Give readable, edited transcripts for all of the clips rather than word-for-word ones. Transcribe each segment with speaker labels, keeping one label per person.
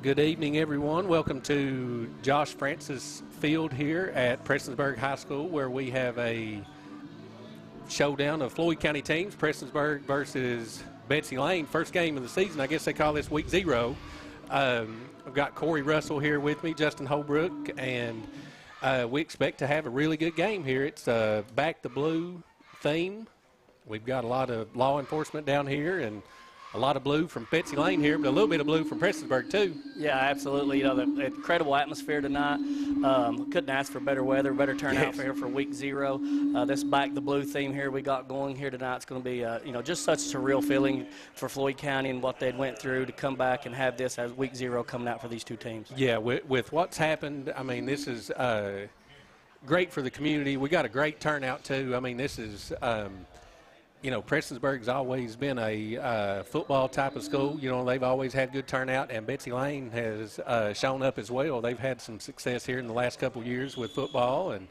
Speaker 1: Good evening, everyone. Welcome to Josh Francis Field here at Prestonsburg High School, where we have a showdown of Floyd County teams, Prestonsburg versus Betsy Lane. First game of the season. I guess they call this week 0. I've got Corey Russell here with me, Justin Holbrook, and we expect to have a really good game here. It's a Back the Blue theme. We've got a lot of law enforcement down here and a lot of blue from Betsy Lane here, but a little bit of blue from Prestonsburg, too.
Speaker 2: Yeah, absolutely. You know, the incredible atmosphere tonight. Couldn't ask for better weather, better turnout for here for week 0. This Back the Blue theme here we got going here tonight. It's going to be, you know, just such a surreal feeling for Floyd County and what they went through to come back and have this as week 0 coming out for these two teams. Yeah,
Speaker 1: with what's happened, I mean, this is great for the community. We got a great turnout, too. I mean, this is you know, Prestonsburg's always been a football type of school. You know, they've always had good turnout, and Betsy Lane has shown up as well. They've had some success here in the last couple of years with football, and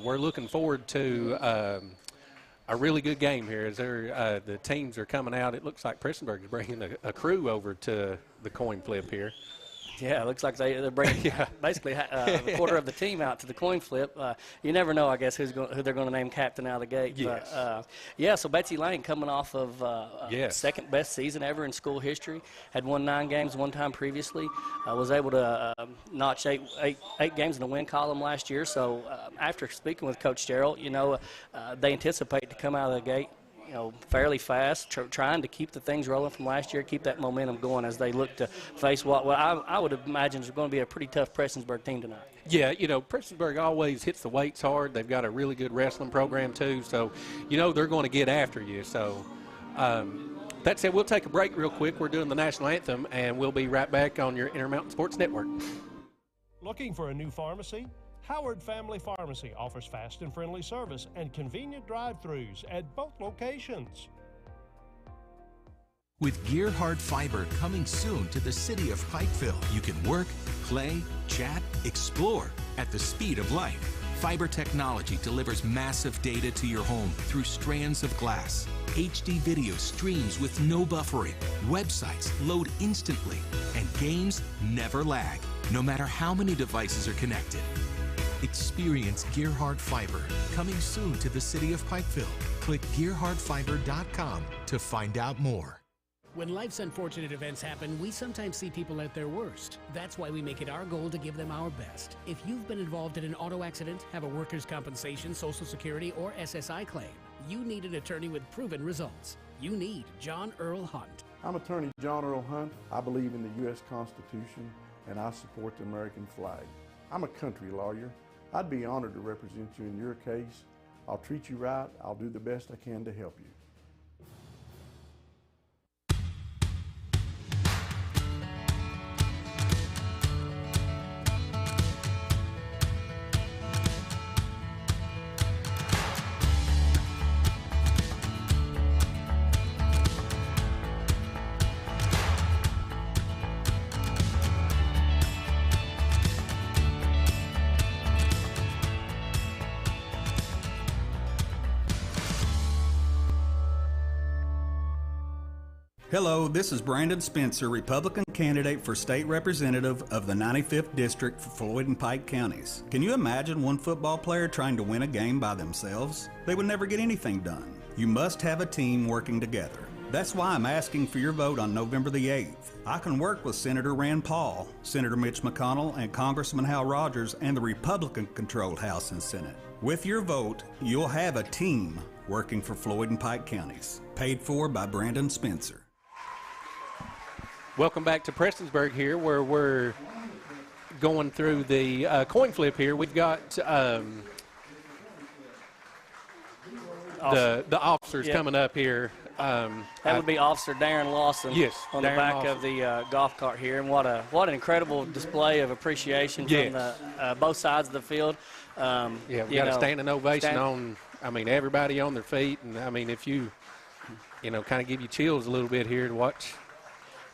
Speaker 1: we're looking forward to a really good game here as the teams are coming out. It looks like Prestonsburg is bringing a crew over to the coin flip here.
Speaker 2: Yeah, it looks like they're bringing basically a quarter of the team out to the coin flip. You never know, I guess, who they're going to name captain out of the gate.
Speaker 1: Yes.
Speaker 2: But, yeah, so Betsy Lane coming off of second best season ever in school history. Had won 9 games one time previously. Was able to notch eight games in the win column last year. So after speaking with Coach Gerald, you know, they anticipate to come out of the gate, you know, fairly fast, trying to keep the things rolling from last year, keep that momentum going as they look to face what I would imagine is going to be a pretty tough Prestonsburg team tonight.
Speaker 1: Yeah, you know, Prestonsburg always hits the weights hard. They've got a really good wrestling program, too. So, you know, they're going to get after you. So, that said, we'll take a break real quick. We're doing the national anthem, and we'll be right back on your Intermountain Sports Network.
Speaker 3: Looking for a new pharmacy? Howard Family Pharmacy offers fast and friendly service and convenient drive-thrus at both locations.
Speaker 4: With Gearhart Fiber coming soon to the city of Pikeville, you can work, play, chat, explore at the speed of light. Fiber technology delivers massive data to your home through strands of glass. HD video streams with no buffering. Websites load instantly, and games never lag, no matter how many devices are connected. Experience Gearhart Fiber coming soon to the city of Pikeville. Click gearhartfiber.com to find out more.
Speaker 5: When life's unfortunate events happen, we sometimes see people at their worst. That's why we make it our goal to give them our best. If you've been involved in an auto accident, have a workers' compensation, Social Security, or SSI claim, you need an attorney with proven results. You need John Earl Hunt.
Speaker 6: I'm attorney John Earl Hunt. I believe in the U.S. Constitution, and I support the American flag. I'm a country lawyer. I'd be honored to represent you in your case. I'll treat you right. I'll do the best I can to help you.
Speaker 7: Hello, this is Brandon Spencer, Republican candidate for state representative of the 95th District for Floyd and Pike counties. Can you imagine one football player trying to win a game by themselves? They would never get anything done. You must have a team working together. That's why I'm asking for your vote on November the 8th. I can work with Senator Rand Paul, Senator Mitch McConnell, and Congressman Hal Rogers and the Republican-controlled House and Senate. With your vote, you'll have a team working for Floyd and Pike counties. Paid for by Brandon Spencer.
Speaker 1: Welcome back to Prestonsburg here, where we're going through the coin flip here. We've got the officers coming up here.
Speaker 2: That would be Officer Darren Lawson on the back of the golf cart here. And what an incredible display of appreciation from both sides of the field.
Speaker 1: We got a standing ovation on, I mean, everybody on their feet. And, I mean, if you know, kind of give you chills a little bit here to watch.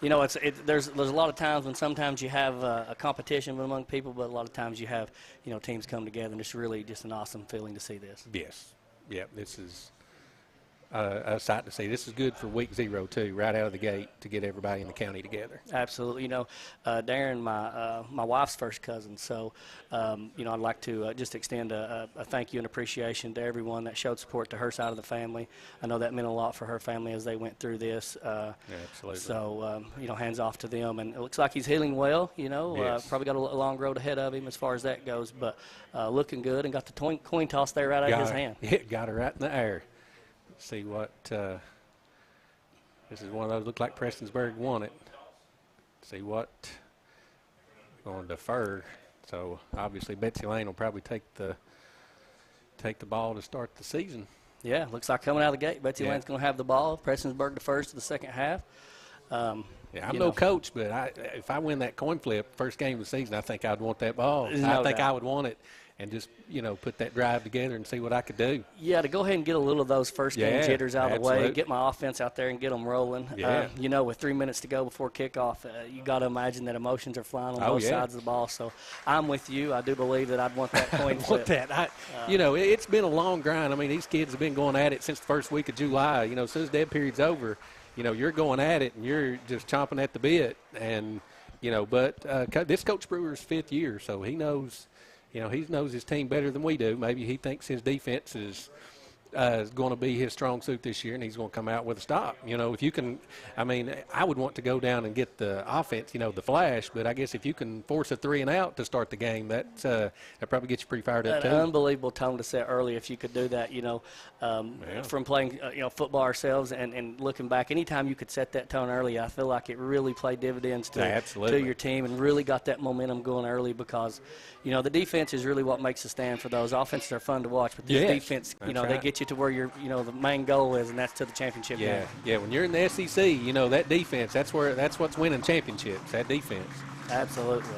Speaker 2: You know, there's a lot of times when sometimes you have a competition among people, but a lot of times you have, you know, teams come together, and it's really just an awesome feeling to see this.
Speaker 1: Yes. Yeah, this is a sight to see. This is good for week 0 too, right out of the gate, to get everybody in the county together.
Speaker 2: Absolutely. You know, Darren, my wife's first cousin, so you know, I'd like to just extend a thank you and appreciation to everyone that showed support to her side of the family. I know that meant a lot for her family as they went through this.
Speaker 1: Yeah, absolutely.
Speaker 2: So you know, hands off to them, and it looks like he's healing well. You know,
Speaker 1: yes.
Speaker 2: Probably got a long road ahead of him as far as that goes, but looking good, and got the coin toss there right out of his hand.
Speaker 1: Yeah, got her right in the air. See what this is one of those, look like Prestonsburg won it. See what going to defer. So obviously Betsy Lane will probably take the ball to start the season.
Speaker 2: Yeah, looks like coming out of the gate, Betsy Lane's going to have the ball. Prestonsburg defers to the second half.
Speaker 1: Yeah, I'm no coach, but if I win that coin flip first game of the season, I think I'd want that ball. I think I would want it. And just, you know, put that drive together and see what I could do.
Speaker 2: Yeah, to go ahead and get a little of those first game jitters out of the way, get my offense out there and get them rolling.
Speaker 1: Yeah.
Speaker 2: You know, with 3 minutes to go before kickoff, you got to imagine that emotions are flying on both sides of the ball. So I'm with you. I do believe that I'd want that coin flip.
Speaker 1: You know, it's been a long grind. I mean, these kids have been going at it since the first week of July. You know, as soon as dead period's over, you know, you're going at it and you're just chomping at the bit. And, you know, but this Coach Brewer's 5th year, so he knows – you know, he knows his team better than we do. Maybe he thinks his defense is going to be his strong suit this year, and he's going to come out with a stop. You know, if you can, I mean, I would want to go down and get the offense, you know, the flash, but I guess if you can force a 3 and out to start the game, that probably gets you pretty fired up too.
Speaker 2: An unbelievable tone to set early if you could do that, you know, from playing, you know, football ourselves and looking back. Anytime you could set that tone early, I feel like it really played dividends to your team and really got that momentum going early because, you know, the defense is really what makes a stand for those. Offenses are fun to watch, but this defense, you know, they get you to where you're, you know, the main goal is, and that's to the championship game.
Speaker 1: Yeah, when you're in the SEC, you know, that defense, that's what's winning championships, that defense.
Speaker 2: Absolutely.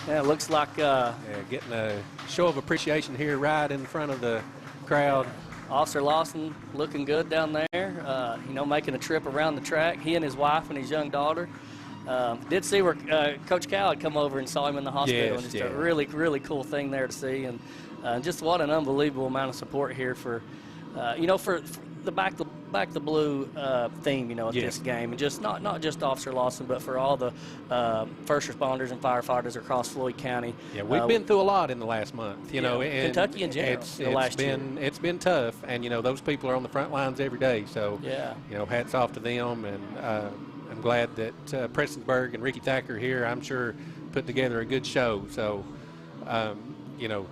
Speaker 2: Yeah, it looks like
Speaker 1: getting a show of appreciation here right in front of the crowd.
Speaker 2: Officer Lawson looking good down there, you know, making a trip around the track. He and his wife and his young daughter. Did see where Coach Cal had come over and saw him in the hospital.
Speaker 1: Yes,
Speaker 2: and just a really, really cool thing there to see. And just what an unbelievable amount of support here for, you know, for the back the blue theme, you know, at this game. And just not just Officer Lawson, but for all the first responders and firefighters across Floyd County.
Speaker 1: Yeah, we've been through a lot in the last month, you know. And
Speaker 2: Kentucky in general
Speaker 1: it's been tough. And, you know, those people are on the front lines every day. So, you know, hats off to them. And I'm glad that Prestonsburg and Ricky Thacker here, I'm sure, put together a good show. So, you know,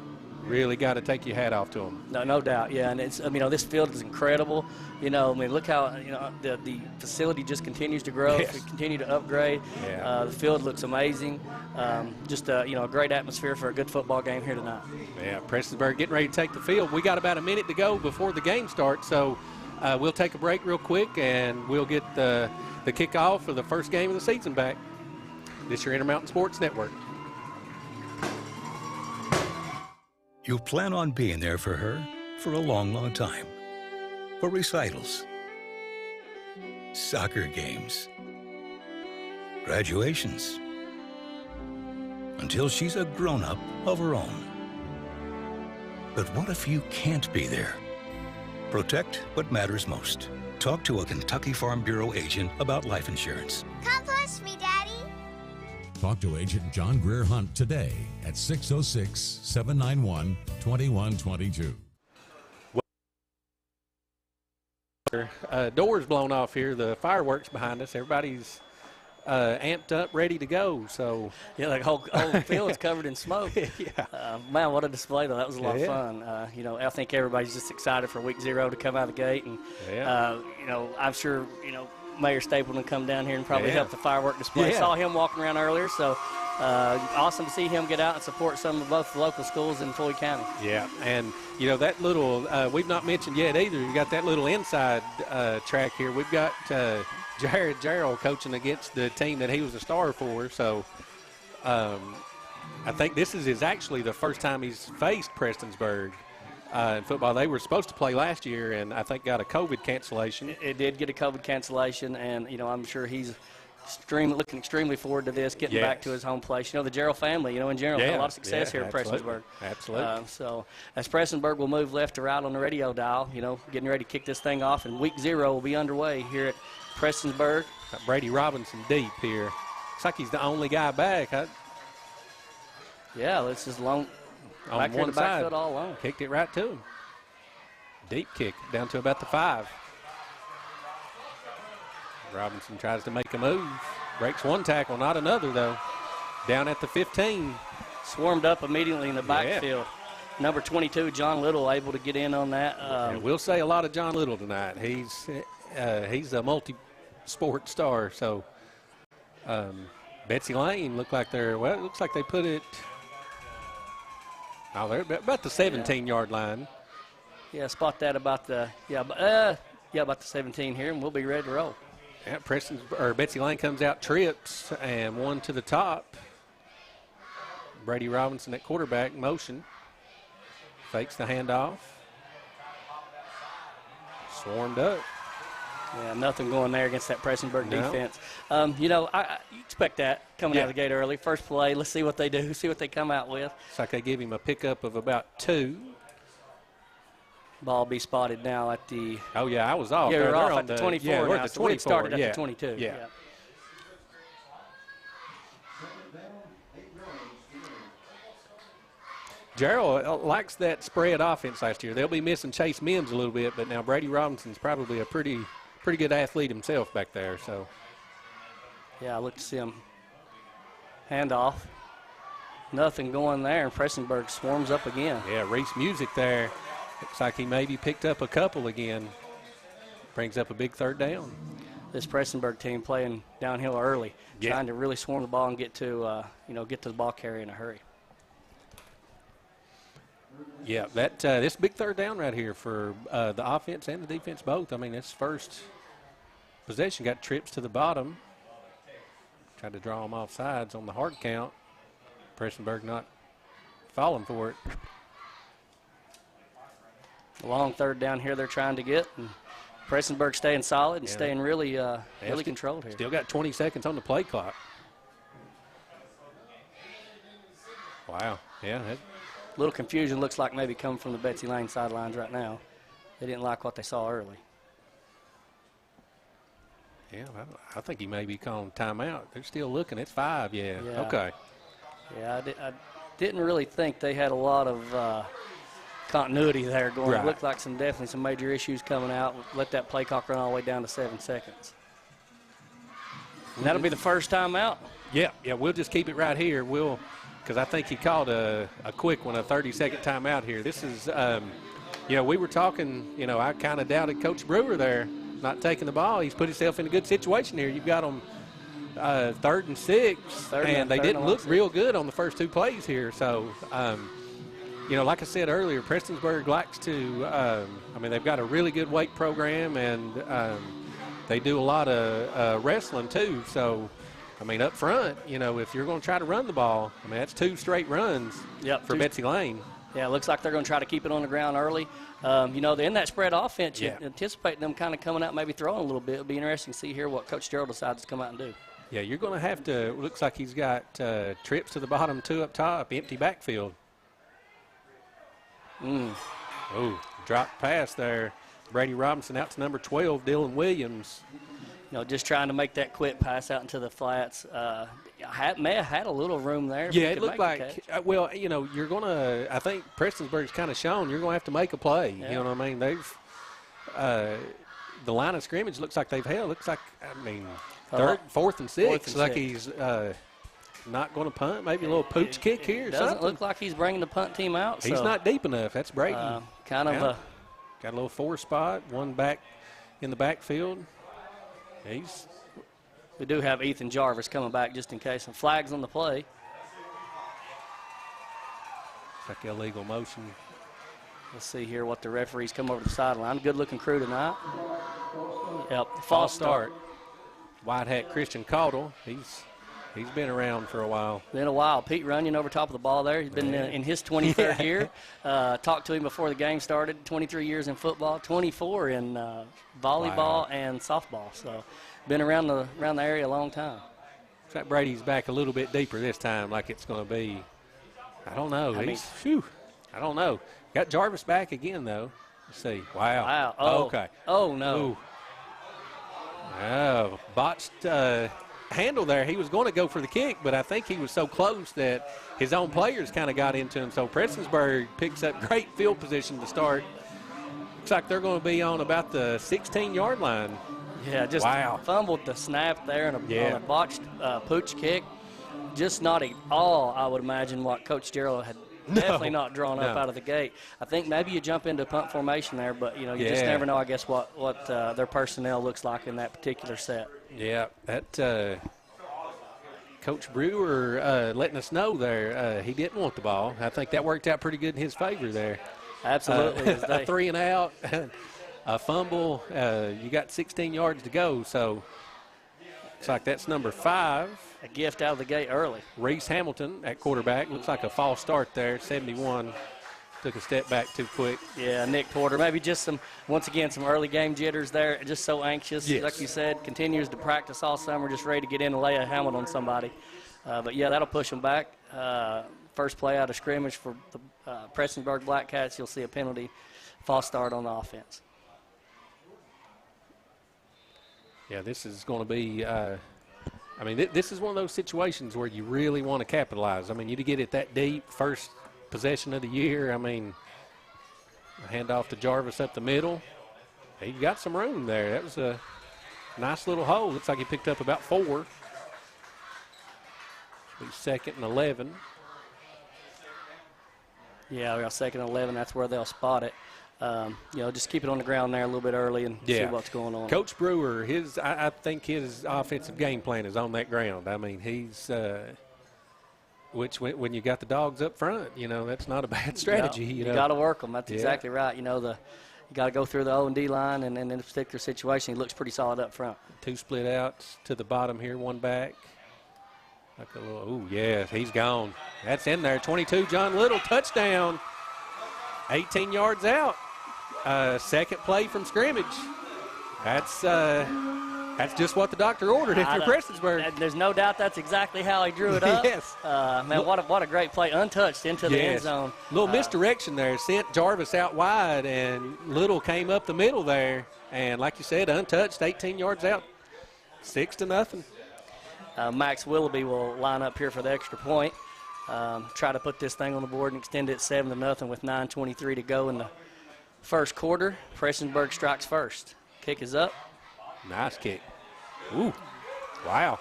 Speaker 1: really got to take your hat off to them.
Speaker 2: No doubt, yeah. And it's, you know, this field is incredible. You know, I mean, look how, you know, the facility just continues to grow, continue to upgrade. The field looks amazing. Just, you know, a great atmosphere for a good football game here tonight.
Speaker 1: Yeah, Prestonsburg getting ready to take the field. We got about a minute to go before the game starts, so we'll take a break real quick, and we'll get the kickoff for the first game of the season back. This is your Intermountain Sports Network.
Speaker 8: You plan on being there for her for a long, long time. For recitals, soccer games, graduations, until she's a grown-up of her own. But what if you can't be there? Protect what matters most. Talk to a Kentucky Farm Bureau agent about life insurance.
Speaker 9: Come push me, Daddy.
Speaker 10: Talk to Agent John Greer Hunt today at 606-791-2122.
Speaker 1: Doors blown off here. The fireworks behind us. Everybody's amped up, ready to go. So
Speaker 2: yeah, like whole field's covered in smoke. Man, what a display though. That was a lot of fun. You know, I think everybody's just excited for week 0 to come out of the gate, and you know, I'm sure, you know, Mayor Stapleton come down here and probably help the firework display. Saw him walking around earlier, so awesome to see him get out and support some of both the local schools in Floyd County.
Speaker 1: Yeah, and you know, that little we've not mentioned yet either. You got that little inside track here. We've got Jared Gerald coaching against the team that he was a star for. So I think this is actually the first time he's faced Prestonsburg in football. They were supposed to play last year, and I think got a COVID cancellation.
Speaker 2: It did get a COVID cancellation, and you know, I'm sure he's looking extremely forward to this, getting back to his home place. You know, the Gerald family, in general, had a lot of success here at Prestonsburg.
Speaker 1: Absolutely.
Speaker 2: So as Prestonsburg will move left to right on the radio dial, getting ready to kick this thing off, and week 0 will be underway here at Prestonsburg.
Speaker 1: Got Brady Robinson deep here. Looks like he's the only guy back.
Speaker 2: Yeah, this is long.
Speaker 1: On
Speaker 2: back
Speaker 1: one
Speaker 2: the backfield all alone.
Speaker 1: Kicked it right to him. Deep kick down to about the 5. Robinson tries to make a move. Breaks one tackle, not another, though. Down at the 15.
Speaker 2: Swarmed up immediately in the backfield. Number 22, John Little, able to get in on that.
Speaker 1: And we'll say a lot of John Little tonight. He's a multi-sport star. So Betsy Lane look like it looks like they put it. Oh, they're about the 17-yard line.
Speaker 2: Yeah, spot that about the about the 17 here, and we'll be ready to roll.
Speaker 1: Yeah, Betsy Lane comes out, trips, and one to the top. Brady Robinson at quarterback, motion. Fakes the handoff. Swarmed up.
Speaker 2: Yeah, nothing going there against that Prestonsburg defense. I expect that coming out of the gate early. First play, let's see what they do, see what they come out with.
Speaker 1: Looks like they give him a pickup of about 2.
Speaker 2: Ball be spotted now at the.
Speaker 1: Oh, yeah, I was off.
Speaker 2: Yeah, we're off at the 24
Speaker 1: yeah,
Speaker 2: now.
Speaker 1: We're at the 24.
Speaker 2: We started at the 22.
Speaker 1: Yeah. Gerald likes that spread offense last year. They'll be missing Chase Mims a little bit, but now Brady Robinson's probably a pretty good athlete himself back there. So.
Speaker 2: Yeah, I look to see him. Handoff. Nothing going there, and Prestonsburg swarms up again.
Speaker 1: Yeah, Reese Music there. Looks like he maybe picked up a couple again. Brings up a big 3rd down.
Speaker 2: This Prestonsburg team playing downhill early, trying to really swarm the ball and get to the ball carrier in a hurry.
Speaker 1: Yeah, this big 3rd down right here for the offense and the defense both. I mean, this first possession got trips to the bottom. Tried to draw them off sides on the hard count. Prestonsburg not falling for it.
Speaker 2: A long 3rd down here they're trying to get. And Prestonsburg staying solid and staying really controlled here.
Speaker 1: Still got 20 seconds on the play clock. Wow. Yeah.
Speaker 2: A little confusion looks like maybe coming from the Betsy Lane sidelines right now. They didn't like what they saw early.
Speaker 1: Yeah, I think he may be calling timeout. They're still looking. It's 5, yeah. Okay.
Speaker 2: Yeah, I didn't really think they had a lot of continuity there going.
Speaker 1: Right.
Speaker 2: It looked like definitely some major issues coming out. Let that play clock run all the way down to 7 seconds. And that'll be the first time out.
Speaker 1: Yeah, we'll just keep it right here. Because I think he called a quick one, a 30-second timeout here. This is, we were talking, I kind of doubted Coach Brewer there, not taking the ball. He's put himself in a good situation here. You've got them 3rd and 6, and they didn't look real good on the first 2 plays here. So, like I said earlier, Prestonsburg likes to, they've got a really good weight program, and they do a lot of wrestling too. So, up front, if you're going to try to run the ball, that's 2 straight runs for Betsy Lane.
Speaker 2: Yeah, it looks like they're going to try to keep it on the ground early. In that spread offense, you anticipate them kind of coming out, maybe throwing a little bit. It'll be interesting to see here what Coach Gerald decides to come out and do.
Speaker 1: Yeah, you're going to have to, it looks like he's got trips to the bottom, 2 up top, empty backfield. Oh, drop pass there. Brady Robinson out to number 12, Dylan Williams.
Speaker 2: Just trying to make that quick pass out into the flats. May have had a little room there.
Speaker 1: Yeah, it looked like, you're going to, I think Prestonsburg's kind of shown you're going to have to make a play. Yeah. You know what I mean? They've, the line of scrimmage looks like they've held. Looks like, 4th and 6. Like he's not going to punt. Maybe a little pooch kick here.
Speaker 2: Doesn't look like he's bringing the punt team out.
Speaker 1: He's not deep enough. That's Brady.
Speaker 2: Got a
Speaker 1: little 4 spot, one back in the backfield.
Speaker 2: We do have Ethan Jarvis coming back just in case. Some flags on the play.
Speaker 1: It's like illegal motion.
Speaker 2: Let's see here what the referees come over the sideline. Good-looking crew tonight.
Speaker 1: Yep, false start. White hat Christian Caudle. He's He's been around for a while.
Speaker 2: Been a while. Pete Runyon over top of the ball there. He's been in his 23rd year. Talked to him before the game started. 23 years in football, 24 in volleyball and softball. So been around the area a long time.
Speaker 1: Looks like Brady's back a little bit deeper this time, like it's going to be. I don't know. I don't know. Got Jarvis back again, though. Let's see. Wow.
Speaker 2: Oh,
Speaker 1: okay.
Speaker 2: Oh, no.
Speaker 1: Ooh. Oh, botched handle there. He was going to go for the kick, but I think he was so close that his own players kind of got into him. So Prestonsburg picks up great field position to start. Looks like they're going to be on about the 16-yard line.
Speaker 2: Yeah, just fumbled the snap there and a botched pooch kick. Just not at all, I would imagine, what Coach Gerald had definitely not drawn up out of the gate. I think maybe you jump into punt formation there, but, you just never know, I guess, what their personnel looks like in that particular set.
Speaker 1: Yeah, that Coach Brewer letting us know there he didn't want the ball. I think that worked out pretty good in his favor there.
Speaker 2: Absolutely.
Speaker 1: A 3 and out, a fumble. You got 16 yards to go, so looks like that's number 5.
Speaker 2: A gift out of the gate early.
Speaker 1: Reese Hamilton at quarterback. Looks like a false start there, 71. Took a step back too quick.
Speaker 2: Yeah, Nick Porter. Maybe just some early game jitters there. Just so anxious.
Speaker 1: Yes.
Speaker 2: Like you said, continues to practice all summer, just ready to get in and lay a helmet on somebody. But, yeah, that'll push them back. First play out of scrimmage for the Prestonsburg Black Cats. You'll see a penalty, false start on the offense.
Speaker 1: Yeah, this is going to be this is one of those situations where you really want to capitalize. I mean, you to get it that deep, first possession of the year. I mean, hand off to Jarvis up the middle. He got some room there. That was a nice little hole. Looks like he picked up about 4. Be 2nd and 11.
Speaker 2: Yeah, we got 2nd and 11. That's where they'll spot it. Just keep it on the ground there a little bit early and see what's going on.
Speaker 1: Coach Brewer, I think his offensive game plan is on that ground. I mean, he's which when you got the dogs up front, that's not a bad strategy.
Speaker 2: You got to work them. That's exactly right. You got to go through the O&D line, and in this particular situation, he looks pretty solid up front.
Speaker 1: 2 split outs to the bottom here, 1 back. Like a little, he's gone. That's in there. 22, John Little, touchdown. 18 yards out. Second play from scrimmage. That's just what the doctor ordered if you're Prestonsburg.
Speaker 2: There's no doubt that's exactly how he drew it up.
Speaker 1: Yes.
Speaker 2: Man, what a great play. Untouched into the end zone.
Speaker 1: Little misdirection there. Sent Jarvis out wide, and Little came up the middle there. And like you said, untouched, 18 yards out. 6-0.
Speaker 2: Max Willoughby will line up here for the extra point. Try to put this thing on the board and extend it 7-0 with 9:23 to go in the first quarter. Prestonsburg strikes first. Kick is up.
Speaker 1: Nice kick. Ooh, wow.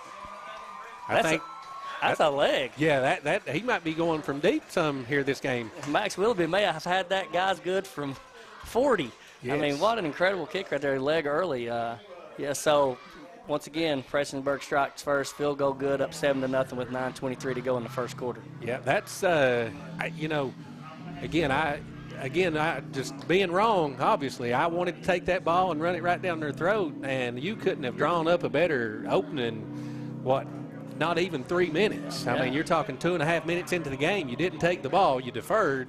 Speaker 2: That's a leg.
Speaker 1: Yeah, that he might be going from deep some here this game.
Speaker 2: Max Willoughby may have had that guy's good from 40. Yes. I mean, what an incredible kick right there, leg early. So once again, Prestonsburg strikes first, field goal good, up 7-0 with 9:23 to go in the first quarter.
Speaker 1: Yeah, that's again, I just being wrong. Obviously, I wanted to take that ball and run it right down their throat, and you couldn't have drawn up a better opening. Not even 3 minutes. I mean, you're talking 2.5 minutes into the game. You didn't take the ball, you deferred,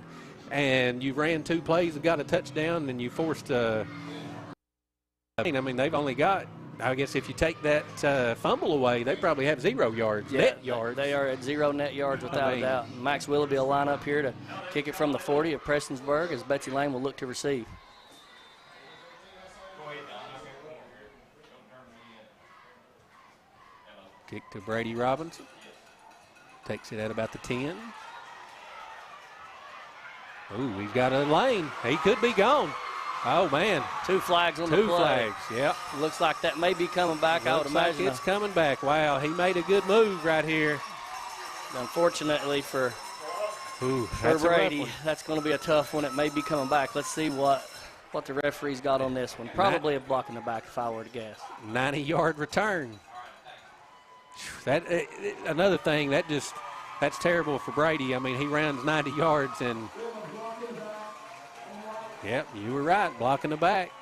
Speaker 1: and you ran 2 plays and got a touchdown, and you forced a. I mean, they've only got. I guess if you take that fumble away, they probably have 0 yards, net yards.
Speaker 2: They are at 0 net yards without a doubt. Max Willoughby will line up here to kick it from the 40 of Prestonsburg as Betsy Lane will look to receive.
Speaker 1: Kick to Brady Robinson. Takes it at about the 10. Ooh, we've got a Layne. He could be gone. Oh, man.
Speaker 2: 2 flags on the play.
Speaker 1: 2 flags, yep.
Speaker 2: Looks like that may be coming back, I would imagine.
Speaker 1: Like it's coming back. Wow, he made a good move right here.
Speaker 2: Unfortunately for Brady, that's going to be a tough one. It may be coming back. Let's see what the referee's got on this one. Probably a block in the back if I were to guess.
Speaker 1: 90-yard return. Another thing, that's terrible for Brady. I mean, he runs 90 yards and – yep, you were right, blocking the back.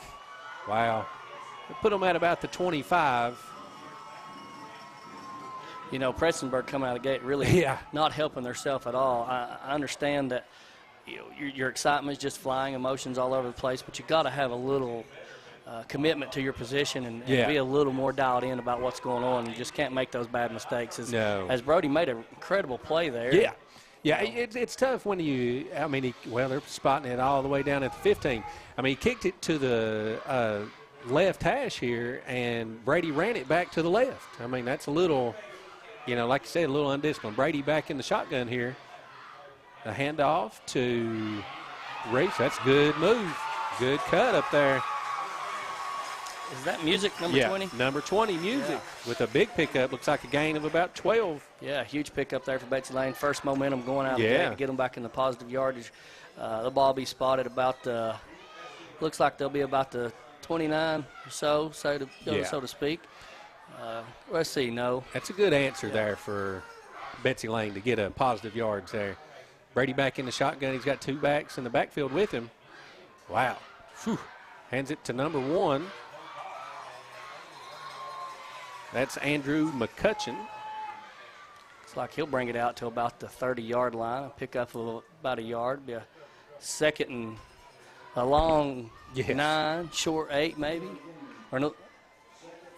Speaker 1: Wow. We put them at about the 25.
Speaker 2: You know, Prestonsburg coming out of the gate really not helping themselves at all. I understand that your excitement is just flying, emotions all over the place, but you got to have a little commitment to your position and be a little more dialed in about what's going on. You just can't make those bad mistakes. As Brody made an incredible play there.
Speaker 1: Yeah. Yeah, it's tough when they're spotting it all the way down at the 15. I mean, he kicked it to the left hash here, and Brady ran it back to the left. I mean, that's a little, like you said, a little undisciplined. Brady back in the shotgun here. A handoff to Reese. That's good move. Good cut up there.
Speaker 2: Is that Music, number 20?
Speaker 1: Number 20, Music, with a big pickup. Looks like a gain of about 12.
Speaker 2: Yeah, huge pickup there for Betsy Lane. First momentum going out of the gate to get them back in the positive yardage. The ball be spotted about looks like they'll be about the 29 or so to speak. Let's see, no.
Speaker 1: That's a good answer there for Betsy Lane to get a positive yards there. Brady back in the shotgun. He's got 2 backs in the backfield with him. Wow. Whew. Hands it to number 1. That's Andrew McCutcheon.
Speaker 2: Looks like he'll bring it out to about the 30-yard line. A pick up of about a yard. Be a second and a long 9, short 8 maybe. Or no.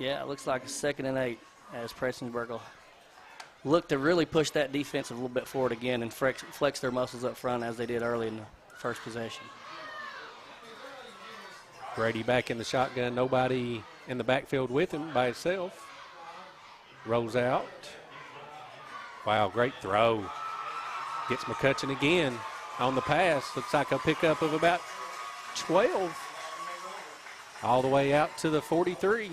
Speaker 2: Yeah, it looks like a 2nd and 8 as Prestonsburg will look to really push that defense a little bit forward again and flex their muscles up front as they did early in the first possession.
Speaker 1: Brady back in the shotgun. Nobody in the backfield with him by himself. Rolls out. Wow, great throw. Gets McCutcheon again on the pass. Looks like a pickup of about 12. All the way out to the 43.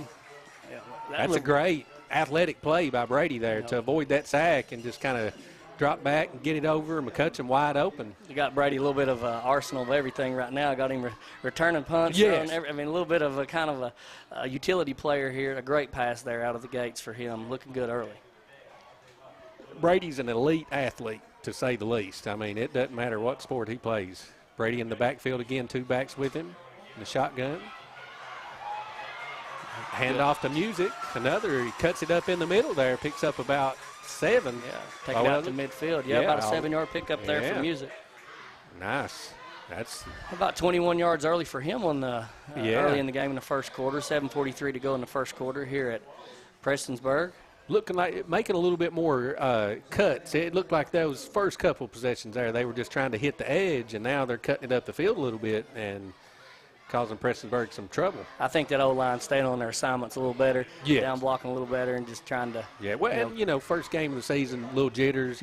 Speaker 2: Yeah,
Speaker 1: that's a great athletic play by Brady there to avoid that sack and just kind of drop back and get it over. McCutcheon wide open.
Speaker 2: You got Brady a little bit of an arsenal of everything right now. Got him returning punts.
Speaker 1: Yes.
Speaker 2: A little bit of a kind of a utility player here. A great pass there out of the gates for him. Looking good early.
Speaker 1: Brady's an elite athlete, to say the least. I mean, it doesn't matter what sport he plays. Brady in the backfield again, 2 backs with him in the shotgun. Hand off to Music. Another, he cuts it up in the middle there, picks up about 7.
Speaker 2: Yeah, take it out to midfield. Yeah, about a 7-yard pickup there for Music.
Speaker 1: Nice. That's
Speaker 2: about 21 yards early for him on the early in the game in the first quarter. 7:43 to go in the first quarter here at Prestonsburg.
Speaker 1: Looking like making a little bit more cuts. It looked like those first couple possessions there, they were just trying to hit the edge, and now they're cutting it up the field a little bit and causing Prestonsburg some trouble.
Speaker 2: I think that O-line staying on their assignments a little better, down blocking a little better, and just trying to.
Speaker 1: Yeah, well, first game of the season, little jitters,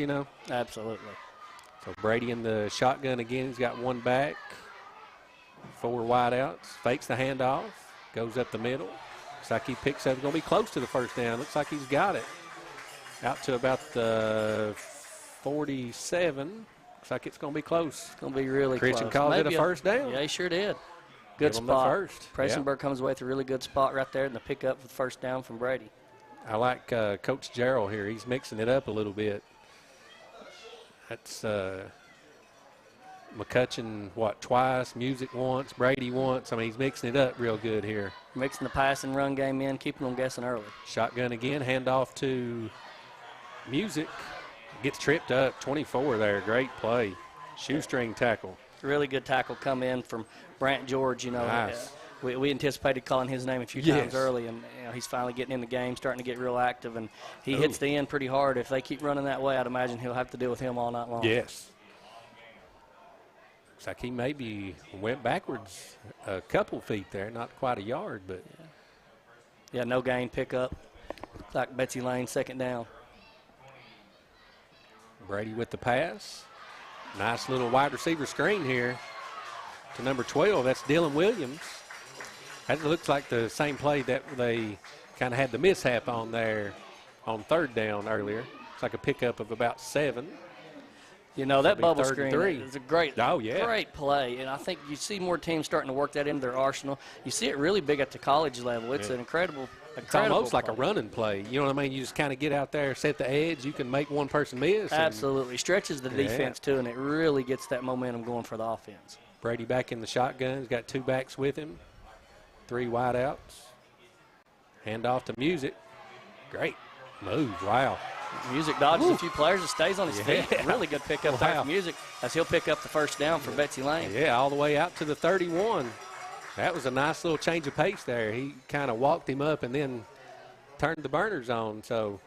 Speaker 2: Absolutely.
Speaker 1: So Brady in the shotgun again. He's got 1 back, 4 wideouts, fakes the handoff, goes up the middle. Looks like he picks up. He's going to be close to the first down. Looks like he's got it. Out to about the 47. Looks like it's going to be close.
Speaker 2: It's going to be really close.
Speaker 1: Christian calls it a first down.
Speaker 2: Yeah, he sure did. Good spot. Prestonsburg comes away with a really good spot right there, and the pickup for the first down from Brady.
Speaker 1: I like Coach Jarrell here. He's mixing it up a little bit. That's McCutcheon, twice, Music once, Brady once. I mean, he's mixing it up real good here.
Speaker 2: Mixing the pass and run game in, keeping them guessing early.
Speaker 1: Shotgun again, handoff to Music. Gets tripped up, 24 there. Great play. Shoestring tackle.
Speaker 2: Really good tackle come in from Brant George.
Speaker 1: Nice.
Speaker 2: We anticipated calling his name a few times early, and he's finally getting in the game, starting to get real active, and he hits the end pretty hard. If they keep running that way, I'd imagine he'll have to deal with him all night long.
Speaker 1: Yes. Looks like he maybe went backwards a couple feet there, not quite a yard, but.
Speaker 2: Yeah, no gain pickup. Looks like Betsy Lane, 2nd down.
Speaker 1: Brady with the pass. Nice little wide receiver screen here to number 12. That's Dylan Williams. That looks like the same play that they kind of had the mishap on there on 3rd down earlier. It's like a pickup of about 7.
Speaker 2: That bubble screen is a great play. And I think you see more teams starting to work that into their arsenal. You see it really big at the college level. It's an incredible
Speaker 1: It's almost like a running play. You know what I mean? You just kind of get out there, set the edge. You can make one person miss.
Speaker 2: Absolutely. Stretches the defense, too, and it really gets that momentum going for the offense.
Speaker 1: Brady back in the shotgun. He's got 2 backs with him. 3 wideouts. Hand off to Music. Great move. Wow.
Speaker 2: Music dodges a few players and stays on his feet. Really good pickup there for Music as he'll pick up the first down for Betsy Lane.
Speaker 1: Yeah, all the way out to the 31. That was a nice little change of pace there. He kind of walked him up and then turned the burners on. So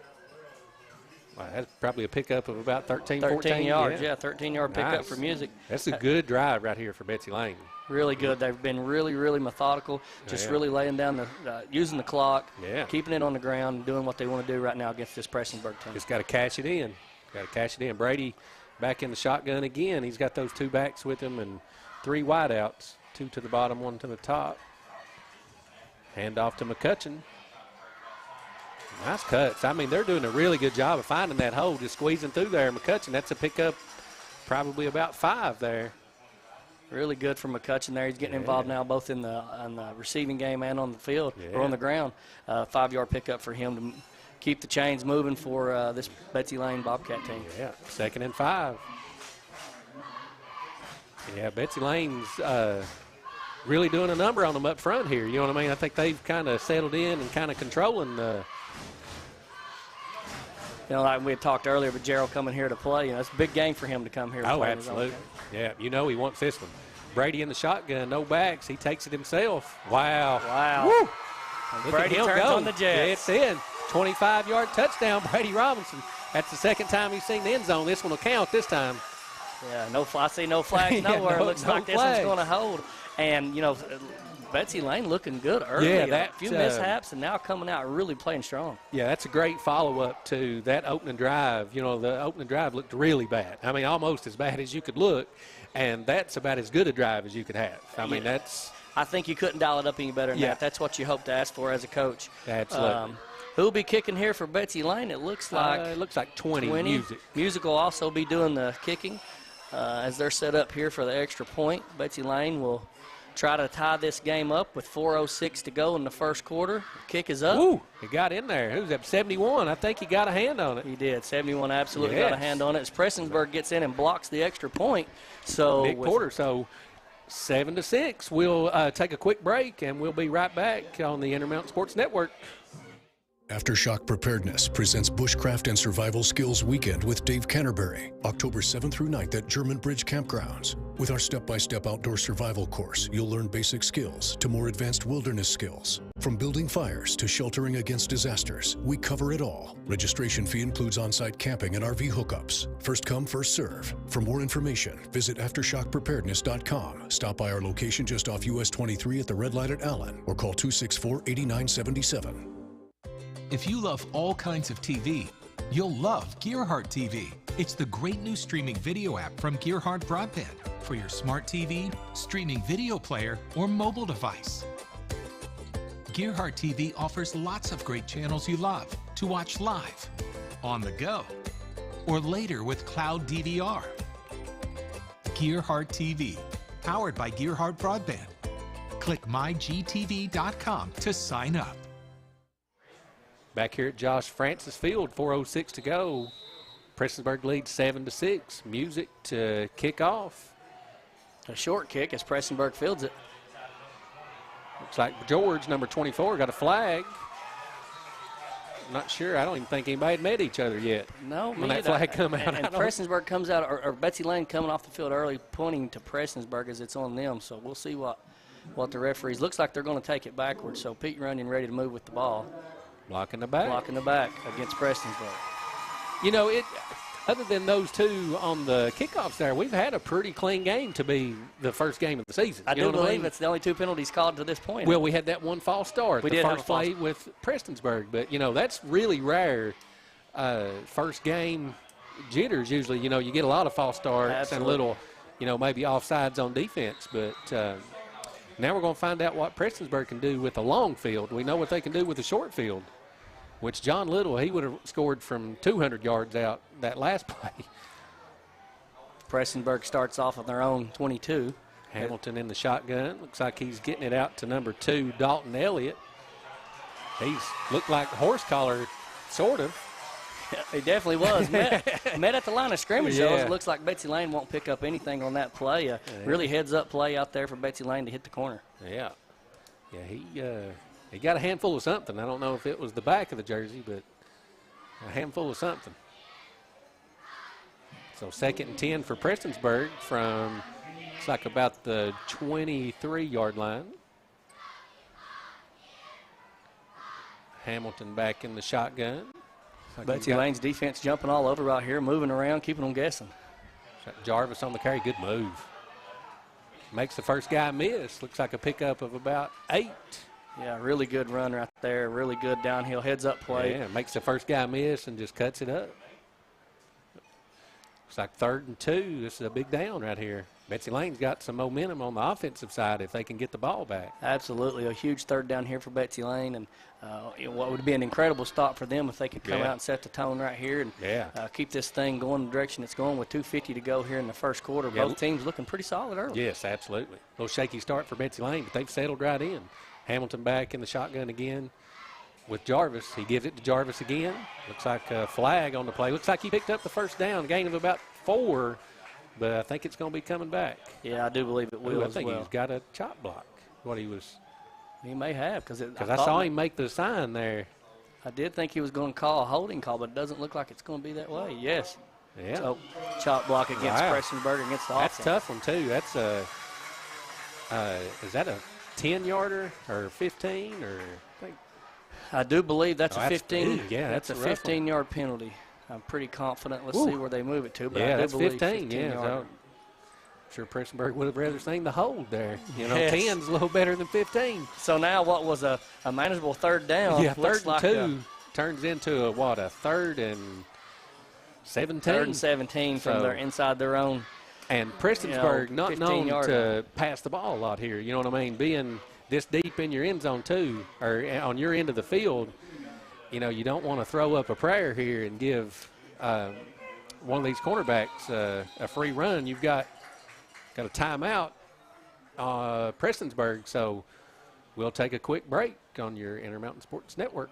Speaker 1: that's probably a pickup of about 13
Speaker 2: yards. Yeah, 13-yard pickup for Music.
Speaker 1: That's a good drive right here for Betsy Lane.
Speaker 2: Really good. They've been really, really methodical, just really laying down using the clock, keeping it on the ground, doing what they want to do right now against this Prestonsburg team.
Speaker 1: Just got to cash it in. Brady back in the shotgun again. He's got those two backs with him and 3 wideouts, 2 to the bottom, 1 to the top. Hand off to McCutcheon. Nice cuts. I mean, they're doing a really good job of finding that hole, just squeezing through there. McCutcheon, that's a pickup probably about 5 there.
Speaker 2: Really good for McCutcheon there. He's getting involved now both in the receiving game and on the field or on the ground. 5-yard pickup for him to keep the chains moving for this Betsy Lane Bobcat team.
Speaker 1: Yeah, 2nd and 5. Yeah, Betsy Lane's really doing a number on them up front here. You know what I mean? I think they've kind of settled in and kind of controlling
Speaker 2: like we had talked earlier with Gerald coming here to play. It's a big game for him to come here.
Speaker 1: Oh, absolutely. Yeah, he wants this one. Brady in the shotgun, no backs. He takes it himself. Wow.
Speaker 2: Woo! Brady turns on the Jets.
Speaker 1: It's in. 25-yard touchdown, Brady Robinson. That's the 2nd time he's seen the end zone. This one will count this time.
Speaker 2: Yeah, I see no flags nowhere. Looks like this one's going to hold. And, Betsy Lane looking good early.
Speaker 1: Yeah,
Speaker 2: a few mishaps and now coming out really playing strong.
Speaker 1: Yeah, that's a great follow-up to that opening drive. The opening drive looked really bad. I mean, almost as bad as you could look, and that's about as good a drive as you could have. I mean,
Speaker 2: I think you couldn't dial it up any better than that. That's what you hope to ask for as a coach.
Speaker 1: Absolutely.
Speaker 2: Who'll be kicking here for Betsy Lane? It looks like
Speaker 1: 20. Music.
Speaker 2: Music will also be doing the kicking as they're set up here for the extra point. Betsy Lane will try to tie this game up with 4:06 to go in the first quarter. The kick is up.
Speaker 1: Ooh, he got in there. Who's that? 71. I think he got a hand on it.
Speaker 2: He did. 71 absolutely got a hand on it. As Prestonsburg gets in and blocks the extra point. So
Speaker 1: big quarter. So 7-6. We'll take a quick break, and we'll be right back on the Intermountain Sports Network.
Speaker 9: Aftershock Preparedness presents Bushcraft and Survival Skills Weekend with Dave Canterbury, October 7th through 9th at German Bridge Campgrounds. With our step-by-step outdoor survival course, you'll learn basic skills to more advanced wilderness skills. From building fires to sheltering against disasters, we cover it all. Registration fee includes on-site camping and RV hookups. First come, first serve. For more information, visit AftershockPreparedness.com. Stop by our location just off US 23 at the Red Light at Allen, or call 264-8977.
Speaker 4: If you love all kinds of TV, you'll love Gearhart TV. It's the great new streaming video app from Gearhart Broadband for your smart TV, streaming video player, or mobile device. Gearhart TV offers lots of great channels you love to watch live, on the go, or later with cloud DVR. Gearhart TV, powered by Gearhart Broadband. Click mygtv.com to sign up.
Speaker 1: Back here at Josh Francis Field, 4:06 to go. Prestonsburg leads 7-6. Music to kick off.
Speaker 2: A short kick as Prestonsburg fields it.
Speaker 1: Looks like George, number 24, got a flag. Not sure. I don't even think anybody had met each other yet.
Speaker 2: No,
Speaker 1: when that flag come out.
Speaker 2: And Prestonsburg comes out, or Betsy Lane coming off the field early, pointing to Prestonsburg as it's on them. So we'll see what the referees. Looks like they're going to take it backwards. So Pete Runyon ready to move with the ball.
Speaker 1: Blocking the back.
Speaker 2: Blocking the back against Prestonsburg.
Speaker 1: Other than those two on the kickoffs there, we've had a pretty clean game to be the first game of the season.
Speaker 2: I do believe it's the only 2 penalties called to this point.
Speaker 1: Well, we had that one false start.
Speaker 2: We did
Speaker 1: the
Speaker 2: have
Speaker 1: first play with Prestonsburg. But, that's really rare. First game jitters usually, you get a lot of false starts and a little, maybe offsides on defense. But now we're going to find out what Prestonsburg can do with a long field. We know what they can do with a short field, which John Little, he would have scored from 200 yards out that last play.
Speaker 2: Prestonsburg starts off on their own 22.
Speaker 1: Hamilton in the shotgun. Looks like he's getting it out to number 2, Dalton Elliott. He's looked like a horse collar, sort of.
Speaker 2: He definitely was. Met at the line of scrimmage, though. It looks like Betsy Lane won't pick up anything on that play. Really heads-up play out there for Betsy Lane to hit the corner.
Speaker 1: Yeah. Yeah, he got a handful of something. I don't know if it was the back of the jersey, but a handful of something. So 2nd and 10 for Prestonsburg from, it's like about the 23-yard line. Hamilton back in the shotgun. Like
Speaker 2: Betsy Lane's defense jumping all over right here, moving around, keeping them guessing.
Speaker 1: Jarvis on the carry, good move. Makes the first guy miss. Looks like a pickup of about 8.
Speaker 2: Yeah, really good run right there. Really good downhill heads-up play.
Speaker 1: Yeah, makes the first guy miss and just cuts it up. Looks like 3rd and 2. This is a big down right here. Betsy Lane's got some momentum on the offensive side if they can get the ball back.
Speaker 2: Absolutely. A huge 3rd down here for Betsy Lane. And what would be an incredible stop for them if they could come out and set the tone right here and keep this thing going in the direction it's going with 2:50 to go here in the first quarter.
Speaker 1: Yeah.
Speaker 2: Both teams looking pretty solid early.
Speaker 1: Yes, absolutely. A little shaky start for Betsy Lane, but they've settled right in. Hamilton back in the shotgun again with Jarvis. He gives it to Jarvis again. Looks like a flag on the play. Looks like he picked up the first down, gain of about 4, but I think it's going to be coming back.
Speaker 2: Yeah, I do believe it will.
Speaker 1: I think he's got a chop block.
Speaker 2: He may have because
Speaker 1: I saw him make the sign there.
Speaker 2: I did think he was going to call a holding call, but it doesn't look like it's going to be that way. Yes.
Speaker 1: Yeah.
Speaker 2: So chop block against Prestonsburg against the offense.
Speaker 1: That's a tough one too. That's is that a 10-yarder or 15 or?
Speaker 2: I do believe that's a 15.
Speaker 1: That's
Speaker 2: a 15-yard penalty. I'm pretty confident. Let's see where they move it to. But
Speaker 1: yeah,
Speaker 2: I do
Speaker 1: that's
Speaker 2: 15.
Speaker 1: 15. I'm sure Prestonsburg would have rather seen the hold there. 10's a little better than 15.
Speaker 2: So now what was a manageable 3rd down?
Speaker 1: Yeah, 3rd and 2 turns into a 3rd and 17.
Speaker 2: 3rd and 17 from their inside their own.
Speaker 1: And Prestonsburg not known to pass the ball a lot here. You know what I mean? Being this deep in your end zone too, or on your end of the field, you don't want to throw up a prayer here and give one of these cornerbacks a free run. You've got a timeout, Prestonsburg. So we'll take a quick break on your Intermountain Sports Network.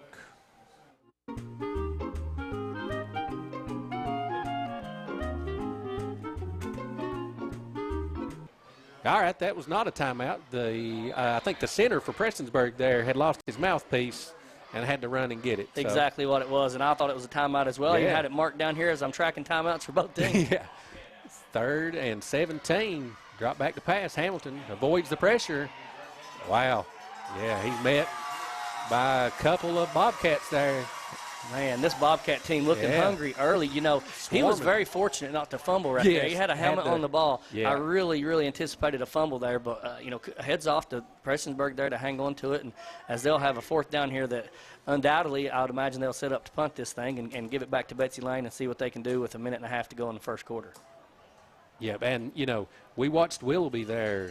Speaker 1: All right, that was not a timeout. I think the center for Prestonsburg there had lost his mouthpiece and had to run and get it.
Speaker 2: Exactly what it was, and I thought it was a timeout as well. You had it marked down here as I'm tracking timeouts for both teams.
Speaker 1: 3rd and 17. Drop back to pass. Hamilton avoids the pressure. Wow. Yeah, he's met by a couple of Bobcats there.
Speaker 2: Man, this Bobcat team looking hungry early. He was very fortunate not to fumble right there. He had a helmet on the ball. Yeah. I really, really anticipated a fumble there, but, heads off to Prestonsburg there to hang on to it. And as they'll have a 4th down here that undoubtedly I would imagine they'll set up to punt this thing and give it back to Betsy Lane and see what they can do with a minute and a half to go in the first quarter.
Speaker 1: Yeah, and, we watched Willoughby there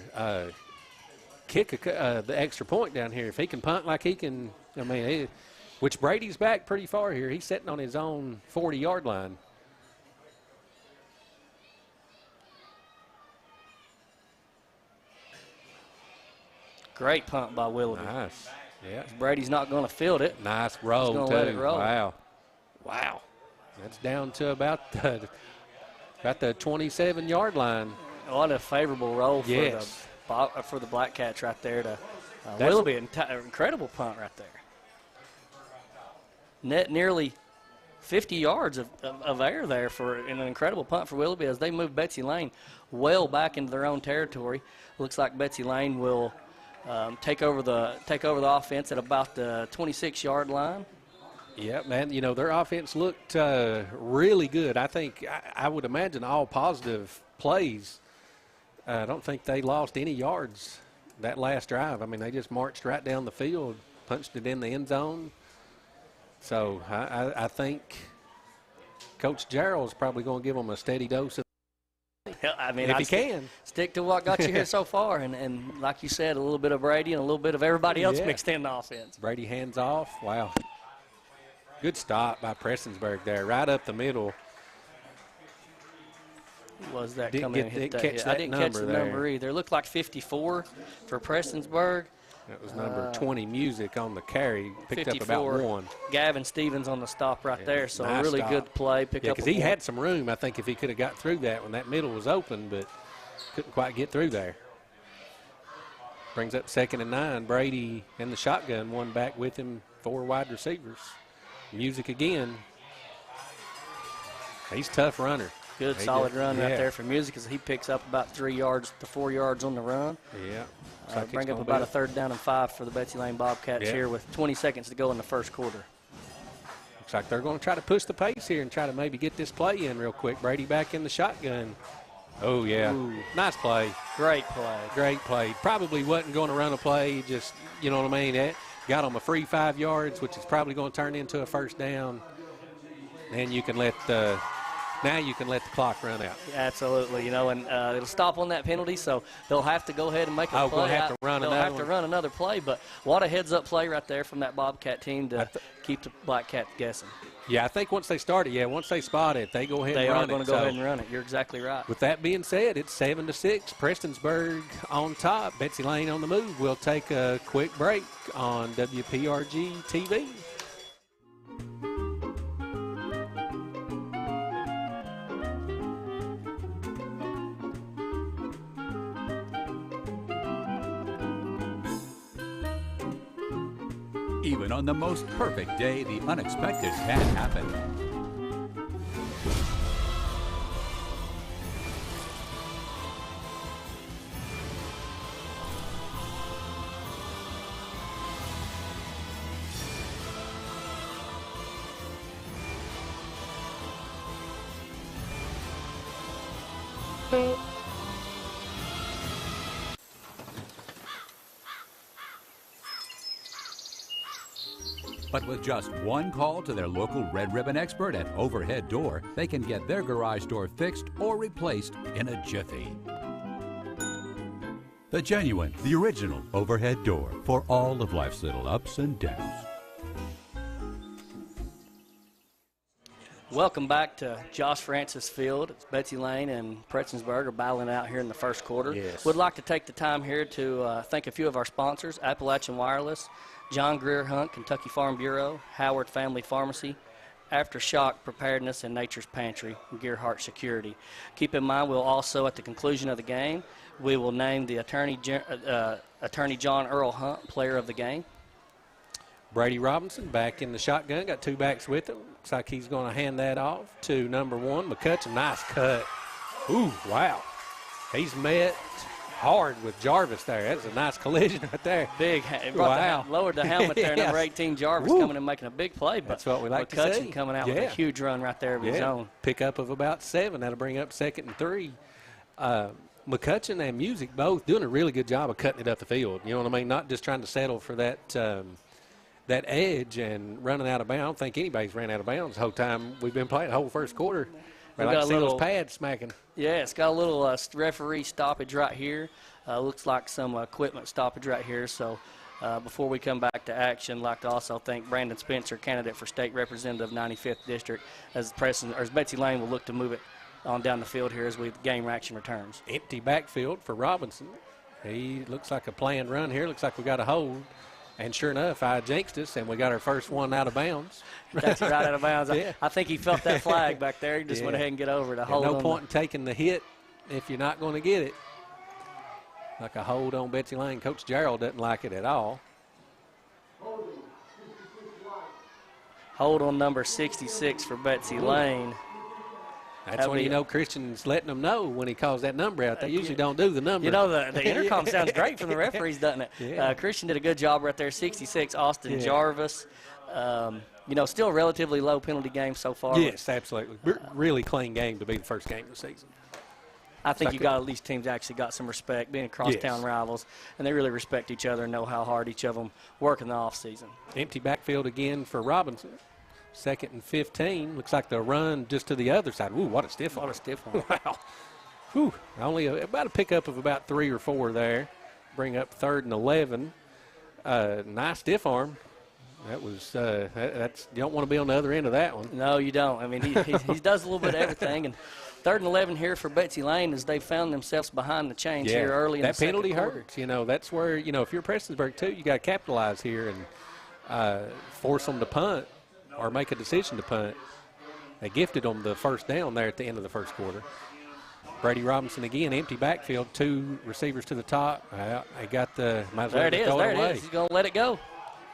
Speaker 1: kick the extra point down here. If he can punt like he can, which Brady's back pretty far here. He's sitting on his own 40-yard line.
Speaker 2: Great punt by Willoughby.
Speaker 1: Nice. Yeah.
Speaker 2: Brady's not going to field it.
Speaker 1: Nice roll, too.
Speaker 2: Let it roll.
Speaker 1: Wow. That's down to about the 27-yard line.
Speaker 2: What a favorable roll for the Black Cats right there. Willoughby, an incredible punt right there. Nearly 50 yards of air there for an incredible punt for Willoughby as they move Betsy Lane well back into their own territory. Looks like Betsy Lane will take over the offense at about the 26-yard line.
Speaker 1: Yeah, man, their offense looked really good. I think I would imagine all positive plays. I don't think they lost any yards that last drive. They just marched right down the field, punched it in the end zone. So I think Coach Jarrell's probably going to give them a steady dose of if he can.
Speaker 2: Stick to what got you here so far. And like you said, a little bit of Brady and a little bit of everybody else mixed in the offense.
Speaker 1: Brady hands off. Wow. Good stop by Prestonsburg there, right up the middle.
Speaker 2: Who was that coming in? I didn't catch the number either. Looked like 54 for Prestonsburg.
Speaker 1: That was number 20, Music, on the carry. Picked up about 1.
Speaker 2: Gavin Stevens on the stop right there. So nice really stop. Good play.
Speaker 1: Because he had some room, I think, if he could have got through that when that middle was open, but couldn't quite get through there. Brings up 2nd and 9. Brady in the shotgun, one back with him, 4 wide receivers. Music again. He's a tough runner.
Speaker 2: Good, solid run right there for Music as he picks up about 3 yards to 4 yards on the run.
Speaker 1: Yeah.
Speaker 2: Bring up about a 3rd down and 5 for the Betsy Lane Bobcats here with 20 seconds to go in the first quarter.
Speaker 1: Looks like they're going to try to push the pace here and try to maybe get this play in real quick. Brady back in the shotgun. Oh, yeah.
Speaker 2: Ooh.
Speaker 1: Nice play.
Speaker 2: Great play.
Speaker 1: Great play. Probably wasn't going to run a play, just, you know what I mean? Got him a free 5 yards, which is probably going to turn into a first down. And you can let the clock run out.
Speaker 2: Yeah, absolutely. You know, and it'll stop on that penalty, so they'll have to go ahead and make a play.
Speaker 1: They'll have to
Speaker 2: run another play, but what a heads-up play right there from that Bobcat team to keep the Black Cat guessing.
Speaker 1: Yeah, I think once they start it, once they spot it, they go ahead and run it.
Speaker 2: They are going to go ahead and run it. You're exactly right.
Speaker 1: With that being said, it's 7-6. Prestonsburg on top. Betsy Lane on the move. We'll take a quick break on WPRG TV.
Speaker 11: Even on the most perfect day, the unexpected can happen. But with just one call to their local Red Ribbon expert at Overhead Door, they can get their garage door fixed or replaced in a jiffy. The genuine, the original Overhead Door for all of life's little ups and downs.
Speaker 2: Welcome back to Josh Francis Field. It's Betsy Lane and Prestonsburg are battling out here in the first quarter.
Speaker 1: Yes.
Speaker 2: Would like to take the time here to thank a few of our sponsors: Appalachian Wireless, John Greer Hunt, Kentucky Farm Bureau, Howard Family Pharmacy, Aftershock Preparedness, and Nature's Pantry, and Gearhart Security. Keep in mind, we'll also, at the conclusion of the game, we will name the Attorney John Earl Hunt Player of the Game.
Speaker 1: Brady Robinson back in the shotgun, got 2 backs with him. Looks like he's going to hand that off to number 1, McCutcheon. Nice cut. Ooh, wow. He's met hard with Jarvis there. That's a nice collision right there.
Speaker 2: Big. Lowered the helmet there. Yes. Number 18, Jarvis, coming and making a big play. But
Speaker 1: that's what we like to see.
Speaker 2: McCutcheon coming out with a huge run right there of his own.
Speaker 1: Pickup of about 7. That'll bring up 2nd and 3. McCutcheon and Music both doing a really good job of cutting it up the field. You know what I mean? Not just trying to settle for that that edge and running out of bounds. I don't think anybody's ran out of bounds the whole time we've been playing, the whole first quarter. I like to see those pads smacking.
Speaker 2: Yeah, it's got a little referee stoppage right here. Looks like some equipment stoppage right here. So before we come back to action, I'd like to also thank Brandon Spencer, candidate for State Representative 95th District, as Betsy Lane will look to move it on down the field here as game action returns.
Speaker 1: Empty backfield for Robinson. He looks like a planned run here. Looks like we got a hold. And sure enough, I jinxed us, and we got our first one out of bounds.
Speaker 2: That's right out of bounds. I think he felt that flag back there. He just went ahead and get over it.
Speaker 1: No point in taking the hit if you're not going to get it. Like a hold on Betsy Lane. Coach Gerald doesn't like it at all.
Speaker 2: Hold on number 66 for Betsy Lane.
Speaker 1: That's when you know Christian's letting them know when he calls that number out. They usually don't do the number.
Speaker 2: You know, the intercom sounds great from the referees, doesn't it?
Speaker 1: Yeah.
Speaker 2: Christian did a good job right there. 66, Austin Jarvis. You know, still a relatively low penalty game so far.
Speaker 1: Yes, absolutely. Really clean game to be the first game of the season.
Speaker 2: I think these teams actually got some respect, being crosstown rivals, and they really respect each other and know how hard each of them work in the offseason.
Speaker 1: Empty backfield again for Robinson. 2nd and 15. Looks like the run just to the other side. Ooh, what a stiff one.
Speaker 2: What a stiff one.
Speaker 1: Wow. Whew. Only about a pickup of about 3 or 4 there. Bring up 3rd and 11. Nice stiff arm. That was that's you don't want to be on the other end of that one.
Speaker 2: No, you don't. I mean, he does a little bit of everything. And 3rd and 11 here for Betsy Lane as they found themselves behind the chains here early in the second quarter.
Speaker 1: That penalty hurts. You know, that's where, you know, if you're Prestonsburg too, you got to capitalize here and force them to punt or make a decision to punt. They gifted them the first down there at the end of the first quarter. Brady Robinson again, empty backfield, 2 receivers to the top. They got the –
Speaker 2: there it is, there it is. He's going to let it go.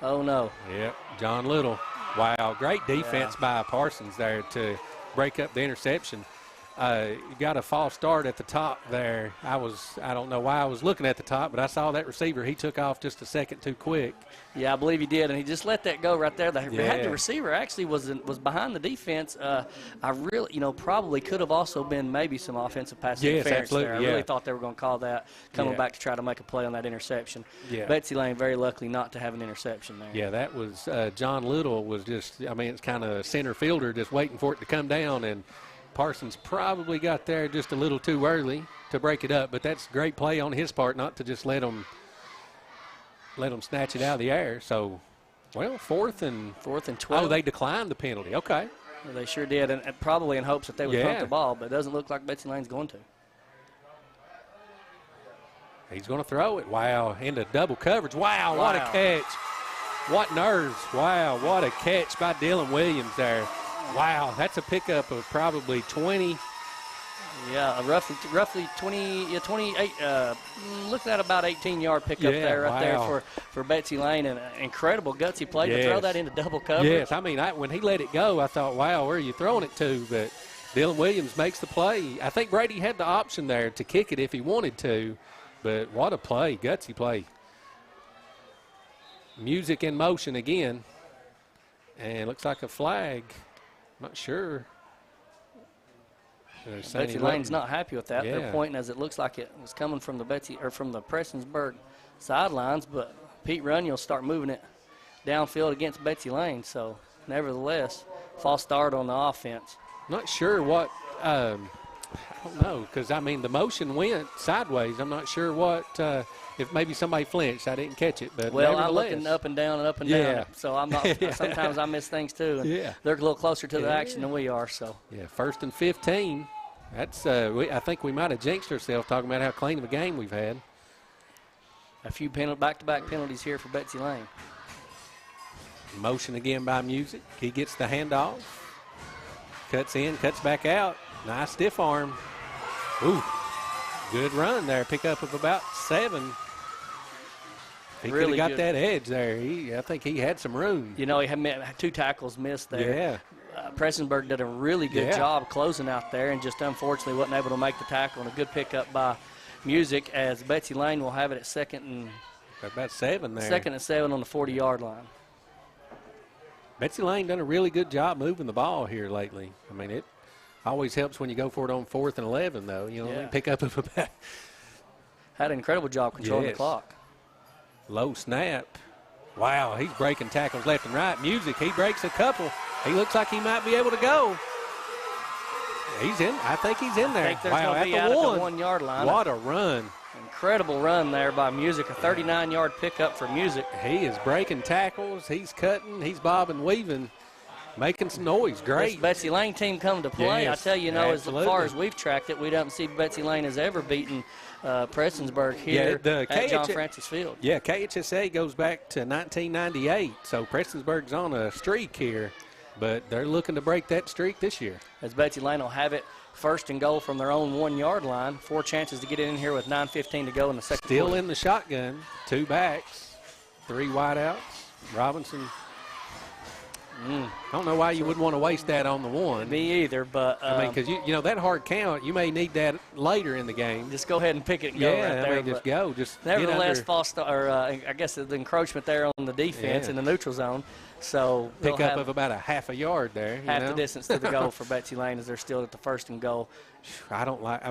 Speaker 2: Oh, no.
Speaker 1: Yep, John Little. Wow, great defense by Parsons there to break up the interception. Got a false start at the top there. I don't know why I was looking at the top, but I saw that receiver. He took off just a second too quick.
Speaker 2: Yeah, I believe he did, and he just let that go right there. The receiver actually was behind the defense. I really, probably could have also been maybe some offensive pass interference there. I really thought they were going to call that, coming back to try to make a play on that interception. Yeah. Betsy Lane very lucky not to have an interception there.
Speaker 1: Yeah, that was John Little was just, it's kind of center fielder just waiting for it to come down, and Parsons probably got there just a little too early to break it up, but that's a great play on his part not to just let them snatch it out of the air. So, fourth and 12. Oh, they declined the penalty. Okay.
Speaker 2: Well, they sure did, and probably in hopes that they would punt the ball, but it doesn't look like Betsy Lane's going to.
Speaker 1: He's going to throw it. Wow, into double coverage. Wow, what a catch. What nerves. Wow, what a catch by Dylan Williams there. Wow, that's a pickup of probably 20.
Speaker 2: Yeah, roughly 28. Looking at about 18-yard pickup there for Betsy Lane, and an incredible gutsy play to throw that into double coverage.
Speaker 1: Yes, when he let it go, I thought, wow, where are you throwing it to? But Dylan Williams makes the play. I think Brady had the option there to kick it if he wanted to, but what a play, gutsy play. Music in motion again, and looks like a flag. Not sure.
Speaker 2: Betsy Lane's not happy with that. They're pointing as it looks like it was coming from the Prestonsburg sidelines, but Pete Runyon will start moving it downfield against Betsy Lane. So, nevertheless, false start on the offense.
Speaker 1: Not sure what. I don't know, because the motion went sideways. I'm not sure what. If maybe somebody flinched, I didn't catch it. But
Speaker 2: I'm looking up and down and up and down, so I'm not. Sometimes I miss things too. And they're a little closer to the action than we are. So
Speaker 1: 1st and 15. That's. I think we might have jinxed ourselves talking about how clean of a game we've had.
Speaker 2: A few back-to-back penalties here for Betsy Lane.
Speaker 1: Motion again by Music. He gets the handoff. Cuts in, cuts back out. Nice stiff arm. Ooh, good run there. Pickup of about 7. He really could have got that edge there. I think he had some room.
Speaker 2: He had 2 tackles missed there.
Speaker 1: Yeah.
Speaker 2: Prestonsburg did a really good job closing out there, and just unfortunately wasn't able to make the tackle. And a good pickup by Music, as Betsy Lane will have it at
Speaker 1: about 7 there.
Speaker 2: 2nd and 7 on the 40-yard line.
Speaker 1: Betsy Lane done a really good job moving the ball here lately. It always helps when you go for it on 4th and 11, though. Pick up of about.
Speaker 2: Had an incredible job controlling the clock.
Speaker 1: Low snap. Wow, he's breaking tackles left and right. Music, he breaks a couple. He looks like he might be able to go. He's in. I think he's in there.
Speaker 2: Wow, at the 1-yard line.
Speaker 1: What a run.
Speaker 2: Incredible run there by Music. A 39-yard pickup for Music.
Speaker 1: He is breaking tackles. He's cutting. He's bobbing, weaving, making some noise. Great.
Speaker 2: This Betsy Lane team coming to play.
Speaker 1: Yes,
Speaker 2: I tell you, as far as we've tracked it, we don't see Betsy Lane has ever beaten Prestonsburg here at John Francis Field.
Speaker 1: Yeah, KHSA goes back to 1998, so Prestonsburg's on a streak here, but they're looking to break that streak this year.
Speaker 2: As Betsy Lane will have it 1st and goal from their own 1-yard line. 4 chances to get it in here with 9:15 to go in the second quarter.
Speaker 1: Still in the shotgun. 2 backs, 3 wideouts. Robinson. I don't know why you wouldn't want to waste that on the 1.
Speaker 2: Me either, but
Speaker 1: because that hard count, you may need that later in the game.
Speaker 2: Just go ahead and pick it and go right there.
Speaker 1: Just go.
Speaker 2: Nevertheless, false start, I guess the encroachment there on the defense in the neutral zone. So
Speaker 1: pick up of about a half a yard there.
Speaker 2: Half the distance to the goal for Betsy Lane as they're still at the 1st and goal.
Speaker 1: I don't like.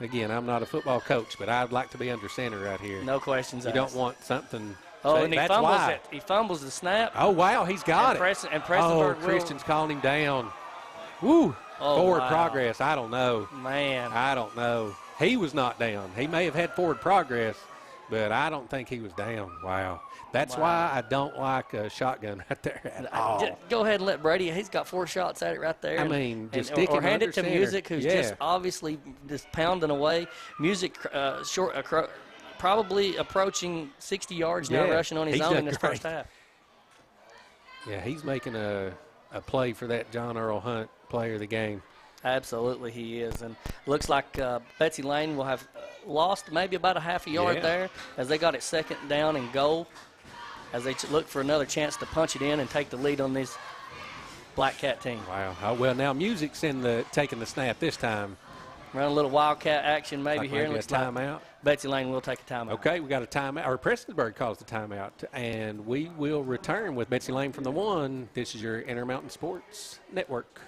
Speaker 1: Again, I'm not a football coach, but I'd like to be under center right here.
Speaker 2: No questions asked.
Speaker 1: You don't want something.
Speaker 2: Oh, and he fumbles the snap.
Speaker 1: Oh, wow, he's got it.
Speaker 2: And Prestonsburg
Speaker 1: Christian's calling him down. Woo. Forward progress. I don't know.
Speaker 2: Man.
Speaker 1: I don't know. He was not down. He may have had forward progress, but I don't think he was down. Wow. That's why I don't like a shotgun right there at all.
Speaker 2: Just go ahead and let Brady. He's got 4 shots at it right there.
Speaker 1: Or
Speaker 2: hand it to Music, who's just obviously just pounding away. Music probably approaching 60 yards now, rushing on his own in this first half.
Speaker 1: Yeah, he's making a play for that John Earl Hunt player of the game.
Speaker 2: Absolutely, he is. And looks like Betsy Lane will have lost maybe about a half a yard there as they got it 2nd down and goal as they look for another chance to punch it in and take the lead on this Black Cat team.
Speaker 1: Wow. Oh, well, now Music's taking the snap this time.
Speaker 2: Run a little Wildcat action maybe here.
Speaker 1: Maybe a timeout.
Speaker 2: Betsy Lane will take a timeout.
Speaker 1: Okay, we got a timeout. Or Prestonsburg calls the timeout. And we will return with Betsy Lane from the 1. This is your Intermountain Sports Network.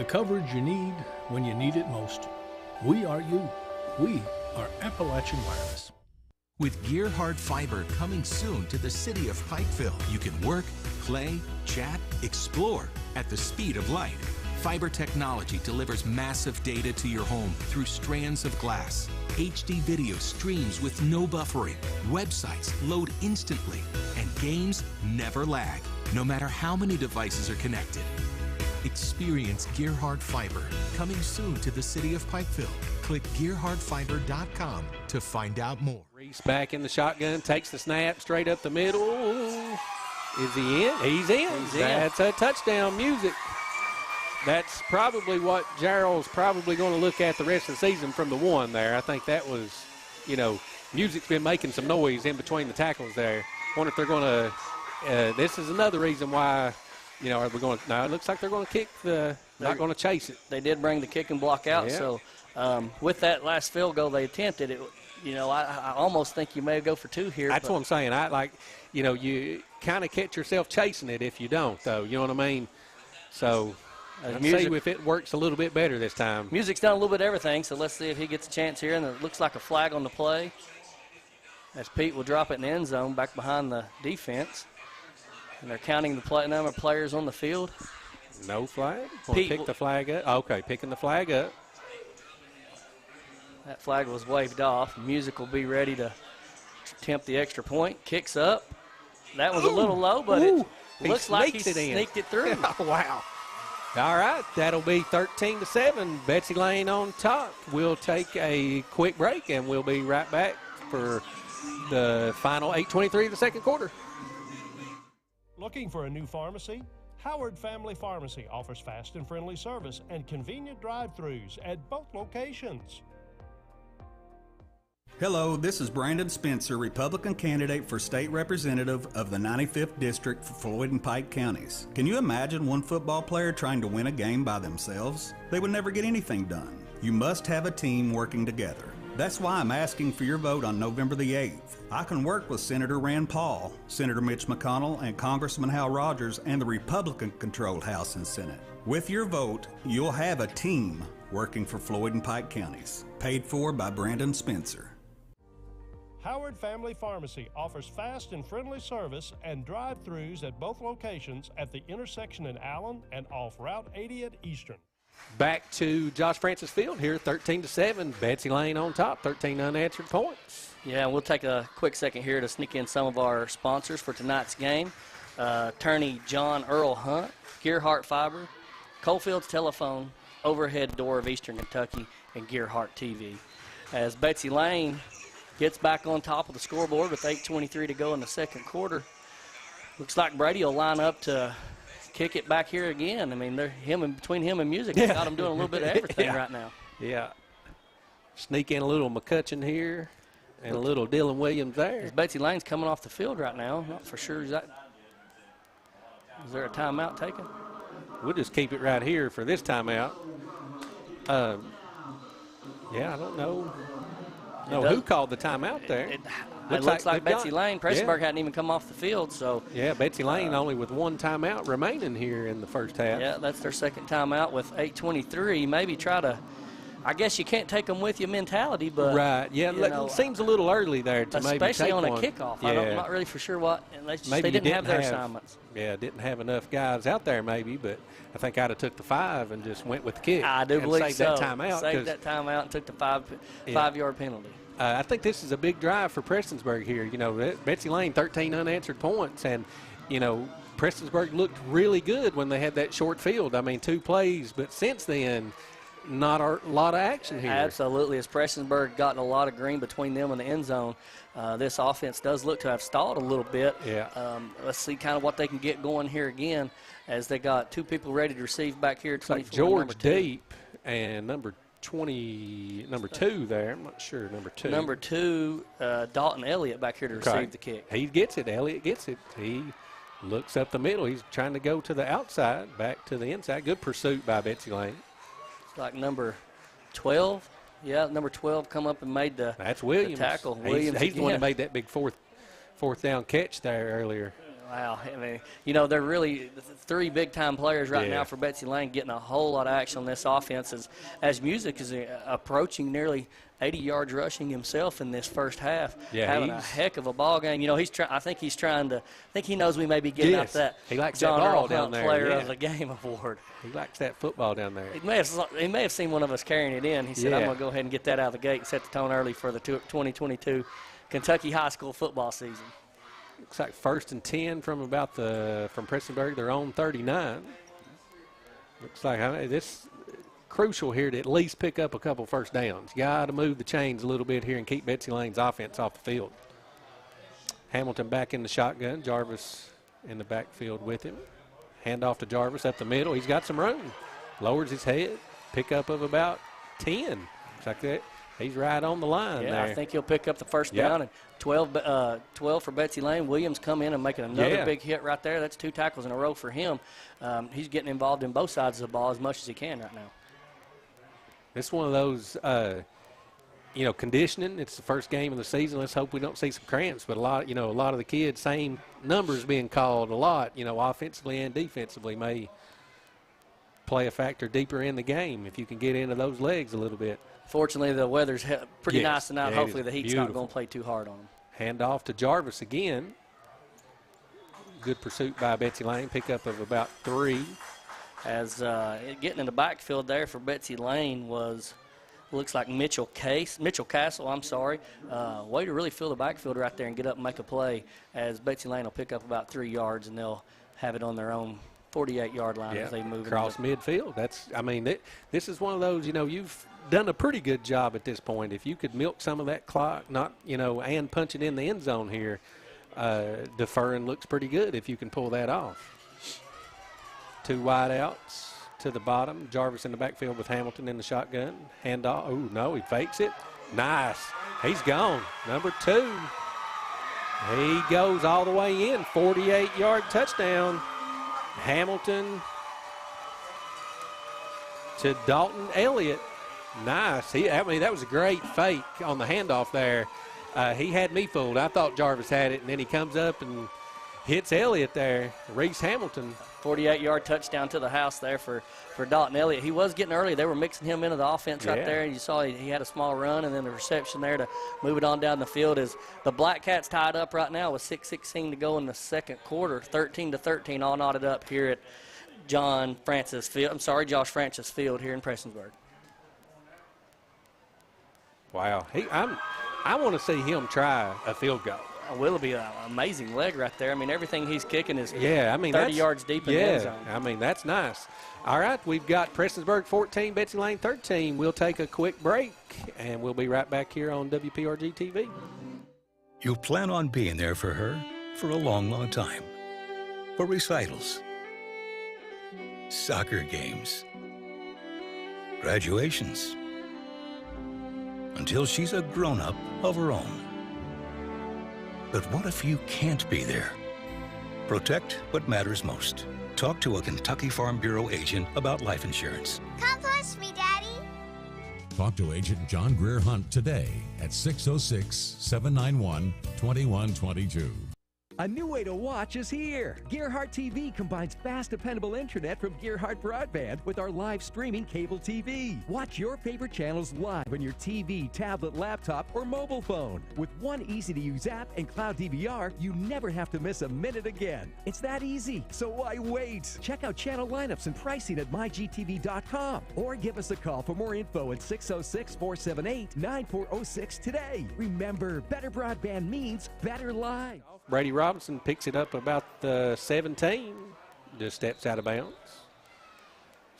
Speaker 3: Coverage you need when you need it most. We are you. We are Appalachian Wireless.
Speaker 4: With Gearhart Fiber coming soon to the city of Pikeville, you can work, play, chat, explore at the speed of light. Fiber technology delivers massive data to your home through strands of glass. HD video streams with no buffering. Websites load instantly, and games never lag, no matter how many devices are connected. Experience Gearhart Fiber coming soon to the city of Pikeville. Click GearhartFiber.com to find out more.
Speaker 1: Reese back in the shotgun, takes the snap straight up the middle. Is he in? He's in. That's a touchdown. Music. That's probably what Gerald's probably going to look at the rest of the season from the 1 there. I think that was, Music's been making some noise in between the tackles there. Wonder if they're going to, this is another reason why, are we going to, no, it looks like they're going to kick not going to chase it.
Speaker 2: They did bring the kick and block out,
Speaker 1: yeah.
Speaker 2: So with that last field goal they attempted, it, I almost think you may go for 2 here.
Speaker 1: That's what I'm saying. You kind of catch yourself chasing it if you don't, though. You know what I mean? So let's see if it works a little bit better this time.
Speaker 2: Music's done a little bit of everything, so let's see if he gets a chance here. And it looks like a flag on the play, as Pete will drop it in the end zone back behind the defense. And they're counting the number of players on the field.
Speaker 1: No flag? Pick the flag up? Okay, picking the flag up.
Speaker 2: That flag was waved off. Music will be ready to attempt the extra point. Kicks up. That was a little low, but it looks like he sneaked it through.
Speaker 1: Oh, wow. All right, that'll be 13-7. Betsy Lane on top. We'll take a quick break, and we'll be right back for the final 8:23 of the second quarter.
Speaker 3: Looking for a new pharmacy? Howard Family Pharmacy offers fast and friendly service and convenient drive-thrus at both locations.
Speaker 7: Hello, this is Brandon Spencer, Republican candidate for state representative of the 95th District for Floyd and Pike counties. Can you imagine one football player trying to win a game by themselves? They would never get anything done. You must have a team working together. That's why I'm asking for your vote on November the 8th. I can work with Senator Rand Paul, Senator Mitch McConnell, and Congressman Hal Rogers and the Republican-controlled House and Senate. With your vote, you'll have a team working for Floyd and Pike counties. Paid for by Brandon Spencer.
Speaker 3: Howard Family Pharmacy offers fast and friendly service and drive-thrus at both locations at the intersection in Allen and off Route 80 at Eastern.
Speaker 1: Back to Josh Francis Field here, 13-7. Betsy Lane on top, 13 unanswered points.
Speaker 2: Yeah, we'll take a quick second here to sneak in some of our sponsors for tonight's game. Attorney John Earl Hunt, Gearhart Fiber, Coalfields Telephone, Overhead Door of Eastern Kentucky, and Gearhart TV. As Betsy Lane gets back on top of the scoreboard with 8:23 to go in the second quarter, looks like Brady will line up to kick it back here again. I mean, between him and Music, they've got him doing a little bit of everything right now.
Speaker 1: Yeah. Sneak in a little McCutcheon here and a little Dylan Williams there.
Speaker 2: As Betsy Lane's coming off the field right now. I'm not for sure. Is there a timeout taken?
Speaker 1: We'll just keep it right here for this timeout. Yeah, I don't know. Who called the timeout there?
Speaker 2: It looks like Betsy Lane. Prestonsburg hadn't even come off the field. So
Speaker 1: yeah, Betsy Lane only with one timeout remaining here in the first half.
Speaker 2: Yeah, that's their second timeout with 8:23. Maybe try to, I guess you can't take them with you mentality, but.
Speaker 1: Right, yeah, it seems a little early there to maybe take
Speaker 2: especially on
Speaker 1: one.
Speaker 2: a kickoff.
Speaker 1: Yeah.
Speaker 2: I'm not really for sure what.
Speaker 1: Maybe
Speaker 2: they didn't have their assignments.
Speaker 1: Yeah, didn't have enough guys out there maybe, but I think I'd have took the 5 and just went with the kick.
Speaker 2: I do believe
Speaker 1: saved
Speaker 2: so.
Speaker 1: That timeout.
Speaker 2: Saved that timeout and took the five-yard penalty.
Speaker 1: I think this is a big drive for Prestonsburg here. You know, Betsy Lane, 13 unanswered points. And, you know, Prestonsburg looked really good when they had that short field. I mean, 2 plays. But since then, not a lot of action here.
Speaker 2: Absolutely. As Prestonsburg gotten a lot of green between them and the end zone, this offense does look to have stalled a little bit.
Speaker 1: Yeah.
Speaker 2: Let's see kind of what they can get going here again, as they got two people ready to receive back here.
Speaker 1: Looks like George Deep and number 2 there. I'm not sure, number 2.
Speaker 2: Number 2, Dalton Elliott back here to receive the kick.
Speaker 1: He gets it. Elliott gets it. He looks up the middle. He's trying to go to the outside, back to the inside. Good pursuit by Betsy Lane.
Speaker 2: It's like number 12. Yeah, number 12 come up and made the,
Speaker 1: That's Williams.
Speaker 2: the tackle.
Speaker 1: He's the one that made that big fourth down catch there earlier.
Speaker 2: Wow. I mean, you know, they're really 3 big-time players right now for Betsy Lane, getting a whole lot of action on this offense as Music is approaching nearly 80 yards rushing himself in this first half, having a heck of a ball game. You know, I think he knows we may be getting out that
Speaker 1: he likes
Speaker 2: John
Speaker 1: that ball
Speaker 2: Earl
Speaker 1: down
Speaker 2: Hunt
Speaker 1: there.
Speaker 2: Player of the Game award.
Speaker 1: He likes that football down there.
Speaker 2: He may have seen one of us carrying it in. He said, I'm going to go ahead and get that out of the gate and set the tone early for the 2022 Kentucky high school football season.
Speaker 1: Looks like 1st and 10 from Prestonsburg. They're on 39. Looks like this crucial here to at least pick up a couple first downs. Got to move the chains a little bit here and keep Betsy Lane's offense off the field. Hamilton back in the shotgun. Jarvis in the backfield with him. Hand off to Jarvis up the middle. He's got some room. Lowers his head. Pickup of about 10. Looks like that. He's right on the line there.
Speaker 2: I think he'll pick up the first down. And 12 for Betsy Lane. Williams come in and making another big hit right there. That's 2 tackles in a row for him. He's getting involved in both sides of the ball as much as he can right now.
Speaker 1: It's one of those, conditioning. It's the first game of the season. Let's hope we don't see some cramps. But a lot of the kids, same numbers being called a lot, offensively and defensively may play a factor deeper in the game if you can get into those legs a little bit.
Speaker 2: Fortunately, the weather's pretty nice tonight. Hopefully the heat's not going to play too hard on them.
Speaker 1: Hand off to Jarvis again. Good pursuit by Betsy Lane. Pickup of about 3.
Speaker 2: As getting in the backfield there for Betsy Lane looks like Mitchell Castle, way to really fill the backfield right there and get up and make a play, as Betsy Lane will pick up about 3 yards and they'll have it on their own 48-yard line as they move
Speaker 1: across midfield. This is one of those, you've done a pretty good job at this point. If you could milk some of that clock, and punch it in the end zone here, deferring looks pretty good if you can pull that off. 2 wide outs to the bottom. Jarvis in the backfield with Hamilton in the shotgun. Hand off. Oh, no, he fakes it. Nice. He's gone. Number 2. He goes all the way in. 48-yard touchdown. Hamilton to Dalton Elliott. Nice. That was a great fake on the handoff there. He had me fooled. I thought Jarvis had it, and then he comes up and hits Elliott there. Reese Hamilton.
Speaker 2: 48-yard touchdown to the house there for Dalton Elliott. He was getting early. They were mixing him into the offense right there, and you saw he had a small run and then the reception there to move it on down the field. As the Black Cats tied up right now with 6:16 to go in the second quarter, 13-13, all knotted up here at Josh Francis Field here in Prestonsburg.
Speaker 1: Wow. I want to see him try a field goal.
Speaker 2: Willoughby, an amazing leg right there. Everything he's kicking is 30 yards deep in the end zone.
Speaker 1: That's nice. All right, we've got Prestonsburg 14, Betsy Lane 13. We'll take a quick break, and we'll be right back here on WPRG TV.
Speaker 8: You plan on being there for her for a long, long time. For recitals, soccer games, graduations, until she's a grown-up of her own. But what if you can't be there? Protect what matters most. Talk to a Kentucky Farm Bureau agent about life insurance.
Speaker 12: Come push me, Daddy.
Speaker 10: Talk to Agent John Greer Hunt today at 606-791-2122.
Speaker 13: A new way to watch is here. Gearhart TV combines fast, dependable internet from Gearhart Broadband with our live streaming cable TV. Watch your favorite channels live on your TV, tablet, laptop, or mobile phone. With one easy-to-use app and cloud DVR, you never have to miss a minute again. It's that easy, so why wait? Check out channel lineups and pricing at mygtv.com or give us a call for more info at 606-478-9406 today. Remember, better broadband means better live.
Speaker 1: Brady Robinson picks it up about the 17. Just steps out of bounds.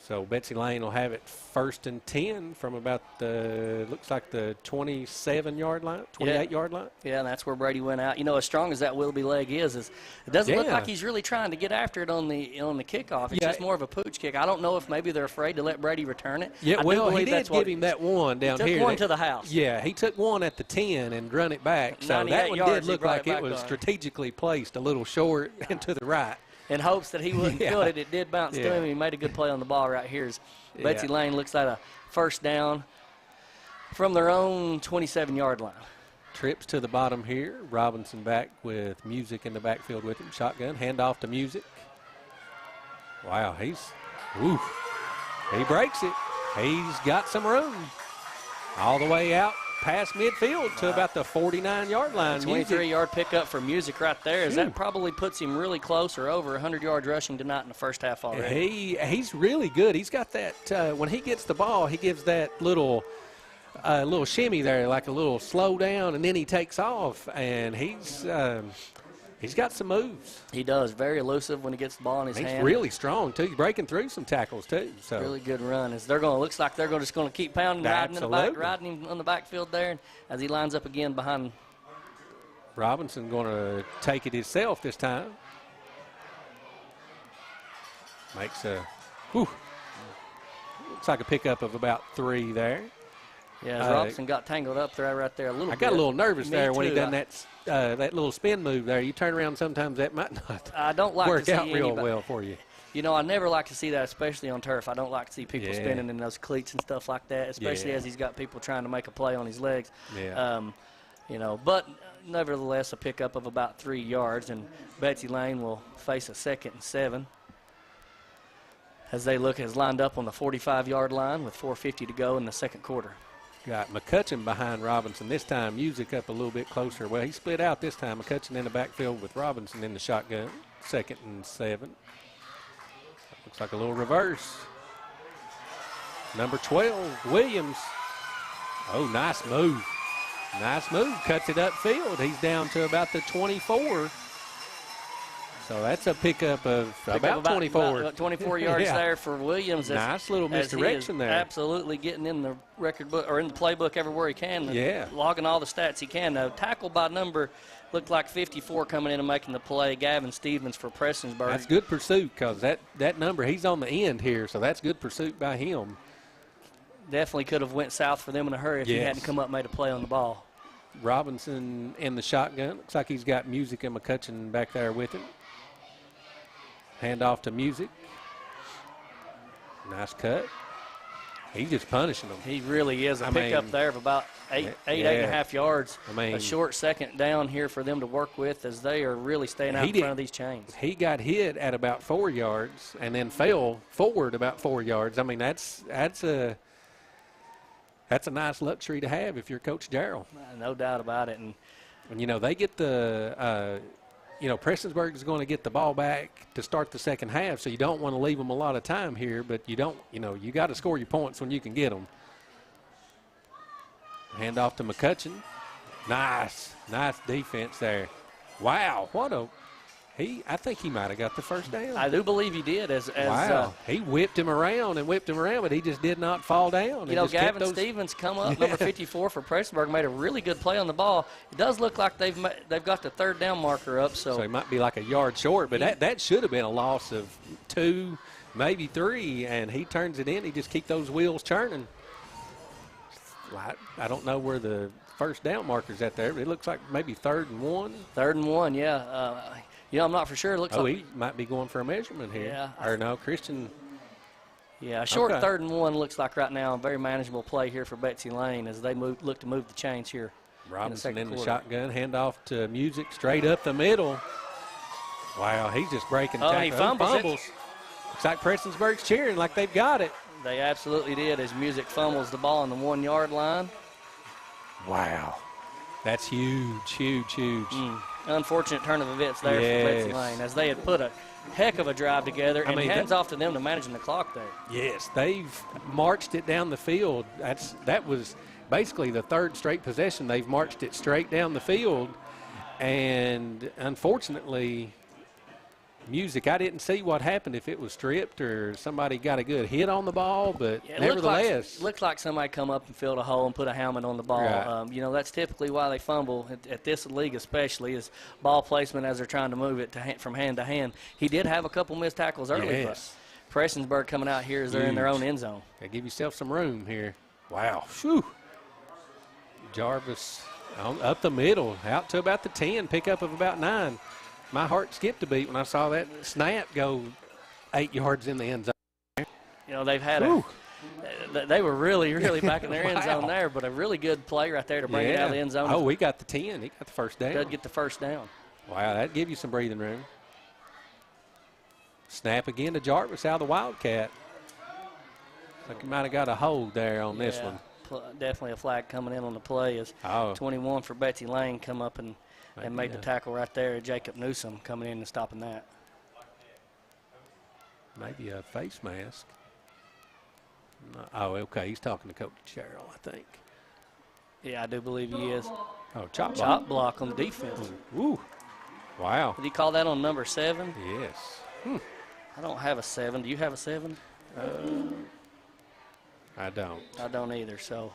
Speaker 1: So Betsy Lane will have it 1st and 10 from about looks like the 27-yard line, 28-yard line.
Speaker 2: Yeah, and that's where Brady went out. You know, as strong as that Willoughby leg is it doesn't look like he's really trying to get after it on the kickoff. It's just more of a pooch kick. I don't know if maybe they're afraid to let Brady return it.
Speaker 1: Yeah, he did give him that one down here.
Speaker 2: He took one to the house.
Speaker 1: Yeah, he took one at the 10 and run it back. So that one did look like it was strategically placed a little short and to the right.
Speaker 2: In hopes that he wouldn't feel it. It did bounce to him. He made a good play on the ball right here. Betsy Lane looks like a first down from their own 27-yard line.
Speaker 1: Trips to the bottom here. Robinson back with Music in the backfield with him. Shotgun, handoff to Music. Wow, he breaks it. He's got some room. All the way out past midfield to about the 49-yard line.
Speaker 2: 23-yard pickup for Music right there. That probably puts him really close or over 100 yards rushing tonight in the first half already.
Speaker 1: He's really good. He's got that, when he gets the ball, he gives that little shimmy there, like a little slow down, and then he takes off, and he's got some moves.
Speaker 2: He does. Very elusive when he gets the ball in his hand.
Speaker 1: He's really strong, too. He's breaking through some tackles, too. So
Speaker 2: really good run. Looks like they're just going to keep pounding, riding him on the backfield there as he lines up again behind.
Speaker 1: Robinson going to take it himself this time. Makes looks like a pickup of about 3 there.
Speaker 2: Yeah, Robinson got tangled up right there a little bit.
Speaker 1: I got a little nervous there when he done that little spin move there. You turn around, sometimes that might not work out real well for you.
Speaker 2: You know, I never like to see that, especially on turf. I don't like to see people spinning in those cleats and stuff like that, especially as he's got people trying to make a play on his legs.
Speaker 1: Yeah.
Speaker 2: You know, but nevertheless, a pickup of about 3 yards, and Betsy Lane will face a 2nd and 7 as they has lined up on the 45-yard line with 4:50 to go in the second quarter.
Speaker 1: Got McCutcheon behind Robinson. This time, Music up a little bit closer. Well, he split out this time. McCutcheon in the backfield with Robinson in the shotgun. 2nd and 7. Looks like a little reverse. Number 12, Williams. Oh, nice move. Nice move. Cuts it upfield. He's down to about the 24. So that's a pickup of about 24.
Speaker 2: About 24 yards there for Williams.
Speaker 1: Nice little misdirection there.
Speaker 2: Absolutely getting in the record book or in the playbook everywhere he can. Logging all the stats he can. Tackle by number looked like 54 coming in and making the play. Gavin Stevens for Prestonsburg.
Speaker 1: That's good pursuit because that number, he's on the end here, so that's good pursuit by him.
Speaker 2: Definitely could have went south for them in a hurry if he hadn't come up and made a play on the ball.
Speaker 1: Robinson in the shotgun. Looks like he's got Music and McCutcheon back there with him. Hand off to Music. Nice cut. He's just punishing them.
Speaker 2: He really is. A pickup there of about 8.5 yards. A short 2nd down here for them to work with as they are really staying out in front of these chains.
Speaker 1: He got hit at about 4 yards and then fell forward about 4 yards. I mean, that's a nice luxury to have if you're Coach Jarrell.
Speaker 2: No doubt about it.
Speaker 1: And you know, they get the Prestonsburg is going to get the ball back to start the second half, so you don't want to leave them a lot of time here, but you got to score your points when you can get them. Hand off to McCutcheon. Nice defense there. Wow, I think he might have got the first down.
Speaker 2: I do believe he did.
Speaker 1: He whipped him around, but he just did not fall down.
Speaker 2: You know, Gavin Stevens come up, number 54 for Prestonsburg, made a really good play on the ball. It does look like they've got the 3rd down marker up. So
Speaker 1: he might be like a yard short, but that should have been a loss of 2, maybe 3, and he turns it in. He just keeps those wheels churning. I don't know where the first down marker's at there, but it looks like maybe 3rd and 1.
Speaker 2: 3rd and 1, yeah. I'm not for sure. It looks like
Speaker 1: he might be going for a measurement here.
Speaker 2: Yeah.
Speaker 1: Or no, Christian.
Speaker 2: Yeah, a short 3rd and 1 looks like right now a very manageable play here for Betsy Lane as they look to move the chains here.
Speaker 1: Robinson in the shotgun, handoff to Music, straight up the middle. Wow, he's just breaking tackle.
Speaker 2: He fumbles.
Speaker 1: Looks like Prestonsburg's cheering like they've got it.
Speaker 2: They absolutely did as Music fumbles the ball on the 1-yard line.
Speaker 1: Wow. That's huge.
Speaker 2: Unfortunate turn of events there for Betsy Lane as they had put a heck of a drive together, and hands off to them to managing the clock there.
Speaker 1: Yes, they've marched it down the field. That was basically the 3rd straight possession. They've marched it straight down the field, and unfortunately, music. I didn't see what happened, if it was stripped or somebody got a good hit on the ball, but
Speaker 2: yeah,
Speaker 1: nevertheless.
Speaker 2: Looked like somebody come up and filled a hole and put a helmet on the ball.
Speaker 1: Right.
Speaker 2: You know, that's typically why they fumble at this league especially, is ball placement as they're trying to move it from hand to hand. He did have a couple missed tackles early,
Speaker 1: yes.
Speaker 2: but Prestonsburg coming out here as they're in their own end zone.
Speaker 1: Gotta give yourself some room here. Wow. Whew. Jarvis up the middle, out to about the 10, pickup of about 9. My heart skipped a beat when I saw that snap go 8 yards in the end zone.
Speaker 2: You know, they've had they were really back in their end zone there, but a really good play right there to bring it out of the end zone.
Speaker 1: Oh, we got the 10. He got the first down.
Speaker 2: Does get the first down.
Speaker 1: Wow, that'd give you some breathing room. Snap again to Jarvis out of the Wildcat. Like he might have got a hold there on this one.
Speaker 2: Definitely a flag coming in on the play as 21 for Betsy Lane come up and made the tackle right there. Jacob Newsom coming in and stopping that.
Speaker 1: Maybe a face mask. Oh, okay. He's talking to Coach Cheryl, I think.
Speaker 2: Yeah, I do believe he is.
Speaker 1: Oh, chop
Speaker 2: block on the defense.
Speaker 1: Ooh. Wow.
Speaker 2: Did he call that on number 7?
Speaker 1: Yes.
Speaker 2: I don't have a 7. Do you have a 7?
Speaker 1: I don't.
Speaker 2: I don't either, so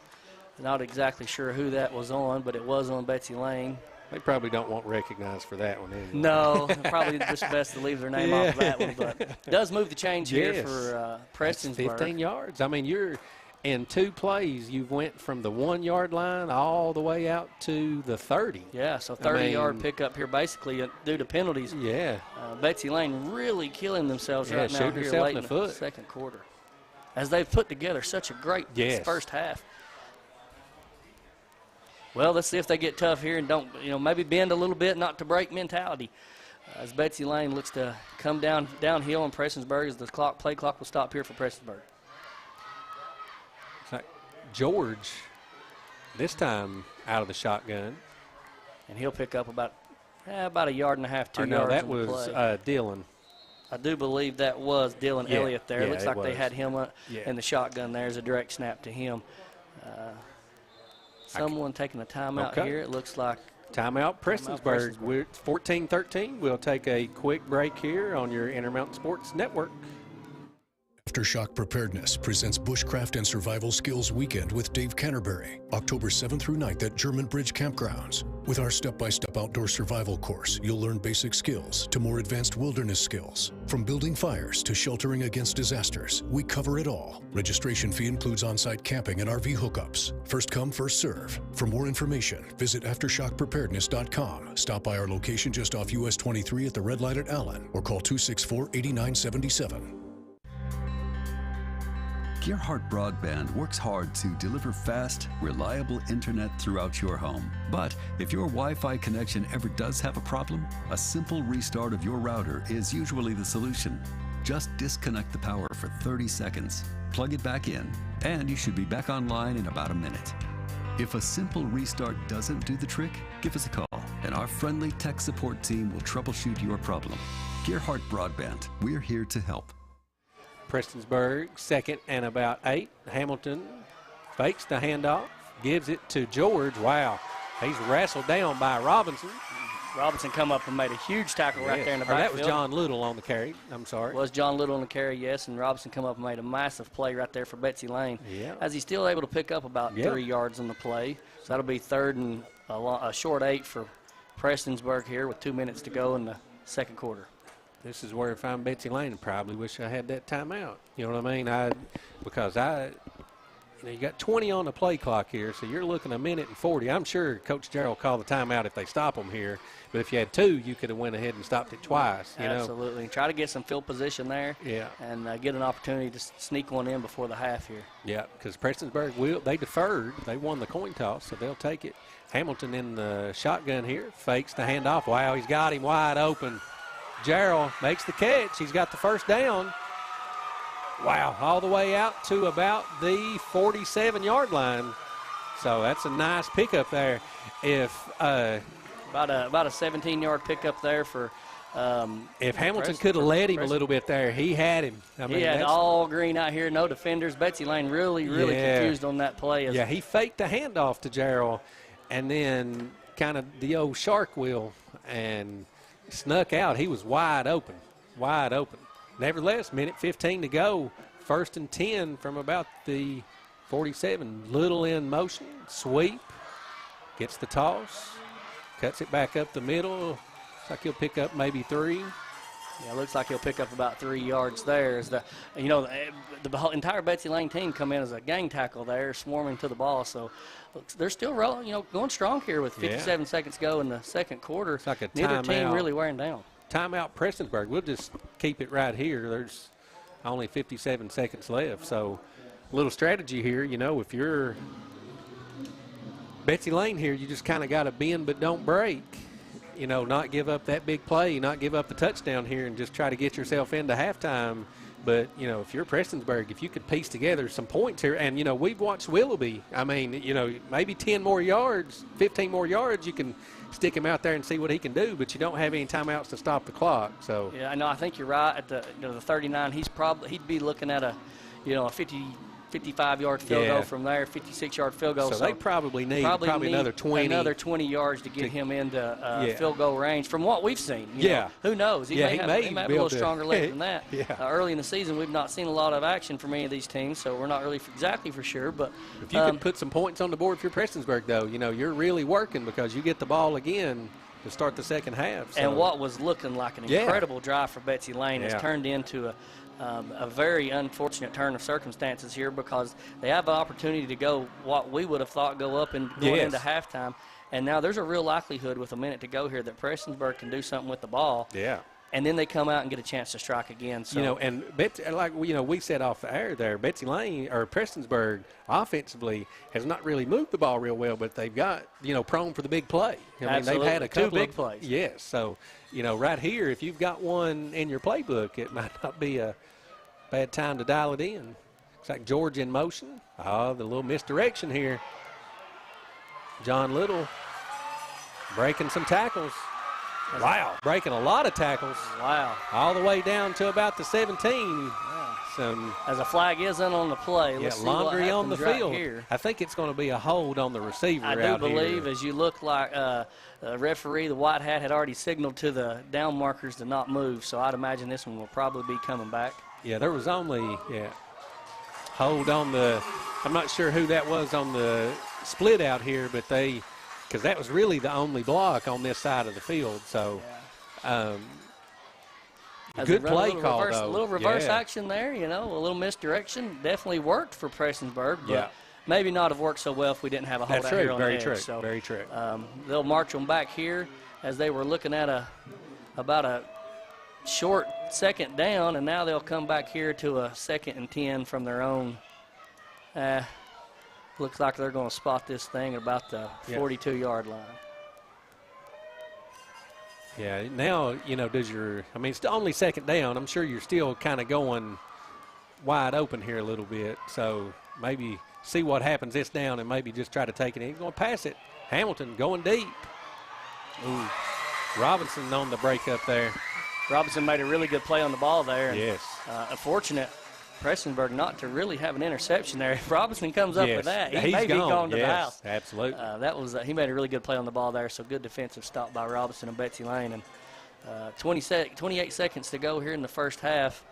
Speaker 2: not exactly sure who that was on, but it was on Betsy Lane.
Speaker 1: They probably don't want recognized for that one anyway.
Speaker 2: No, probably just best to leave their name off of that one, but it does move the chains here for Prestonsburg.
Speaker 1: 15 yards. I mean, you're in 2 plays, you've went from the 1-yard line all the way out to the 30.
Speaker 2: Yeah, so 30-yard pickup here basically due to penalties.
Speaker 1: Yeah.
Speaker 2: Betsy Lane really killing themselves right now here late in the second quarter, as they've put together such a great first half. Well, let's see if they get tough here and don't, maybe bend a little bit, not to break mentality. As Betsy Lane looks to come downhill on Prestonsburg as the play clock will stop here for Prestonsburg.
Speaker 1: It's like George, this time out of the shotgun.
Speaker 2: And he'll pick up about a yard and a half, 2 yards.
Speaker 1: No, that was Dylan.
Speaker 2: I do believe that was Dylan Elliott there.
Speaker 1: Yeah,
Speaker 2: looks like they had him in the shotgun there as a direct snap to him. Someone taking a timeout here, it looks like.
Speaker 1: Timeout, Prestonsburg. We're 14-13. We'll take a quick break here on your Intermountain Sports Network.
Speaker 9: Aftershock Preparedness presents Bushcraft and Survival Skills Weekend with Dave Canterbury, October 7th through 9th at German Bridge Campgrounds. With our step-by-step outdoor survival course, you'll learn basic skills to more advanced wilderness skills. From building fires to sheltering against disasters, we cover it all. Registration fee includes on-site camping and RV hookups. First come, first serve. For more information, visit AftershockPreparedness.com. Stop by our location just off US 23 at the Red Light at Allen or call 264-8977.
Speaker 12: Gerhardt Broadband works hard to deliver fast, reliable internet throughout your home. But if your Wi-Fi connection ever does have a problem, a simple restart of your router is usually the solution. Just disconnect the power for 30 seconds, plug it back in, and you should be back online in about a minute. If a simple restart doesn't do the trick, give us a call, and our friendly tech support team will troubleshoot your problem. Gerhardt Broadband, we're here to help.
Speaker 1: Prestonsburg, 2nd and about 8. Hamilton fakes the handoff, gives it to George. Wow, he's wrestled down by Robinson.
Speaker 2: Robinson come up and made a huge tackle right there in the backfield.
Speaker 1: That was John Little on the carry. I'm sorry.
Speaker 2: It was John Little on the carry, yes, and Robinson come up and made a massive play right there for Betsy Lane. Yeah. As he's still able to pick up about 3 yards on the play. So that'll be 3rd and a short 8 for Prestonsburg here with 2 minutes to go in the second quarter.
Speaker 1: This is where if I'm Betsy Lane, I probably wish I had that timeout. You know what I mean? You got 20 on the play clock here, so you're looking 1:40. I'm sure Coach Gerald will call the timeout if they stop them here. But if you had 2, you could have went ahead and stopped it twice.
Speaker 2: Absolutely. Try to get some field position there.
Speaker 1: Yeah.
Speaker 2: And get an opportunity to sneak one in before the half here.
Speaker 1: Yeah, because Prestonsburg they deferred. They won the coin toss, so they'll take it. Hamilton in the shotgun here, fakes the handoff. Wow, he's got him wide open. Gerald makes the catch. He's got the first down. Wow, all the way out to about the 47-yard line. So that's a nice pickup there.
Speaker 2: About a 17-yard pickup there for.
Speaker 1: If Hamilton could have led him a little bit there, he had him.
Speaker 2: He had all green out here, no defenders. Betsy Lane really confused on that play.
Speaker 1: Yeah, he faked the handoff to Gerald, and then kind of the old shark wheel and snuck out. He was wide open. wide open. Nevertheless, minute 15 to go. 1st and 10 from about the 47. Little in motion, sweep, gets the toss, cuts it back up the middle. Looks like he'll pick up maybe 3.
Speaker 2: Yeah, looks like he'll pick up about 3 yards there. As the whole entire Betsy Lane team come in as a gang tackle there, swarming to the ball. So they're still rolling, going strong here with 57 seconds to go in the second quarter.
Speaker 1: It's like a
Speaker 2: Neither team
Speaker 1: timeout.
Speaker 2: really wearing down.
Speaker 1: Timeout Prestonsburg. We'll just keep it right here. There's only 57 seconds left. So a little strategy here, if you're Betsy Lane here, you just kind of got to bend but don't break. Not give up that big play, not give up the touchdown here, and just try to get yourself into halftime. But, if you're Prestonsburg, if you could piece together some points here, and, we've watched Willoughby. I mean, maybe 10 more yards, 15 more yards, you can stick him out there and see what he can do, but you don't have any timeouts to stop the clock. So
Speaker 2: yeah, I know. I think you're right. At the 39, he'd be looking at a 55-yard field goal from there, 56-yard field goal.
Speaker 1: So they probably need another 20.
Speaker 2: Another 20 yards to get him into field goal range from what we've seen. Who knows? He may have a little stronger leg than that. Early in the season, we've not seen a lot of action from any of these teams, so we're not really exactly for sure. But
Speaker 1: if you can put some points on the board for Prestonsburg, though, you're really working because you get the ball again to start the second half. So.
Speaker 2: And what was looking like an incredible drive for Betsy Lane has turned into a very unfortunate turn of circumstances here, because they have an opportunity to go what we would have thought go up and going into halftime. And now there's a real likelihood with a minute to go here that Prestonsburg can do something with the ball.
Speaker 1: Yeah.
Speaker 2: And then they come out and get a chance to strike again. So.
Speaker 1: And we said off the air there, Betsy Lane or Prestonsburg offensively has not really moved the ball real well, but they've got, prone for the big play. I mean, they've had a couple
Speaker 2: 2 big plays.
Speaker 1: Yes. So, right here, if you've got one in your playbook, it might not be a bad time to dial it in. Looks like George in motion. Oh, the little misdirection here. John Little breaking some tackles. Wow, breaking a lot of tackles.
Speaker 2: Wow.
Speaker 1: All the way down to about the 17.
Speaker 2: As a flag is in on the play. Let's see
Speaker 1: laundry on the field.
Speaker 2: Right here.
Speaker 1: I think it's going to be a hold on the receiver
Speaker 2: I do believe, as you look like the referee, the white hat, had already signaled to the down markers to not move, so I'd imagine this one will probably be coming back.
Speaker 1: Yeah, there was only, hold on the, I'm not sure who that was on the split out here, but because that was really the only block on this side of the field. So, good play call, though.
Speaker 2: A little reverse action there, a little misdirection. Definitely worked for Prestonsburg, but maybe not have worked so well if we didn't have a hold out here on the edge. So,
Speaker 1: very true.
Speaker 2: They'll march them back here as they were looking at about a short second down, and now they'll come back here to a 2nd and 10 from their own. Looks like they're going to spot this thing at about the 42-yard line.
Speaker 1: Yeah, now, it's only 2nd down. I'm sure you're still kind of going wide open here a little bit. So maybe see what happens this down and maybe just try to take it in. He's going to pass it. Hamilton going deep. Ooh. Robinson on the break up there.
Speaker 2: Robinson made a really good play on the ball there.
Speaker 1: Yes.
Speaker 2: Unfortunate Prestonsburg not to really have an interception there. If Robinson comes up with that, he may be gone to the house.
Speaker 1: Absolutely.
Speaker 2: He made a really good play on the ball there, so good defensive stop by Robinson and Betsy Lane. And 28 seconds to go here in the first half.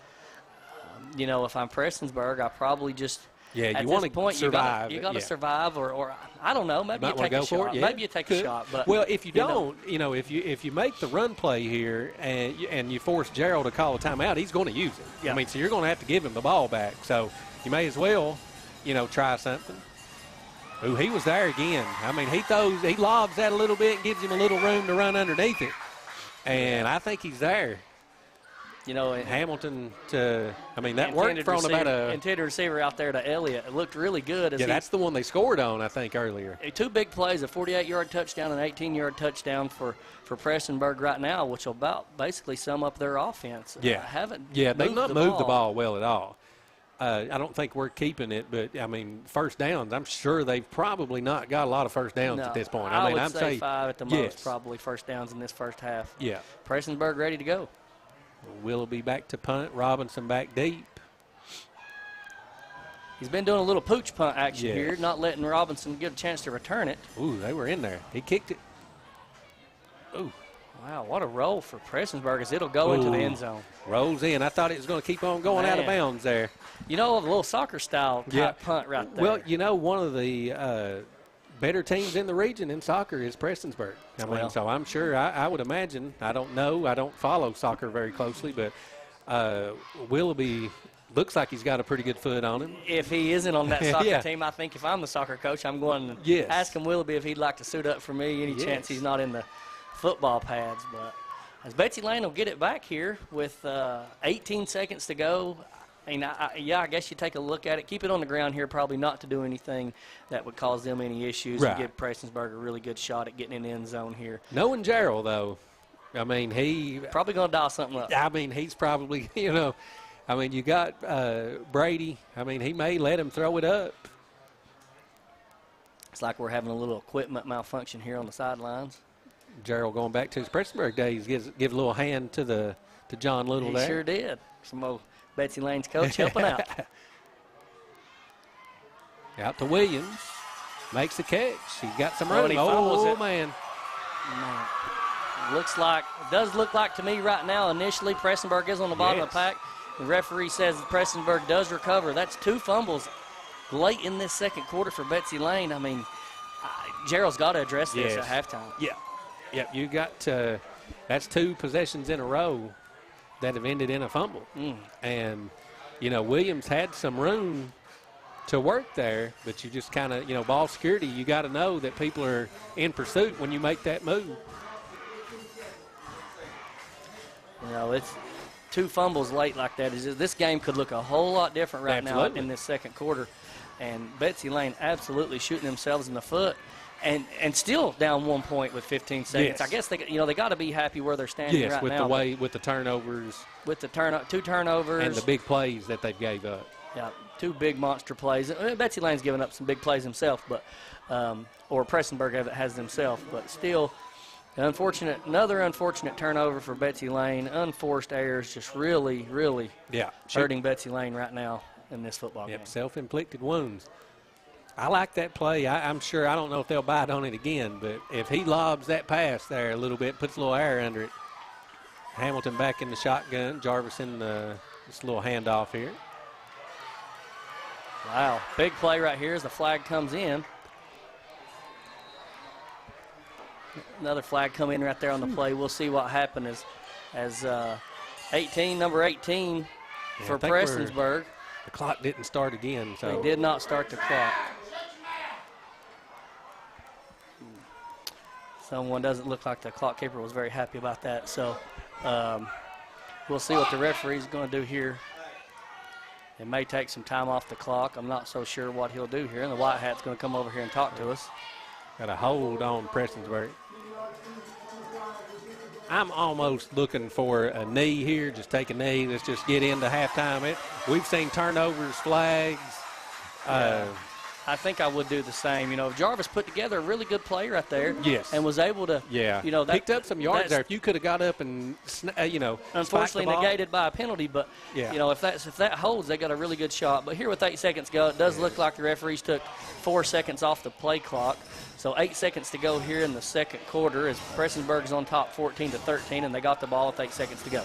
Speaker 2: If I'm Prestonsburg, I probably just
Speaker 1: you want to survive.
Speaker 2: You got to survive, or I don't know. Maybe you take a shot. Maybe you take a shot. But
Speaker 1: if you don't, if you make the run play here and you force Gerald to call a timeout, he's going to use it.
Speaker 2: Yeah.
Speaker 1: I mean, so you're going to have to give him the ball back. So you may as well, try something. Ooh, he was there again. I mean, he lobs that a little bit and gives him a little room to run underneath it. And I think he's there. Hamilton that worked from about a
Speaker 2: intended receiver out there to Elliott. It looked really good.
Speaker 1: That's the one they scored on, I think, earlier.
Speaker 2: 2 big plays, a 48-yard touchdown and an 18-yard touchdown for Prestonsburg right now, which will about basically sum up their offense.
Speaker 1: They've not moved the ball well at all. I don't think we're keeping it, but, first downs, I'm sure they've probably not got a lot of first downs at this point.
Speaker 2: I would say 5 at the most, probably first downs in this first half.
Speaker 1: Yeah.
Speaker 2: Prestonsburg ready to go.
Speaker 1: Willoughby back to punt. Robinson back deep.
Speaker 2: He's been doing a little pooch punt action here, not letting Robinson get a chance to return it.
Speaker 1: Ooh, they were in there. He kicked it. Ooh,
Speaker 2: Wow, what a roll for Prestonsburg as it'll go into the end zone.
Speaker 1: Rolls in. I thought it was going to keep on going out of bounds there.
Speaker 2: You know, a little soccer style type punt right there.
Speaker 1: Well, you know, one of the better teams in the region in soccer is Prestonsburg. I mean, so I'm sure, I would imagine, I don't know, I don't follow soccer very closely, but Willoughby looks like he's got a pretty good foot on him.
Speaker 2: If he isn't on that soccer team, I think if I'm the soccer coach, I'm going to ask him Willoughby if he'd like to suit up for me. Any chance he's not in the football pads. But as Betsy Lane will get it back here with 18 seconds to go. I mean, I guess you take a look at it. Keep it on the ground here, probably not to do anything that would cause them any issues and give Prestonsburg a really good shot at getting in the end zone here.
Speaker 1: Knowing Gerald, though, I mean, he
Speaker 2: probably going to dial something up.
Speaker 1: I mean, he's probably, you know, I mean, you got Brady. I mean, he may let him throw it up.
Speaker 2: It's like we're having a little equipment malfunction here on the sidelines.
Speaker 1: Gerald going back to his Prestonsburg days give a little hand to John Little there.
Speaker 2: He sure did. Some old Betsy Lane's coach helping out.
Speaker 1: Out to Williams. Makes the catch. He's got some room. Oh, man.
Speaker 2: Does look like to me right now, initially, Prestonsburg is on the bottom of the pack. The referee says Prestonsburg does recover. That's 2 fumbles late in this second quarter for Betsy Lane. I mean, Gerald's got to address this at halftime.
Speaker 1: Yeah, you got that's 2 possessions in a row that have ended in a fumble. And, you know, Williams had some room to work there, but you just kind of, you know, ball security, you got to know that people are in pursuit when you make that move.
Speaker 2: You know, it's 2 fumbles late like that. This game could look a whole lot different right now in this second quarter. And Betsy Lane absolutely shooting themselves in the foot. And still down 1 point with 15 seconds. I guess they got to be happy where they're standing right now.
Speaker 1: With the turnovers.
Speaker 2: With the 2 turnovers.
Speaker 1: And the big plays that they gave up.
Speaker 2: Yeah, 2 big monster plays. Betsy Lane's given up some big plays himself, but or Prestonsburg has himself, but still another unfortunate turnover for Betsy Lane. Unforced errors just really, really hurting Betsy Lane right now in this football game.
Speaker 1: Self-inflicted wounds. I like that play. I'm sure, I don't know if they'll bite on it again, but if he lobs that pass there a little bit, puts a little air under it, Hamilton back in the shotgun, Jarvis in this little handoff here.
Speaker 2: Wow, big play right here as the flag comes in. Another flag come in right there on the play. We'll see what happened as number 18 for Prestonsburg.
Speaker 1: The clock didn't start again. So
Speaker 2: they did not start the clock. Someone doesn't look like the clock keeper was very happy about that. So we'll see what the referee's going to do here. It may take some time off the clock. I'm not so sure what he'll do here. And the white hat's going to come over here and talk to us.
Speaker 1: Got a hold on Prestonsburg. I'm almost looking for a knee here. Just take a knee. Let's just get into halftime. We've seen turnovers, flags.
Speaker 2: I think I would do the same. You know, Jarvis put together a really good play right there.
Speaker 1: Yes.
Speaker 2: And was able to, you know,
Speaker 1: picked up some yards there. If you could have got up and, you know,
Speaker 2: unfortunately negated by a penalty, but, you know, if that holds, they got a really good shot. But here with 8 seconds to go, it does look like the referees took 4 seconds off the play clock. So 8 seconds to go here in the second quarter as Prestonsburg is on top 14-13, and they got the ball with 8 seconds to go.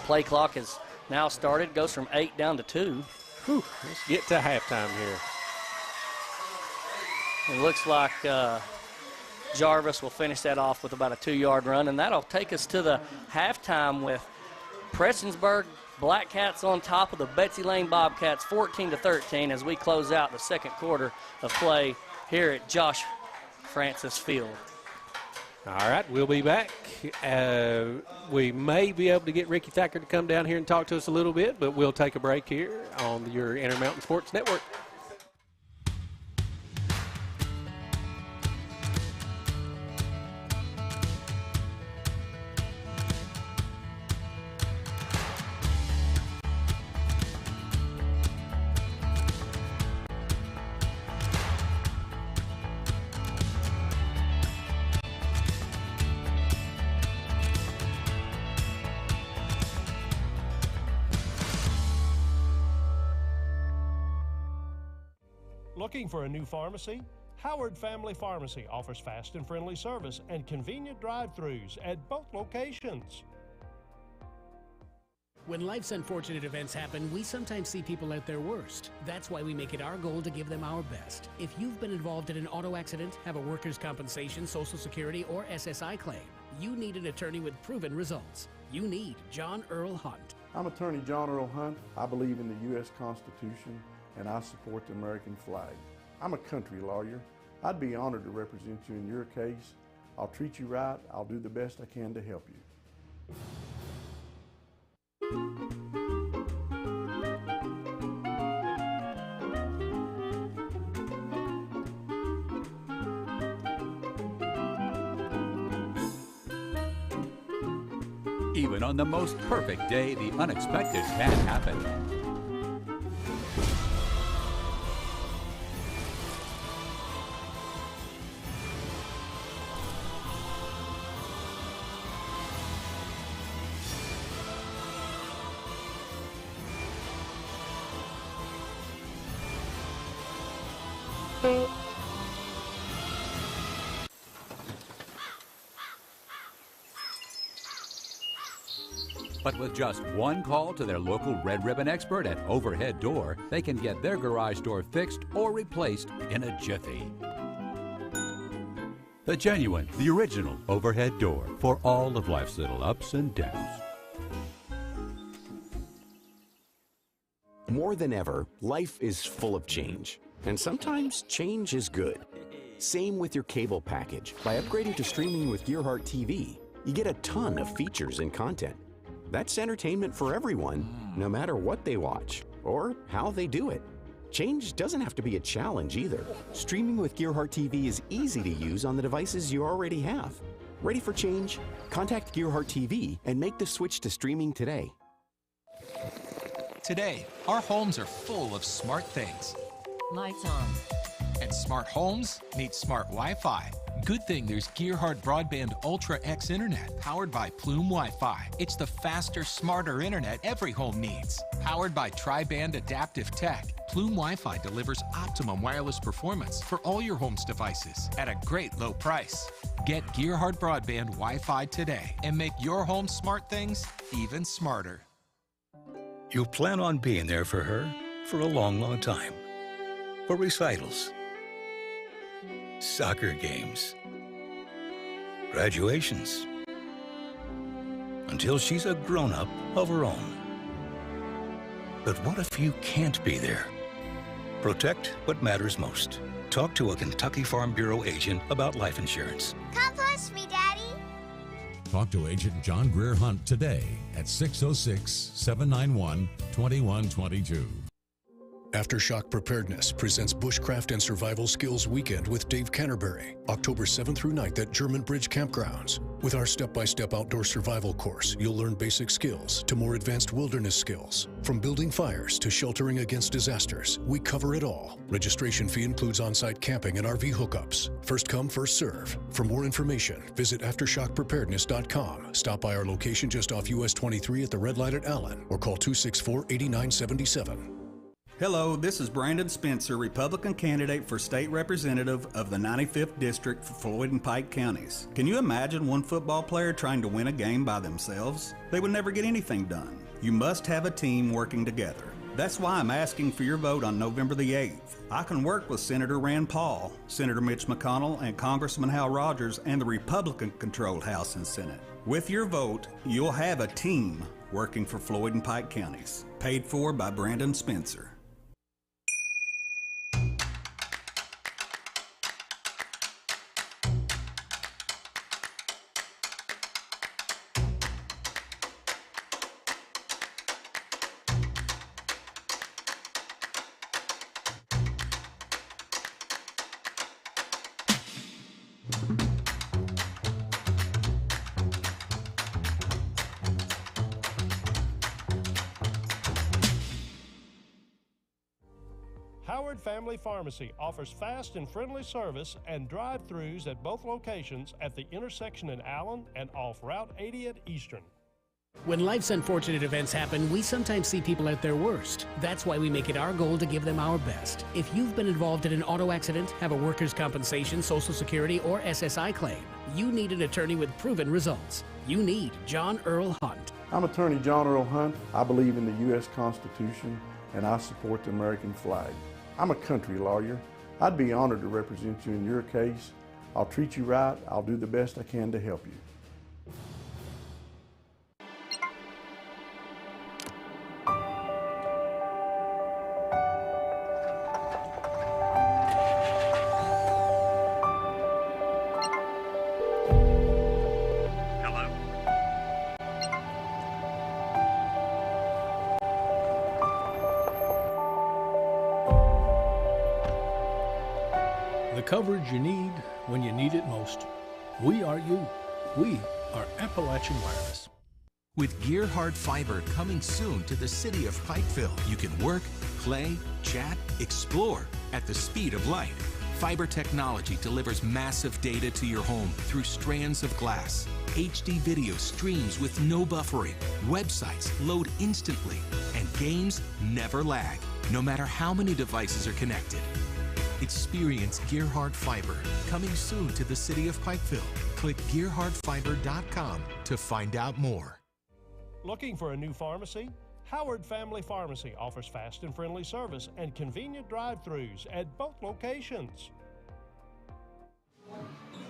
Speaker 2: Play clock has now started, goes from 8 down to 2.
Speaker 1: Whew, let's get to halftime here.
Speaker 2: It looks like Jarvis will finish that off with about a 2-yard run, and that'll take us to the halftime with Prestonsburg Black Cats on top of the Betsy Lane Bobcats 14-13 as we close out the second quarter of play here at Josh Francis Field.
Speaker 1: All right, we'll be back. We may be able to get Ricky Thacker to come down here and talk to us a little bit, but we'll take a break here on your Intermountain Sports Network.
Speaker 3: Looking for a new pharmacy? Howard Family Pharmacy offers fast and friendly service and convenient drive-thrus at both locations.
Speaker 5: When life's unfortunate events happen, we sometimes see people at their worst. That's why we make it our goal to give them our best. If you've been involved in an auto accident, have a workers' compensation, Social Security, or SSI claim, you need an attorney with proven results. You need John Earl Hunt.
Speaker 6: I'm Attorney John Earl Hunt. I believe in the U.S. Constitution and I support the American flag. I'm a country lawyer. I'd be honored to represent you in your case. I'll treat you right. I'll do the best I can to help you.
Speaker 11: Even on the most perfect day, the unexpected can happen. But with just one call to their local Red Ribbon expert at Overhead Door, they can get their garage door fixed or replaced in a jiffy. The genuine, the original Overhead Door for all of life's little ups and downs.
Speaker 14: More than ever, life is full of change, and sometimes change is good. Same with your cable package. By upgrading to streaming with Gearhart TV, you get a ton of features and content. That's entertainment for everyone, no matter what they watch or how they do it. Change doesn't have to be a challenge either. Streaming with Gearhart TV is easy to use on the devices you already have. Ready for change? Contact Gearhart TV and make the switch to streaming today.
Speaker 15: Today, our homes are full of smart things.
Speaker 16: Lights on.
Speaker 15: And smart homes need smart Wi-Fi. Good thing there's Gearhart Broadband Ultra X Internet, powered by Plume Wi-Fi. It's the faster, smarter internet every home needs. Powered by Tri-Band Adaptive Tech, Plume Wi-Fi delivers optimum wireless performance for all your home's devices at a great low price. Get Gearhart Broadband Wi-Fi today and make your home's smart things even smarter.
Speaker 8: You plan on being there for her for a long, long time. For recitals, soccer games, graduations, until she's a grown-up of her own. But what if you can't be there? Protect what matters most. Talk to a Kentucky Farm Bureau agent about life insurance.
Speaker 17: Come push me, Daddy.
Speaker 10: Talk to Agent John Greer Hunt today at 606-791-2122.
Speaker 9: Aftershock Preparedness presents Bushcraft and Survival Skills Weekend with Dave Canterbury, October 7th through 9th at German Bridge Campgrounds. With our step-by-step outdoor survival course, you'll learn basic skills to more advanced wilderness skills. From building fires to sheltering against disasters, we cover it all. Registration fee includes on-site camping and RV hookups. First come, first serve. For more information, visit AftershockPreparedness.com. Stop by our location just off US 23 at the Red Light at Allen, or call 264-8977.
Speaker 7: Hello, this is Brandon Spencer, Republican candidate for state representative of the 95th District for Floyd and Pike counties. Can you imagine one football player trying to win a game by themselves? They would never get anything done. You must have a team working together. That's why I'm asking for your vote on November the 8th. I can work with Senator Rand Paul, Senator Mitch McConnell, and Congressman Hal Rogers and the Republican-controlled House and Senate. With your vote, you'll have a team working for Floyd and Pike counties. Paid for by Brandon Spencer.
Speaker 3: Howard Family Pharmacy offers fast and friendly service and drive-thrus at both locations at the intersection in Allen and off Route 80 at Eastern.
Speaker 5: When life's unfortunate events happen, we sometimes see people at their worst. That's why we make it our goal to give them our best. If you've been involved in an auto accident, have a workers' compensation, Social Security, or SSI claim, you need an attorney with proven results. You need John Earl Hunt.
Speaker 6: I'm attorney John Earl Hunt. I believe in the U.S. Constitution and I support the American flag. I'm a country lawyer. I'd be honored to represent you in your case. I'll treat you right. I'll do the best I can to help you.
Speaker 9: Coverage you need when you need it most. We are you. We are Appalachian Wireless.
Speaker 4: With Gearhart Fiber coming soon to the city of Pikeville, you can work, play, chat, explore at the speed of light. Fiber technology delivers massive data to your home through strands of glass. HD video streams with no buffering. Websites load instantly, and games never lag, no matter how many devices are connected. Experience Gearhart Fiber coming soon to the city of Pikeville. Click GearhartFiber.com to find out more.
Speaker 3: Looking for a new pharmacy? Howard Family Pharmacy offers fast and friendly service and convenient drive-thrus at both locations.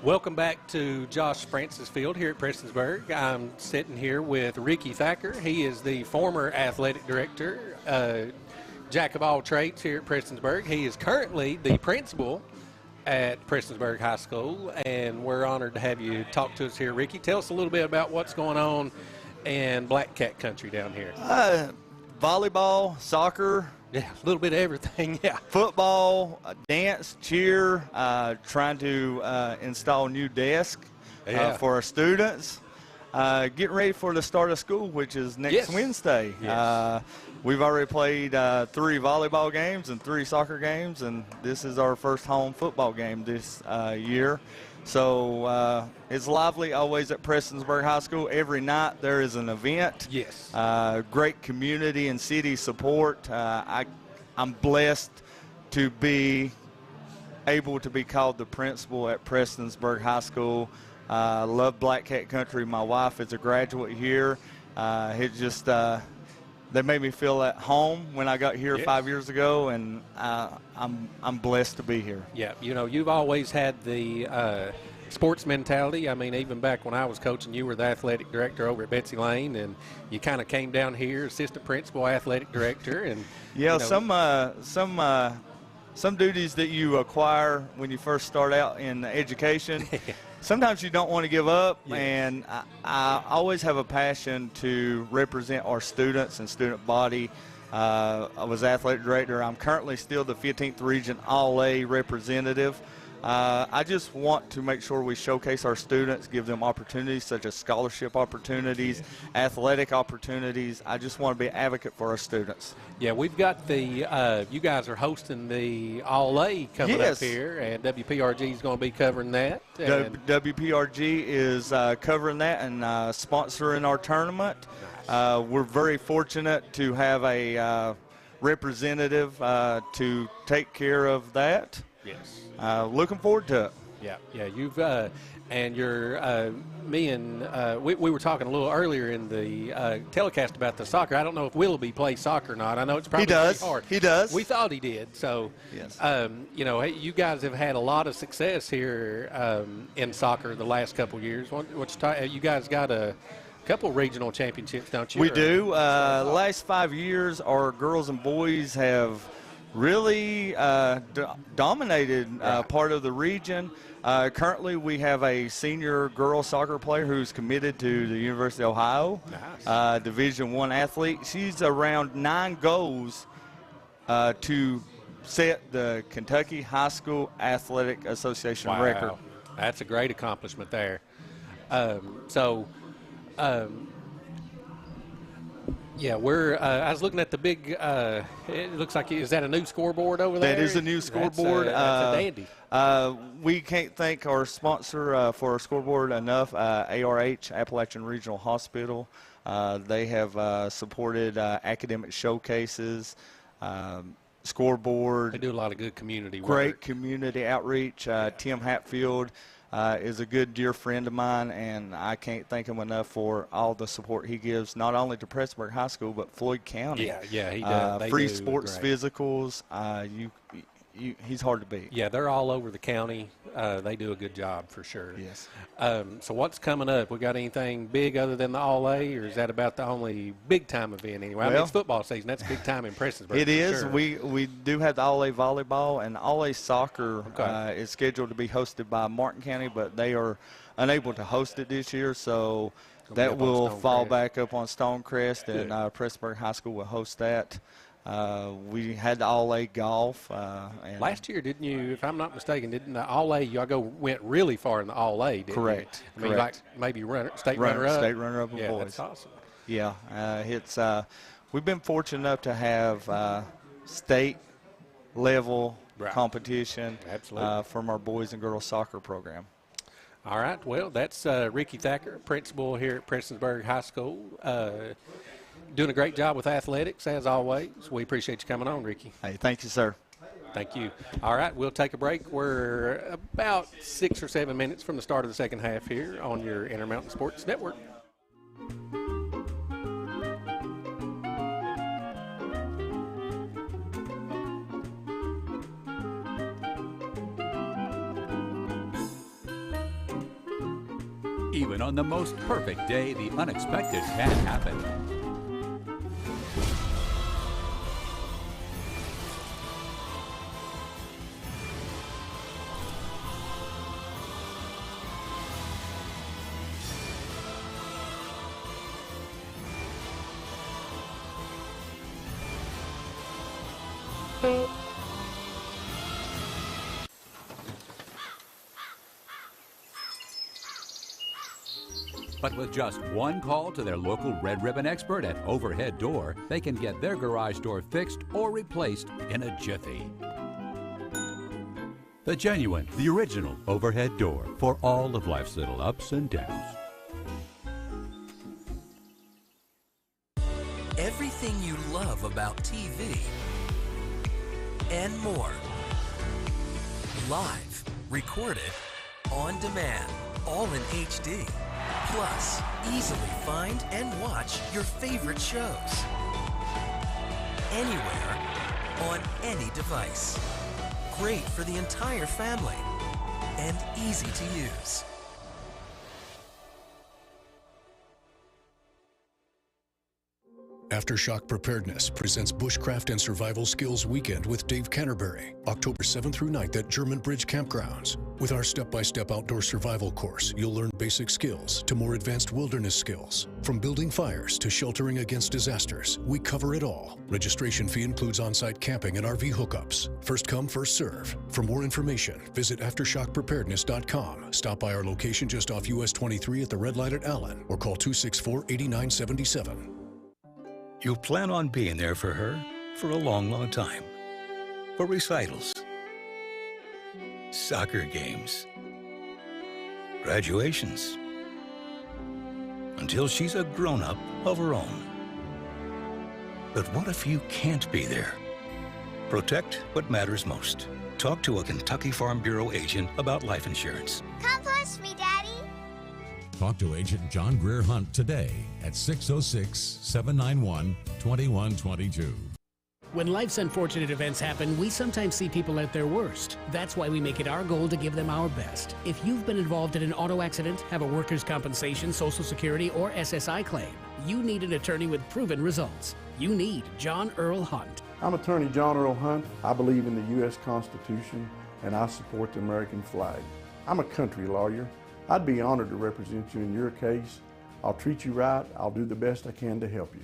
Speaker 1: Welcome back to Josh Francis Field here at Prestonsburg. I'm sitting here with Ricky Thacker. He is the former athletic director, jack of all trades here at Prestonsburg. He is currently the principal at Prestonsburg High School, and we're honored to have you talk to us here. Ricky, tell us a little bit about what's going on in Black Cat Country down here.
Speaker 16: Volleyball, soccer.
Speaker 1: Yeah, a little bit of everything, yeah.
Speaker 16: Football, dance, cheer, trying to install new desks for our students. Getting ready for the start of school, which is next Wednesday. Yes. We've already played 3 volleyball games and 3 soccer games, and this is our first home football game this year. So it's lively always at Prestonsburg High School. Every night there is an event.
Speaker 1: Yes.
Speaker 16: Great community and city support. I'm blessed to be able to be called the principal at Prestonsburg High School. I love Black Cat Country. My wife is a graduate here. It just they made me feel at home when I got here 5 years ago, and I'm blessed to be here.
Speaker 1: Yeah, you know, you've always had the sports mentality. I mean, even back when I was coaching, you were the athletic director over at Betsy Lane, and you kind of came down here, assistant principal, athletic director, and
Speaker 16: yeah,
Speaker 1: you know,
Speaker 16: some duties that you acquire when you first start out in education. Sometimes you don't want to give up, and I always have a passion to represent our students and student body. I was athletic director. I'm currently still the 15th Region All-A representative. I just want to make sure we showcase our students, give them opportunities such as scholarship opportunities, athletic opportunities. I just want to be an advocate for our students.
Speaker 1: Yeah, we've got the, you guys are hosting the All-A coming up here, and WPRG is going to be covering that.
Speaker 16: WPRG is covering that and sponsoring our tournament. Nice. We're very fortunate to have a representative to take care of that.
Speaker 1: Yes.
Speaker 16: Looking forward to it.
Speaker 1: Yeah, you've and you're me and we were talking a little earlier in the telecast about the soccer. I don't know if Willoughby plays soccer or not. I know it's probably pretty hard.
Speaker 16: He does.
Speaker 1: We thought he did. So, you know, you guys have had a lot of success here in soccer the last couple of years. You guys got a couple regional championships, don't you?
Speaker 16: We do. Last 5 years, our girls and boys have really dominated part of the region. Currently, we have a senior girls soccer player who's committed to the University of Ohio. Nice. Division I athlete. She's around 9 goals to set the Kentucky High School Athletic Association record.
Speaker 1: That's a great accomplishment there. Yeah, I was looking at the big, it looks like, is that a new scoreboard over there?
Speaker 16: That is a new scoreboard.
Speaker 1: That's a dandy.
Speaker 16: We can't thank our sponsor for our scoreboard enough, ARH, Appalachian Regional Hospital. They have supported academic showcases, scoreboard.
Speaker 1: They do a lot of good community work.
Speaker 16: Great community outreach. Tim Hatfield is a good dear friend of mine, and I can't thank him enough for all the support he gives, not only to Prestonsburg High School, but Floyd County.
Speaker 1: Yeah, he does.
Speaker 16: Free sports physicals. He's hard to beat.
Speaker 1: Yeah, they're all over the county. They do a good job for sure.
Speaker 16: Yes.
Speaker 1: So what's coming up? We got anything big other than the All-A, or is that about the only big-time event anyway? I mean, it's football season. That's big time in Prestonsburg.
Speaker 16: It is.
Speaker 1: Sure.
Speaker 16: We do have the All-A volleyball, and All-A soccer is scheduled to be hosted by Martin County, but they are unable to host it this year, so that will fall back up on Stonecrest, and Prestonsburg High School will host that. We had the All-A golf. And
Speaker 1: last year, didn't you, if I'm not mistaken, didn't the All-A, y'all went really far in the All-A, didn't
Speaker 16: Correct.
Speaker 1: you? I mean, like maybe state runner-up?
Speaker 16: State runner-up in boys.
Speaker 1: Yeah, that's awesome.
Speaker 16: Yeah, we've been fortunate enough to have state-level competition from our boys and girls soccer program.
Speaker 1: All right, well, that's Ricky Thacker, principal here at Prestonsburg High School. Doing a great job with athletics, as always. We appreciate you coming on, Ricky.
Speaker 16: Hey, thank you, sir.
Speaker 1: Thank you. All right, we'll take a break. We're about 6 or 7 minutes from the start of the second half here on your Intermountain Sports Network.
Speaker 11: Even on the most perfect day, the unexpected can happen. But with just one call to their local Red Ribbon expert at Overhead Door, they can get their garage door fixed or replaced in a jiffy. The genuine, the original Overhead Door for all of life's little ups and downs.
Speaker 17: Everything you love about TV and more. Live, recorded, on demand, all in HD. Plus, easily find and watch your favorite shows. Anywhere, on any device. Great for the entire family. And easy to use.
Speaker 9: Aftershock Preparedness presents Bushcraft and Survival Skills Weekend with Dave Canterbury, October 7th through 9th at German Bridge Campgrounds. With our step-by-step outdoor survival course, you'll learn basic skills to more advanced wilderness skills. From building fires to sheltering against disasters, we cover it all. Registration fee includes on-site camping and RV hookups. First come, first serve. For more information, visit AftershockPreparedness.com. Stop by our location just off US 23 at the Red Light at Allen, or call 264-8977.
Speaker 8: You plan on being there for her for a long, long time. For recitals, soccer games, graduations, until she's a grown-up of her own. But what if you can't be there? Protect what matters most. Talk to a Kentucky Farm Bureau agent about life insurance.
Speaker 18: Come push me, Daddy.
Speaker 10: Talk to Agent John Greer Hunt today at 606-791-2122.
Speaker 5: When life's unfortunate events happen, we sometimes see people at their worst. That's why we make it our goal to give them our best. If you've been involved in an auto accident, have a workers' compensation, Social Security, or SSI claim, you need an attorney with proven results. You need John Earl Hunt.
Speaker 6: I'm attorney John Earl Hunt. I believe in the U.S. Constitution, and I support the American flag. I'm a country lawyer. I'd be honored to represent you in your case. I'll treat you right. I'll do the best I can to help you.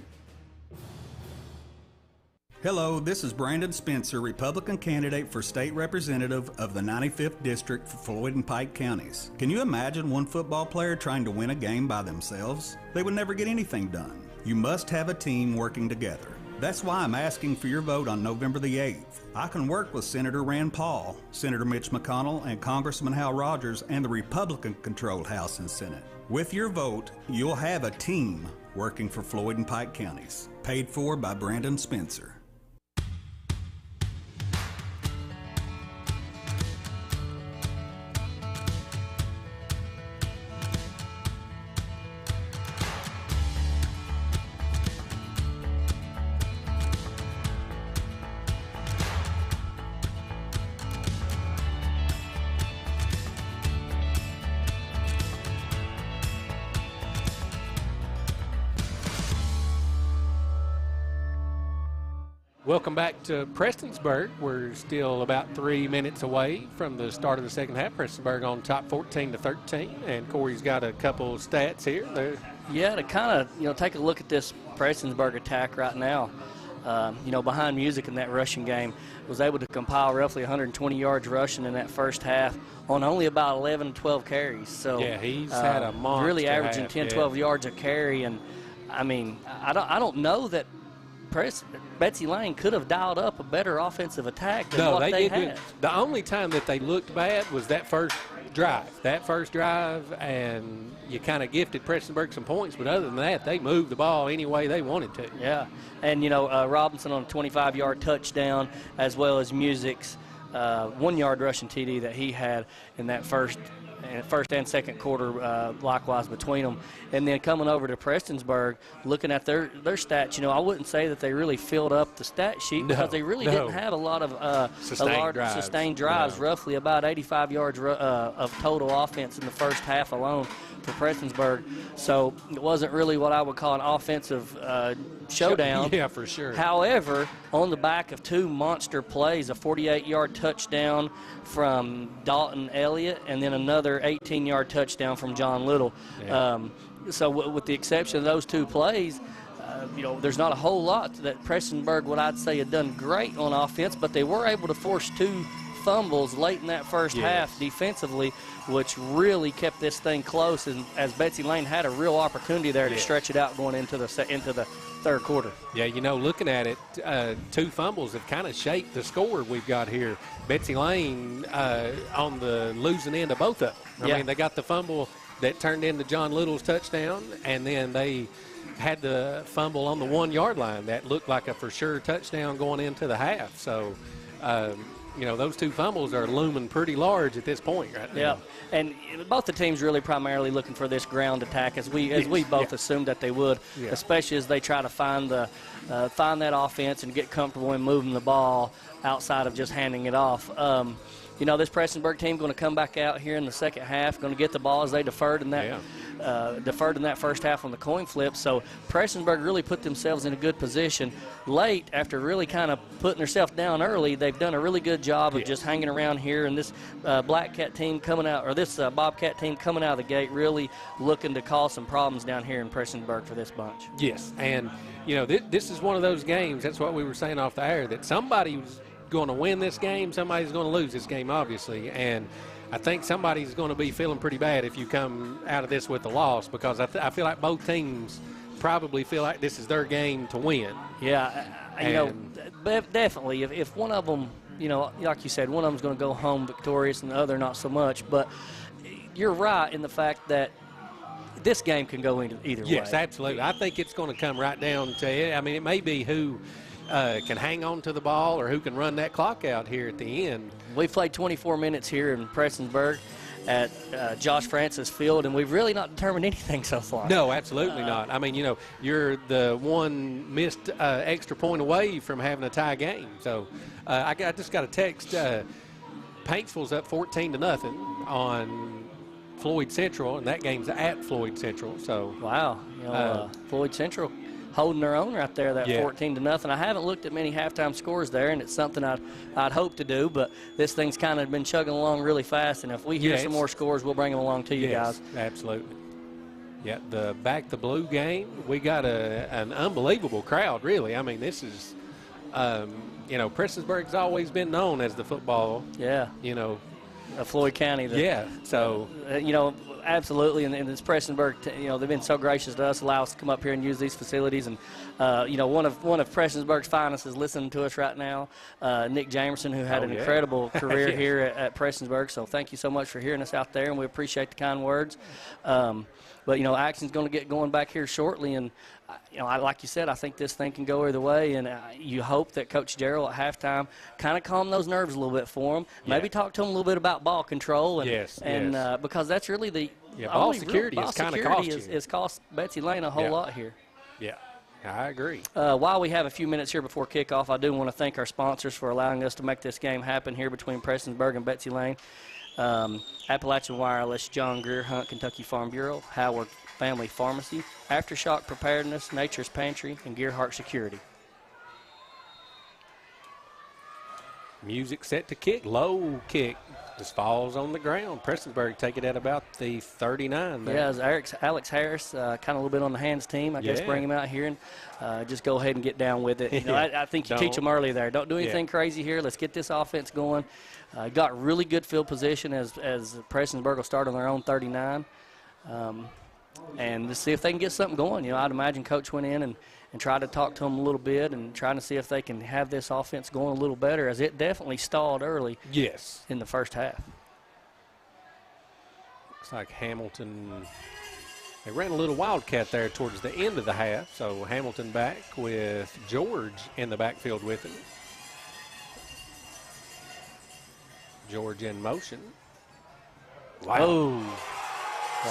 Speaker 7: Hello, this is Brandon Spencer, Republican candidate for state representative of the 95th District for Floyd and Pike counties. Can you imagine one football player trying to win a game by themselves? They would never get anything done. You must have a team working together. That's why I'm asking for your vote on November the 8th. I can work with Senator Rand Paul, Senator Mitch McConnell, and Congressman Hal Rogers and the Republican-controlled House and Senate. With your vote, you'll have a team working for Floyd and Pike counties. Paid for by Brandon Spencer.
Speaker 1: Welcome back to Prestonsburg. We're still about 3 minutes away from the start of the second half. Prestonsburg on top 14-13, and Corey's got a couple stats here.
Speaker 2: Yeah, to kind of take a look at this Prestonsburg attack right now. Behind music in that rushing game, was able to compile roughly 120 yards rushing in that first half on only about 11, 12 carries. So
Speaker 1: yeah, he's had a monster
Speaker 2: really averaging
Speaker 1: half,
Speaker 2: 10, 12 yards a carry, and I mean, I don't know that Betsy Lane could have dialed up a better offensive attack than what they had.
Speaker 1: The only time that they looked bad was that first drive. And you kind of gifted Prestonsburg some points, but other than that, they moved the ball any way they wanted to.
Speaker 2: Yeah, and Robinson on a 25-yard touchdown, as well as Music's 1-yard rushing TD that he had in that first and second quarter, likewise between them. And then coming over to Prestonsburg, looking at their stats, I wouldn't say that they really filled up the stat sheet because they really didn't have a lot of sustained drives, roughly about 85 yards of total offense in the first half alone for Prestonsburg. So it wasn't really what I would call an offensive showdown.
Speaker 1: Yeah, for sure.
Speaker 2: However, on the back of two monster plays, a 48-yard touchdown from Dalton Elliott and then another 18-yard touchdown from John Little. Yeah. So with the exception of those two plays, there's not a whole lot that Prestonsburg, what I'd say, had done great on offense, but they were able to force two fumbles late in that first half defensively, which really kept this thing close, and as Betsy Lane had a real opportunity there to stretch it out going into the third quarter.
Speaker 1: Yeah, looking at it, two fumbles have kind of shaped the score we've got here. Betsy Lane on the losing end of both of them. I mean, they got the fumble that turned into John Little's touchdown, and then they had the fumble on the 1-yard line that looked like a for sure touchdown going into the half. So, those two fumbles are looming pretty large at this point right now.
Speaker 2: Yeah, and both the teams really primarily looking for this ground attack, as we both assumed that they would, especially as they try to find that offense and get comfortable in moving the ball outside of just handing it off. This Prestonsburg team going to come back out here in the second half, going to get the ball as they deferred in that first half on the coin flip. So Prestonsburg really put themselves in a good position late after really kind of putting themselves down early. They've done a really good job of just hanging around here, and this Bobcat team coming out of the gate really looking to cause some problems down here in Prestonsburg for this bunch.
Speaker 1: Yes, and this is one of those games, that's what we were saying off the air, that somebody's going to win this game, somebody's going to lose this game, obviously, and I think somebody's going to be feeling pretty bad if you come out of this with a loss, because I feel like both teams probably feel like this is their game to win.
Speaker 2: Yeah, definitely. If one of them, like you said, one of them's going to go home victorious and the other not so much, but you're right in the fact that this game can go either way.
Speaker 1: Yes, absolutely. I think it's going to come right down to it. I mean, it may be who can hang on to the ball or who can run that clock out here at the end.
Speaker 2: We've played 24 minutes here in Prestonsburg at Josh Francis Field, and we've really not determined anything so far.
Speaker 1: No, absolutely not. I mean, you're the one missed extra point away from having a tie game. So I just got a text. Paintsville's up 14-0 on Floyd Central, and that game's at Floyd Central. So
Speaker 2: wow, Floyd Central holding their own right there, that 14-0. I haven't looked at many halftime scores there, and it's something I'd hope to do, but this thing's kind of been chugging along really fast, and if we hear some more scores, we'll bring them along to you guys.
Speaker 1: Absolutely. Yeah, the Back the Blue game, we got an unbelievable crowd, really. I mean, this is, Prestonsburg's always been known as the football,
Speaker 2: of Floyd County.
Speaker 1: So,
Speaker 2: absolutely, and it's Prestonsburg. They've been so gracious to us, allow us to come up here and use these facilities. And one of Prestonsburg's finest is listening to us right now, Nick Jamerson, who had an incredible career here at Prestonsburg. So thank you so much for hearing us out there, and we appreciate the kind words. But action's going to get going back here shortly, and like you said, I think this thing can go either way, and you hope that Coach Jarrell at halftime kind of calm those nerves a little bit for him. Maybe talk to him a little bit about ball control, and because that's really the
Speaker 1: ball security
Speaker 2: has
Speaker 1: kind of cost you.
Speaker 2: It's cost Betsy Lane a whole lot here.
Speaker 1: Yeah, I agree.
Speaker 2: While we have a few minutes here before kickoff, I do want to thank our sponsors for allowing us to make this game happen here between Prestonsburg and Betsy Lane. Appalachian Wireless, John Greer Hunt, Kentucky Farm Bureau, Howard Family Pharmacy, Aftershock Preparedness, Nature's Pantry, and Gearhart Security.
Speaker 1: Music set to kick, low kick. Just falls on the ground. Prestonsburg take it at about the 39 there.
Speaker 2: Yeah, as Alex Harris, kind of a little bit on the hands team. I guess bring him out here and just go ahead and get down with it. I think you teach them early there. Don't do anything crazy here. Let's get this offense going. Got really good field position as Prestonsburg will start on their own 39. And let's see if they can get something going. I'd imagine Coach went in and tried to talk to them a little bit and trying to see if they can have this offense going a little better, as it definitely stalled early in the first half.
Speaker 1: Looks like Hamilton, they ran a little wildcat there towards the end of the half, so Hamilton back with George in the backfield with him. George in motion. Wow.
Speaker 2: Oh.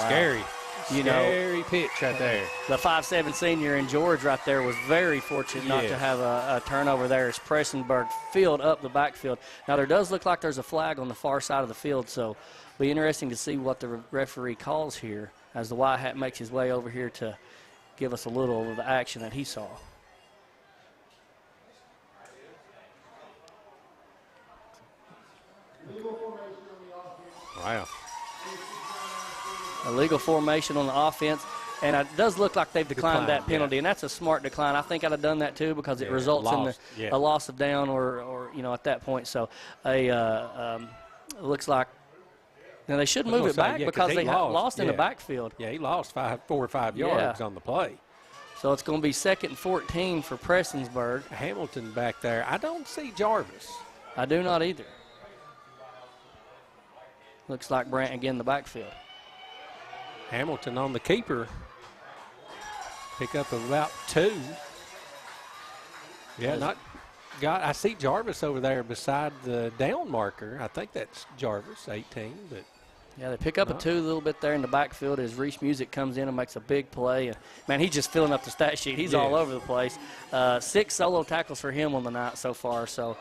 Speaker 1: Scary. Scary pitch right there.
Speaker 2: The 5'7" senior in George right there was very fortunate not to have a turnover there as Prestonsburg filled up the backfield. Now, there does look like there's a flag on the far side of the field, so it'll be interesting to see what the referee calls here as the White Hat makes his way over here to give us a little of the action that he saw.
Speaker 1: Wow.
Speaker 2: Illegal formation on the offense, and it does look like they've declined that penalty, and that's a smart decline. I think I'd have done that too because it results in a loss of down or at that point. So it looks like they should move it back because they lost in the backfield.
Speaker 1: Yeah, he lost 4 or 5 yards on the play.
Speaker 2: So it's going to be 2nd and 14 for Prestonsburg.
Speaker 1: Hamilton back there. I don't see Jarvis.
Speaker 2: I do not either. Looks like Brant again in the backfield.
Speaker 1: Hamilton on the keeper. Pick up of about 2. Yeah, I see Jarvis over there beside the down marker. I think that's Jarvis, 18. But
Speaker 2: yeah, they pick up a 2 a little bit there in the backfield as Reese Music comes in and makes a big play. And, man, he's just filling up the stat sheet. He's all over the place. 6 solo tackles for him on the night so far. So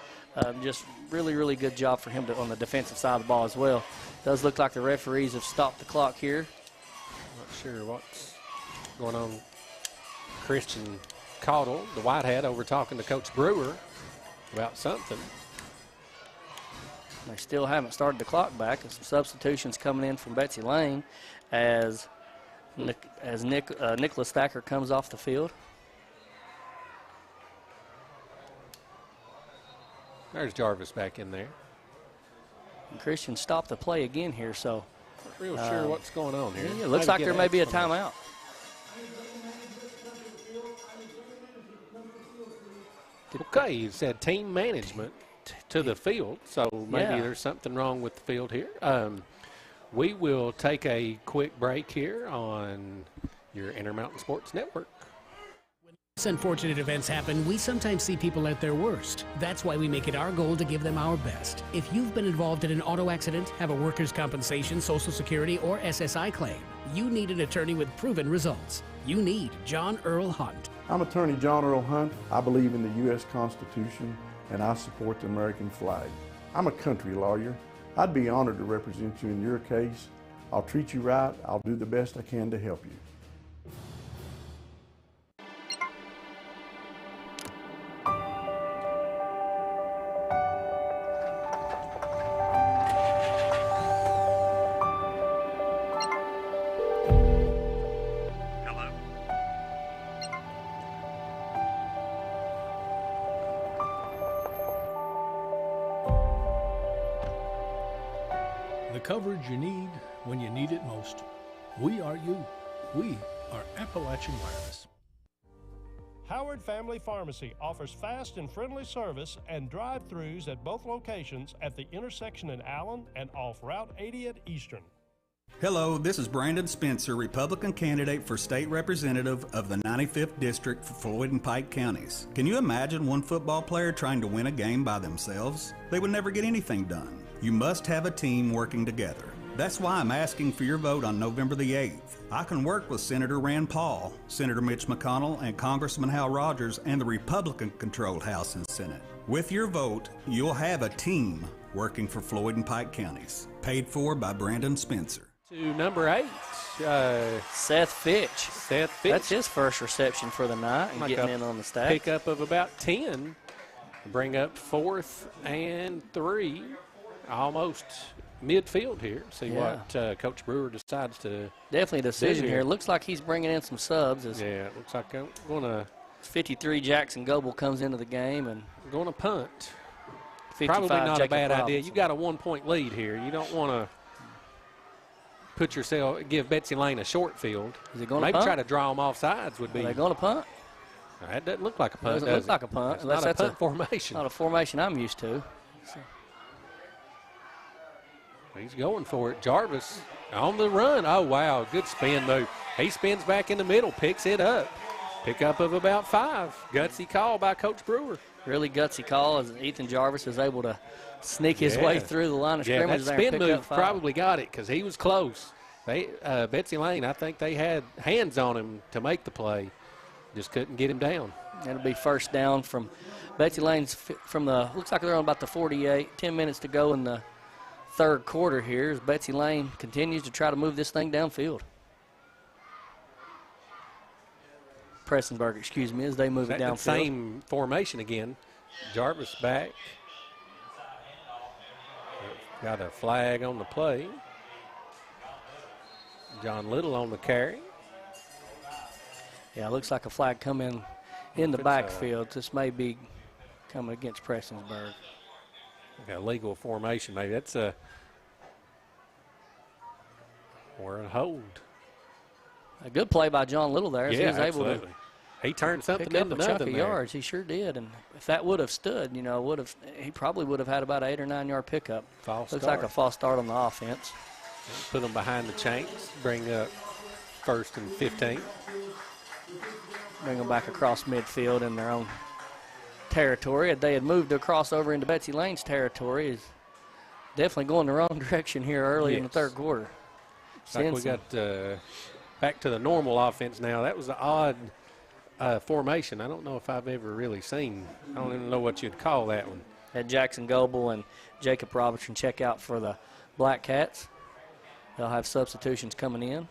Speaker 2: just really, really good job for him on the defensive side of the ball as well. Does look like the referees have stopped the clock here.
Speaker 1: Not sure what's going on. Christian Caudle, the White Hat, over talking to Coach Brewer about something.
Speaker 2: They still haven't started the clock back. Some substitutions coming in from Betsy Lane as Nicholas Thacker comes off the field.
Speaker 1: There's Jarvis back in there.
Speaker 2: And Christian stopped the play again here, so.
Speaker 1: Not real sure what's going on here.
Speaker 2: Yeah, it looks like there may be a timeout.
Speaker 1: Okay, you said team management to the field, so maybe there's something wrong with the field here. We will take a quick break here on your Intermountain Sports Network.
Speaker 5: When unfortunate events happen, we sometimes see people at their worst. That's why we make it our goal to give them our best. If you've been involved in an auto accident, have a workers' compensation, Social Security, or SSI claim, you need an attorney with proven results. You need John Earl Hunt.
Speaker 6: I'm attorney John Earl Hunt. I believe in the U.S. Constitution, and I support the American flag. I'm a country lawyer. I'd be honored to represent you in your case. I'll treat you right. I'll do the best I can to help you.
Speaker 9: The coverage you need when you need it most. We are you. We are Appalachian Wireless.
Speaker 3: Howard Family Pharmacy offers fast and friendly service and drive-thrus at both locations at the intersection in Allen and off Route 80 at Eastern.
Speaker 7: Hello, this is Brandon Spencer, Republican candidate for state representative of the 95th District for Floyd and Pike counties. Can you imagine one football player trying to win a game by themselves? They would never get anything done. You must have a team working together. That's why I'm asking for your vote on November the 8th. I can work with Senator Rand Paul, Senator Mitch McConnell, and Congressman Hal Rogers and the Republican-controlled House and Senate. With your vote, you'll have a team working for Floyd and Pike counties. Paid for by Brandon Spencer.
Speaker 1: To number 8,
Speaker 2: Seth Fitch.
Speaker 1: Seth Fitch.
Speaker 2: That's his first reception for the night and getting in on the stack.
Speaker 1: Pickup of about 10. Bring up 4th and 3. Almost midfield here. See what Coach Brewer decides to
Speaker 2: definitely a decision here. Looks like he's bringing in some subs.
Speaker 1: It looks like I'm going to.
Speaker 2: 53 Jackson Goble comes into the game and
Speaker 1: going to punt.
Speaker 2: 55
Speaker 1: Probably not
Speaker 2: Jacob
Speaker 1: a bad
Speaker 2: Robinson.
Speaker 1: idea. You got a 1-point lead here. You don't want to give Betsy Lane a short field.
Speaker 2: Is it going
Speaker 1: Maybe
Speaker 2: to punt?
Speaker 1: try to draw them off sides would be.
Speaker 2: Are they going to punt?
Speaker 1: That doesn't look like a punt.
Speaker 2: Doesn't look like a punt.
Speaker 1: It's not a punt formation.
Speaker 2: Not a formation I'm used to. So.
Speaker 1: He's going for it. Jarvis on the run. Oh, wow. Good spin move. He spins back in the middle, picks it up. Pickup of about 5. Gutsy call by Coach Brewer.
Speaker 2: Really gutsy call as Ethan Jarvis is able to sneak his way through the line of scrimmage.
Speaker 1: That spin move probably got it because he was close. Betsy Lane, I think they had hands on him to make the play. Just couldn't get him down.
Speaker 2: That'll be first down from Betsy Lane's looks like they're on about the 48. 10 minutes to go in the third quarter here as Betsy Lane continues to try to move this thing downfield. Prestonsburg, excuse me, as they move it downfield.
Speaker 1: Same formation again. Jarvis back. Got a flag on the play. John Little on the carry.
Speaker 2: Yeah, it looks like a flag coming in the backfield. This may be coming against Prestonsburg.
Speaker 1: Got a legal formation, maybe. That's a hold.
Speaker 2: A good play by John Little there.
Speaker 1: Yeah,
Speaker 2: he was
Speaker 1: absolutely.
Speaker 2: able to
Speaker 1: he turned something
Speaker 2: pick up
Speaker 1: into
Speaker 2: a chunk
Speaker 1: nothing
Speaker 2: of
Speaker 1: there.
Speaker 2: yards. He sure did. And if that would have stood, he probably would have had about an 8 or 9 yard pickup. Looks like a false start on the offense.
Speaker 1: Put them behind the chains. Bring up 1st and 15.
Speaker 2: Bring them back across midfield in their own territory. They had moved across over into Betsy Lane's territory. Is definitely going the wrong direction here early in the third quarter.
Speaker 1: Like we got back to the normal offense now. That was an odd formation. I don't know if I've ever really seen. I don't even know what you'd call that one.
Speaker 2: Had Jackson Goble and Jacob Robertson check out for the Black Cats. They'll have substitutions coming in.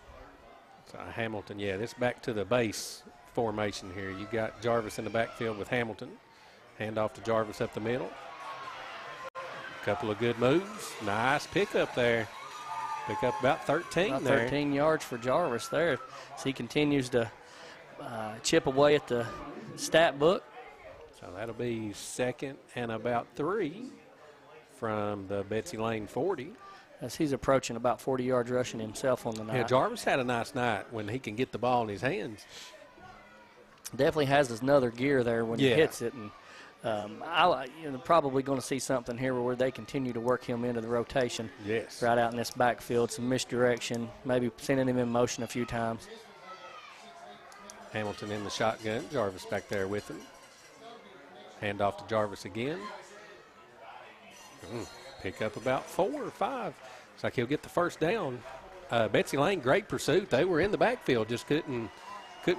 Speaker 1: So Hamilton, this back to the base formation here. You got Jarvis in the backfield with Hamilton. Hand off to Jarvis up the middle. Couple of good moves. Nice pickup there. Pick up about 13
Speaker 2: about
Speaker 1: there.
Speaker 2: 13 yards for Jarvis there as he continues to chip away at the stat book.
Speaker 1: So that'll be 2nd and about 3 from the Betsy Lane 40.
Speaker 2: As he's approaching about 40 yards rushing himself on the night.
Speaker 1: Yeah, Jarvis had a nice night when he can get the ball in his hands.
Speaker 2: Definitely has another gear there when he hits it. And probably going to see something here where they continue to work him into the rotation.
Speaker 1: Yes.
Speaker 2: Right out in this backfield, some misdirection, maybe sending him in motion a few times.
Speaker 1: Hamilton in the shotgun. Jarvis back there with him. Hand off to Jarvis again. Pick up about 4 or 5. Looks like he'll get the first down. Betsy Lane, great pursuit. They were in the backfield, just couldn't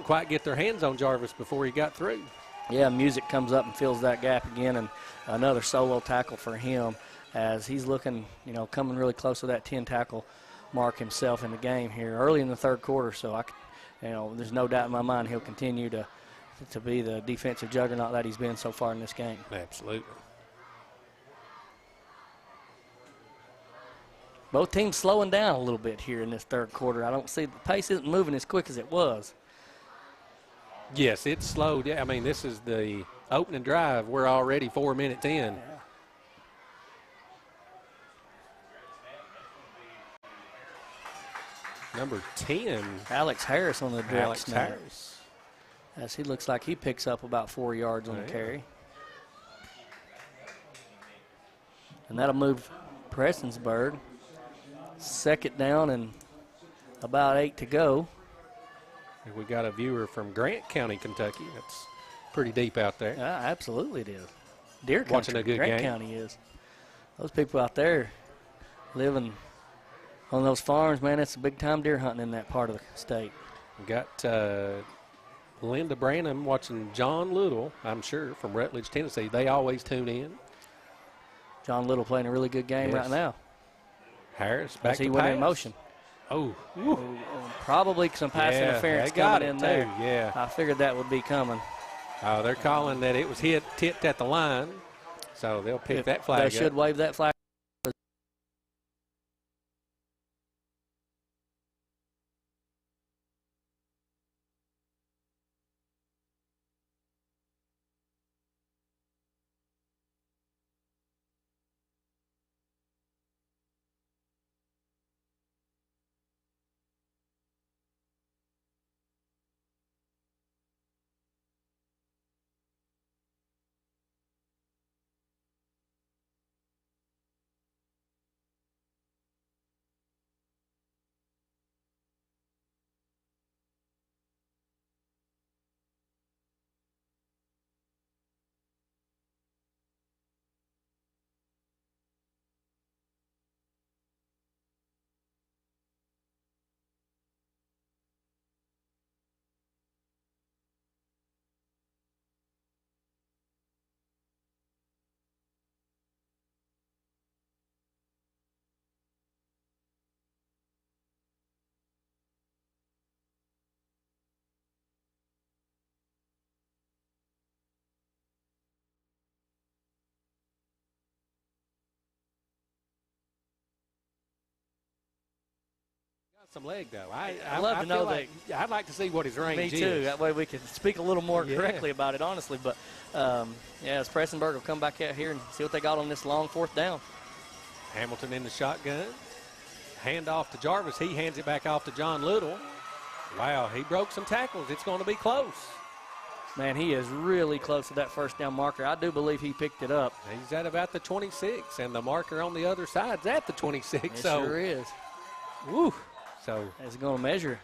Speaker 1: quite get their hands on Jarvis before he got through.
Speaker 2: Yeah, Music comes up and fills that gap again, and another solo tackle for him as he's looking, coming really close to that 10-tackle mark himself in the game here early in the third quarter. So, there's no doubt in my mind he'll continue to be the defensive juggernaut that he's been so far in this game.
Speaker 1: Absolutely.
Speaker 2: Both teams slowing down a little bit here in this third quarter. I don't see the pace isn't moving as quick as it was.
Speaker 1: Yes, it's slowed. Yeah, I mean, this is the opening drive. We're already 4 minutes in.
Speaker 2: Yeah.
Speaker 1: number 10.
Speaker 2: Alex Harris on the direct
Speaker 1: Alex
Speaker 2: snap.
Speaker 1: Harris.
Speaker 2: As he looks like he picks up about 4 yards on the carry. And that'll move Prestonsburg. 2nd down and about 8 to go.
Speaker 1: And we got a viewer from Grant County, Kentucky. That's pretty deep out there.
Speaker 2: Yeah, absolutely it is. Deer country,
Speaker 1: Watching a good
Speaker 2: Grant
Speaker 1: game.
Speaker 2: County is. Those people out there living on those farms, man, it's a big time deer hunting in that part of the state.
Speaker 1: We got Linda Branham watching John Little, I'm sure, from Rutledge, Tennessee. They always tune in.
Speaker 2: John Little playing a really good game right now.
Speaker 1: Harris back
Speaker 2: As he
Speaker 1: to
Speaker 2: went
Speaker 1: pass.
Speaker 2: in motion.
Speaker 1: Oh.
Speaker 2: Probably some pass interference coming in there.
Speaker 1: Yeah.
Speaker 2: I figured that would be coming.
Speaker 1: Oh, they're calling that it was tipped at the line, so they'll pick that flag
Speaker 2: They should
Speaker 1: up.
Speaker 2: wave that flag.
Speaker 1: Some leg, though.
Speaker 2: I'd love to know that.
Speaker 1: I'd like to see what his range is.
Speaker 2: Me too. That way we can speak a little more correctly about it, honestly. But, as Prestonsburg will come back out here and see what they got on this long 4th down.
Speaker 1: Hamilton in the shotgun. Hand off to Jarvis. He hands it back off to John Little. Wow, he broke some tackles. It's going to be close.
Speaker 2: Man, he is really close to that 1st down marker. I do believe he picked it up.
Speaker 1: He's at about the 26, and the marker on the other side's at the 26.
Speaker 2: It
Speaker 1: so,
Speaker 2: sure is.
Speaker 1: Woo. So
Speaker 2: it's going to measure.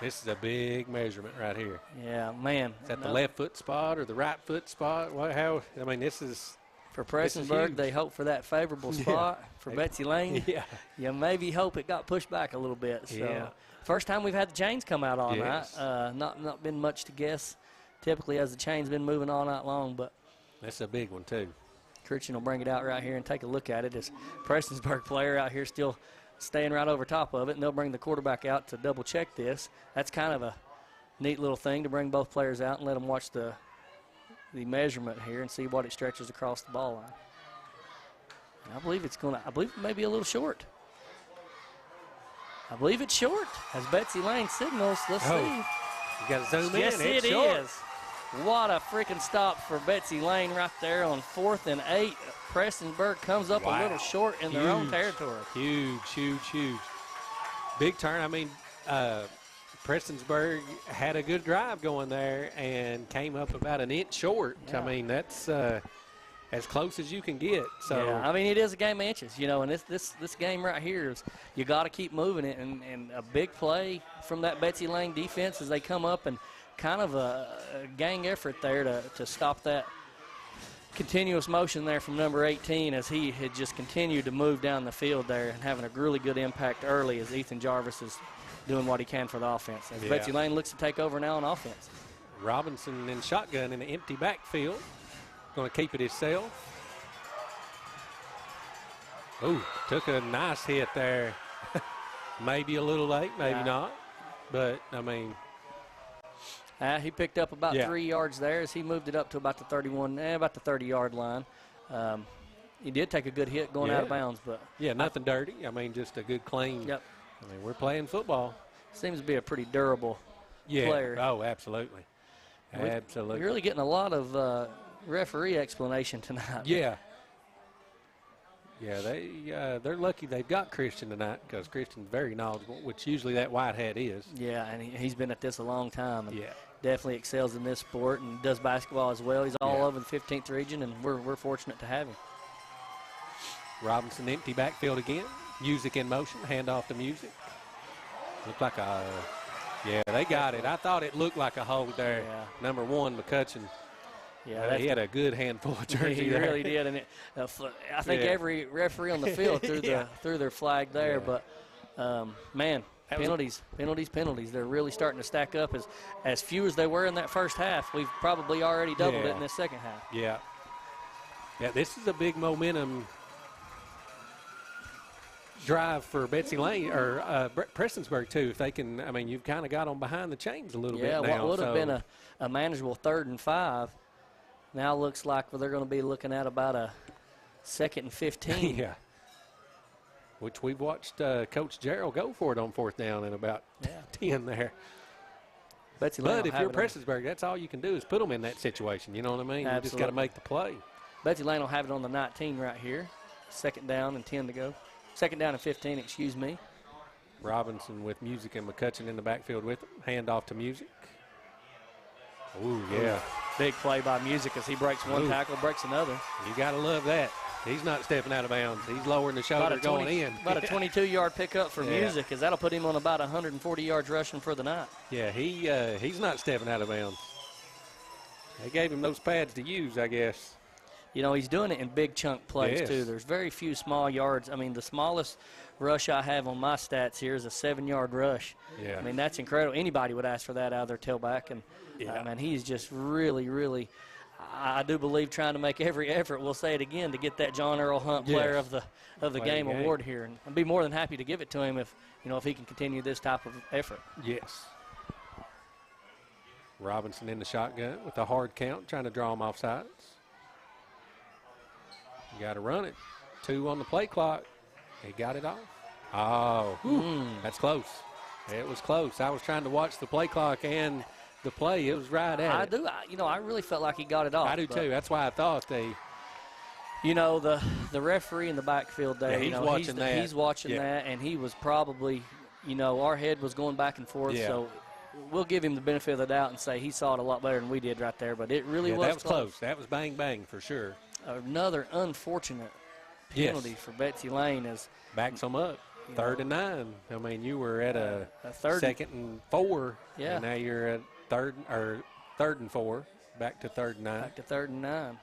Speaker 1: This is a big measurement right here.
Speaker 2: Yeah, man.
Speaker 1: Is that the left foot spot or the right foot spot? This is
Speaker 2: for Prestonsburg. They hope for that favorable spot. For Betsy Lane, you maybe hope it got pushed back a little bit. So first time we've had the chains come out all night. Not been much to guess. Typically, as the chain's been moving all night long, but
Speaker 1: that's a big one too.
Speaker 2: Christian will bring it out right here and take a look at it. As Prestonsburg player out here still staying right over top of it, and they'll bring the quarterback out to double check this. That's kind of a neat little thing to bring both players out and let them watch the measurement here and see what it stretches across the ball line. And I believe it may be a little short. I believe it's short as Betsy Lane signals. Let's see.
Speaker 1: You got to zoom in.
Speaker 2: Yes,
Speaker 1: it's
Speaker 2: it
Speaker 1: short.
Speaker 2: is. What a freaking stop for Betsy Lane right there on 4th and 8. Prestonsburg comes up a little short in their own territory.
Speaker 1: Huge. Big turn. I mean, Prestonsburg had a good drive going there and came up about an inch short. I mean, that's as close as you can get. So
Speaker 2: yeah, I mean, it is a game of inches, and this game right here is you got to keep moving it, and a big play from that Betsy Lane defense as they come up and kind of a gang effort there to stop that continuous motion there from number 18 as he had just continued to move down the field there and having a really good impact early as Ethan Jarvis is doing what he can for the offense. As Betsy Lane looks to take over now on offense.
Speaker 1: Robinson in shotgun in the empty backfield. Going to keep it himself. Oh, took a nice hit there. Maybe a little late, maybe not. But, I mean.
Speaker 2: He picked up about 3 yards there as he moved it up to about the 30-yard line. He did take a good hit going out of bounds. But
Speaker 1: nothing dirty. I mean, just a good clean.
Speaker 2: Yep.
Speaker 1: I mean, we're playing football.
Speaker 2: Seems to be a pretty durable player.
Speaker 1: Oh, absolutely. Absolutely.
Speaker 2: We're really getting a lot of referee explanation tonight.
Speaker 1: Yeah. Yeah, they're lucky they've got Christian tonight because Christian's very knowledgeable, which usually that Whitehead is.
Speaker 2: Yeah, and he's been at this a long time. And
Speaker 1: yeah.
Speaker 2: Definitely excels in this sport and does basketball as well. He's all over the 15th region, and we're fortunate to have him.
Speaker 1: Robinson empty backfield again. Music in motion. Handoff to Music. Looked like a, yeah, they got it. I thought it looked like a hold there.
Speaker 2: Yeah.
Speaker 1: Number 1, McCutcheon.
Speaker 2: Yeah,
Speaker 1: he had a good handful of jersey.
Speaker 2: He
Speaker 1: there.
Speaker 2: really did, and I think every referee on the field threw their flag there. But man, penalties. They're really starting to stack up. As few as they were in that first half, we've probably already doubled it in this second half.
Speaker 1: Yeah. Yeah, this is a big momentum drive for Betsy Lane or Prestonsburg too. If they can, I mean, you've kind of got them behind the chains a little bit now.
Speaker 2: Yeah, what would have been a manageable 3rd and 5. Now looks like they're going to be looking at about a 2nd and 15.
Speaker 1: Yeah. Which we've watched Coach Gerald go for it on 4th down and about 10 there.
Speaker 2: Betsy
Speaker 1: Lane, but if you're Prestonsburg, that's all you can do is put them in that situation. You know what I mean?
Speaker 2: Absolutely.
Speaker 1: You just got to make the play.
Speaker 2: Betsy Lane will have it on the 19 right here. 2nd down and 10 to go. 2nd down and 15, excuse me.
Speaker 1: Robinson with Music and McCutcheon in the backfield with him. Handoff to Music. Ooh, yeah.
Speaker 2: Big play by Music as he breaks one tackle, breaks another.
Speaker 1: You got to love that. He's not stepping out of bounds. He's lowering the shoulder going in.
Speaker 2: About a 22-yard pickup for Music, as that'll put him on about 140 yards rushing for the night.
Speaker 1: Yeah, he's not stepping out of bounds. They gave him those pads to use, I guess.
Speaker 2: You know, he's doing it in big chunk plays, too. There's very few small yards. I mean, the smallest rush I have on my stats here is a 7-yard rush.
Speaker 1: Yeah.
Speaker 2: I mean, that's incredible. Anybody would ask for that out of their tailback. And, man, he's just really, really, I do believe, trying to make every effort, we'll say it again, to get that John Earl Hunt Player of the Game award here. And I'd be more than happy to give it to him if he can continue this type of effort.
Speaker 1: Yes. Robinson in the shotgun with a hard count, trying to draw him off sides. You got to run it. 2 on the play clock. He got it off. Oh, that's close. It was close. I was trying to watch the play clock and the play. It was right at it.
Speaker 2: I really felt like he got it off.
Speaker 1: I do too. That's why I thought they.
Speaker 2: The referee in the backfield there.
Speaker 1: Yeah, he's watching that.
Speaker 2: He's watching that, and he was probably, our head was going back and forth.
Speaker 1: Yeah.
Speaker 2: So we'll give him the benefit of the doubt and say he saw it a lot better than we did right there. But it really was.
Speaker 1: That was close. That was bang bang for sure.
Speaker 2: Another unfortunate penalty for Betsy Lane as
Speaker 1: backs them up. 3rd and 9. I mean, you were at a 2nd and 4.
Speaker 2: Yeah.
Speaker 1: And now you're at 3rd and 4. Back to 3rd and 9.
Speaker 2: Back to 3rd and 9.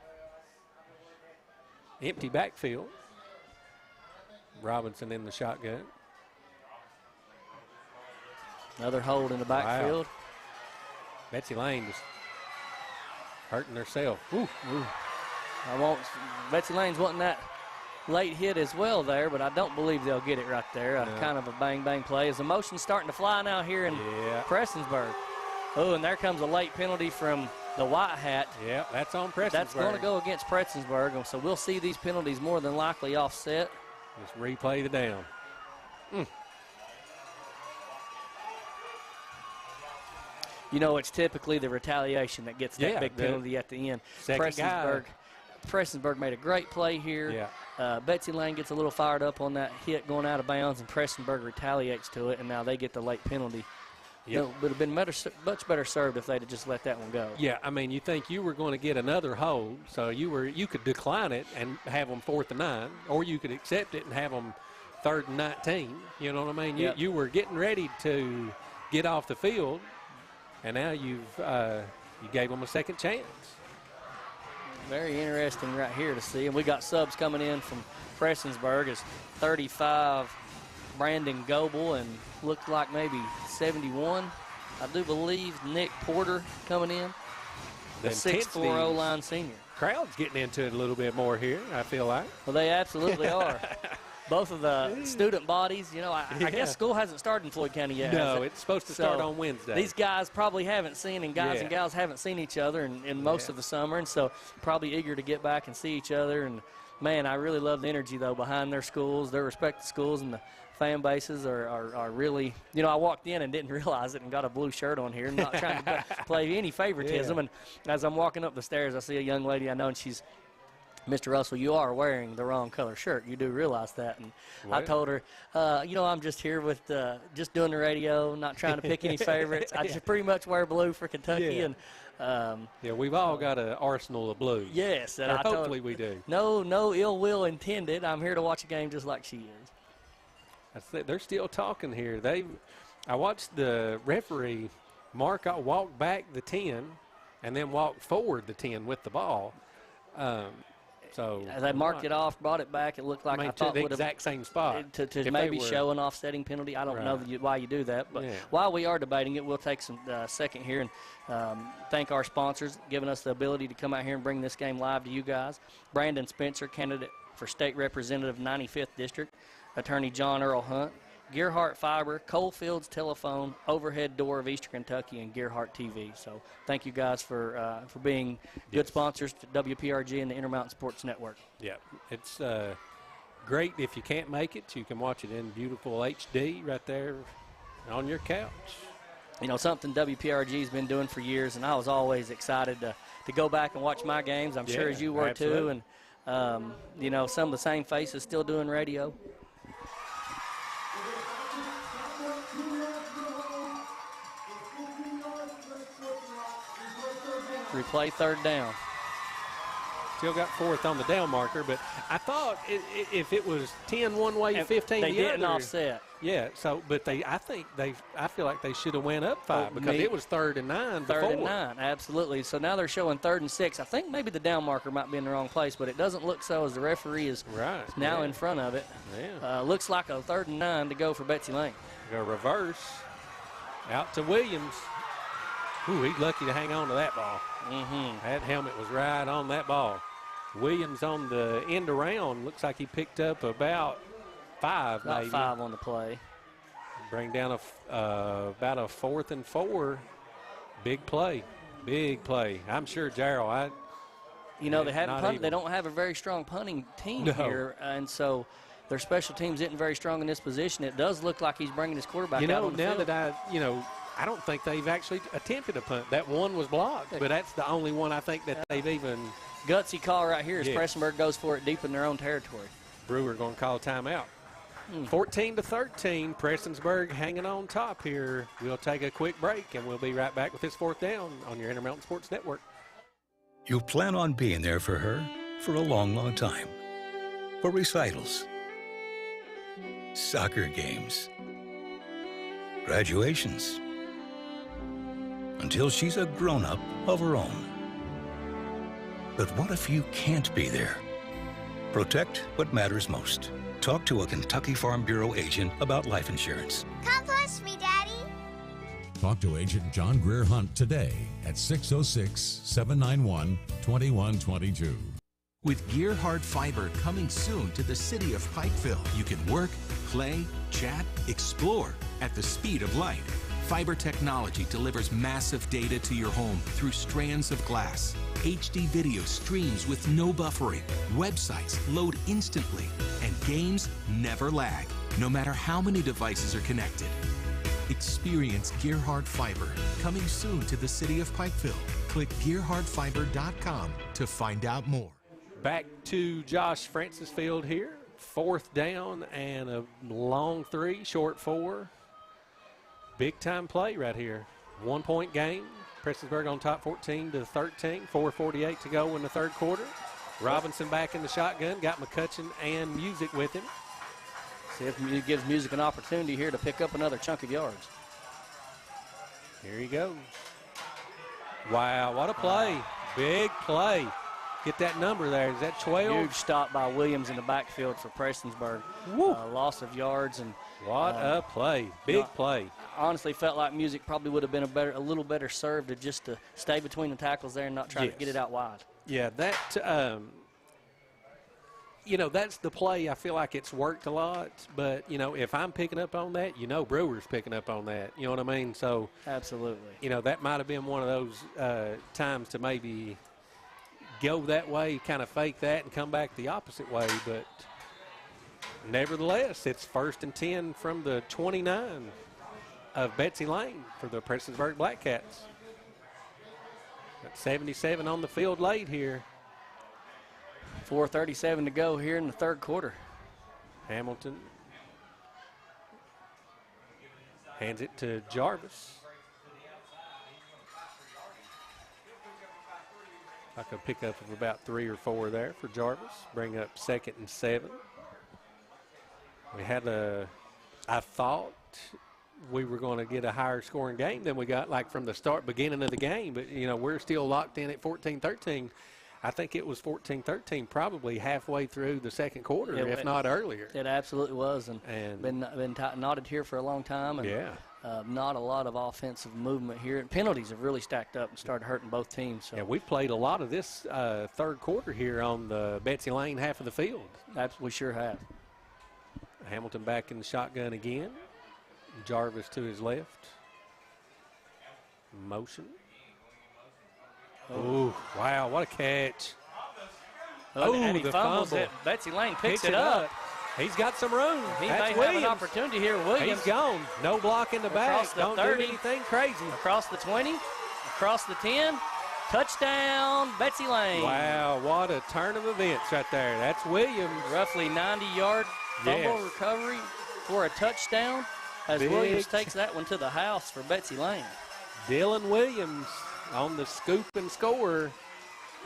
Speaker 1: Empty backfield. Robinson in the shotgun.
Speaker 2: Another hold in the backfield.
Speaker 1: Wow. Betsy Lane just hurting herself. Ooh.
Speaker 2: Betsy Lane's wanting that late hit as well there, but I don't believe they'll get it right there. Kind of a bang-bang play as the motion's starting to fly now here in Prestonsburg. Oh, and there comes a late penalty from the White Hat.
Speaker 1: Yeah, that's on Prestonsburg.
Speaker 2: That's going to go against Prestonsburg, so we'll see these penalties more than likely offset.
Speaker 1: Just replay the down.
Speaker 2: It's typically the retaliation that gets that big penalty at the end. Prestonsburg made a great play here.
Speaker 1: Yeah.
Speaker 2: Betsy Lane gets a little fired up on that hit going out of bounds, and Prestonsburg retaliates to it, and now they get the late penalty. Yep. It would have been much better served if they'd have just let that one go.
Speaker 1: Yeah, I mean, you think you were going to get another hold, so you could decline it and have them 4th and 9, or you could accept it and have them 3rd and 19. You know what I mean?
Speaker 2: Yep.
Speaker 1: You were getting ready to get off the field, and now you gave them a second chance.
Speaker 2: Very interesting right here to see. And we got subs coming in from Prestonsburg as 35, Brandon Goebel, and looked like maybe 71. I do believe Nick Porter coming in, the 6'4" O-line senior.
Speaker 1: Crowd's getting into it a little bit more here, I feel like.
Speaker 2: Well, they absolutely are. Both of the student bodies, I guess school hasn't started in Floyd County yet.
Speaker 1: No, it's supposed to start on Wednesday.
Speaker 2: These guys probably haven't seen, and guys and gals haven't seen each other in most of the summer, and so probably eager to get back and see each other. And, man, I really love the energy, though, behind their schools, their respective schools, and the fan bases are really, I walked in and didn't realize it and got a blue shirt on here. I'm not trying to play any favoritism. And as I'm walking up the stairs, I see a young lady I know, and she's Mr. Russell, you are wearing the wrong color shirt. You do realize that. And
Speaker 1: well,
Speaker 2: I told her, I'm just here with just doing the radio, not trying to pick any favorites. I just pretty much wear blue for Kentucky.
Speaker 1: Yeah.
Speaker 2: And
Speaker 1: we've all got an arsenal of blues.
Speaker 2: Yes. And
Speaker 1: hopefully we do.
Speaker 2: No ill will intended. I'm here to watch a game just like she is.
Speaker 1: They're still talking here. I watched the referee walk back the 10 and then walk forward the 10 with the ball. So
Speaker 2: they marked it off, brought it back. It looked like I thought
Speaker 1: to the exact same spot
Speaker 2: to maybe show an offsetting penalty. I don't know why you do that, but while we are debating it, we'll take some second here and thank our sponsors, giving us the ability to come out here and bring this game live to you guys. Brandon Spencer, candidate for State Representative 95th District. Attorney John Earl Hunt. Gearhart Fiber, Coalfields Telephone, Overhead Door of Eastern Kentucky, and Gearhart TV. So thank you guys for being good sponsors to WPRG and the Intermountain Sports Network. Yeah,
Speaker 1: it's great. If you can't make it, you can watch it in beautiful HD right there on your couch.
Speaker 2: Something WPRG's been doing for years, and I was always excited to go back and watch my games. I'm sure as you were too. And, some of the same faces still doing radio. Replay third down.
Speaker 1: Still got fourth on the down marker, but I thought if it was 10 one way, 15 the other.
Speaker 2: They didn't offset.
Speaker 1: Yeah, but I feel like they should have went up 5 because it was 3rd and 9 before.
Speaker 2: 3rd and 9, absolutely. So now they're showing 3rd and 6. I think maybe the down marker might be in the wrong place, but it doesn't look so as the referee is now in front of it.
Speaker 1: Yeah.
Speaker 2: Looks like a 3rd and 9 to go for Betsy Lane.
Speaker 1: Go reverse. Out to Williams. Ooh, he's lucky to hang on to that ball. That helmet was right on that ball. Williams on the end around. Looks like he picked up about 5,
Speaker 2: about
Speaker 1: maybe.
Speaker 2: 5 on the play.
Speaker 1: Bring down about a 4th and 4. Big play. Big play. I'm sure Gerald.
Speaker 2: They haven't punted. They don't have a very strong punting team here, and so their special teams isn't very strong in this position. It does look like he's bringing his quarterback out on the field.
Speaker 1: That I don't think they've actually attempted a punt. That one was blocked, but that's the only one I think that they've even.
Speaker 2: Gutsy call right here as Prestonsburg goes for it deep in their own territory.
Speaker 1: Brewer going to call a timeout. 14-13, Prestonsburg hanging on top here. We'll take a quick break, and we'll be right back with this 4th down on your Intermountain Sports Network.
Speaker 8: You plan on being there for her for a long, long time. For recitals, soccer games, graduations, until she's a grown-up of her own. But what if you can't be there? Protect what matters most. Talk to a Kentucky Farm Bureau agent about life insurance.
Speaker 18: Come push me, Daddy.
Speaker 10: Talk to Agent John Greer Hunt today at 606-791-2122.
Speaker 4: With Gearhart Fiber coming soon to the city of Pikeville, you can work, play, chat, explore at the speed of light. Fiber technology delivers massive data to your home through strands of glass. HD video streams with no buffering. Websites load instantly. And games never lag, no matter how many devices are connected. Experience Gearhart Fiber coming soon to the city of Pikeville. Click GearhartFiber.com to find out more.
Speaker 1: Back to Josh Francis Field here. 4th down and a long 3, short 4. Big time play right here. 1-point game. Prestonsburg on top 14-13. 4:48 to go in the 3rd quarter. Robinson back in the shotgun. Got McCutcheon and Music with him.
Speaker 2: See if he gives Music an opportunity here to pick up another chunk of yards.
Speaker 1: Here he goes. Wow, what a play. Big play. Get that number there. Is that 12?
Speaker 2: Huge stop by Williams in the backfield for Prestonsburg. Loss of yards. And
Speaker 1: what a play. Big play.
Speaker 2: Honestly felt like Music probably would have been a little better served to stay between the tackles there and not try to get it out wide.
Speaker 1: Yeah, that that's the play. I feel like it's worked a lot, but if I'm picking up on that, Brewer's picking up on that. You know what I mean? So
Speaker 2: absolutely.
Speaker 1: That might have been one of those times to maybe go that way, kind of fake that and come back the opposite way, but nevertheless, it's 1st and 10 from the 29 of Betsy Lane for the Prestonsburg Black Cats. Got 77 on the field late here.
Speaker 2: 4:37 to go here in the third quarter.
Speaker 1: Hamilton hands it to Jarvis. Like a pickup of about 3 or 4 there for Jarvis. Bring up 2nd and 7. We had I thought we were going to get a higher scoring game than we got like from the beginning of the game. But, you know, we're still locked in at 14-13. I think it was 14-13 probably halfway through the second quarter, if not earlier.
Speaker 2: It absolutely was. And been knotted here for a long time. And, not a lot of offensive movement here. And penalties have really stacked up and started hurting both teams. So.
Speaker 1: Yeah, we've played a lot of this third quarter here on the Betsy Lane half of the field.
Speaker 2: We sure have.
Speaker 1: Hamilton back in the shotgun again. Jarvis to his left. Motion. Oh, wow, what a catch.
Speaker 2: And he fumbles it. Betsy Lane picks it up.
Speaker 1: He's got some room.
Speaker 2: He
Speaker 1: That's
Speaker 2: may have an opportunity here. Williams.
Speaker 1: He's gone. No block in the back. Don't
Speaker 2: 30,
Speaker 1: do anything crazy.
Speaker 2: Across the 20, across the 10. Touchdown, Betsy Lane.
Speaker 1: Wow, what a turn of events right there. That's Williams.
Speaker 2: Roughly 90-yard fumble recovery for a touchdown as Williams takes that one to the house for Betsy Lane.
Speaker 1: Dylan Williams on the scoop and score.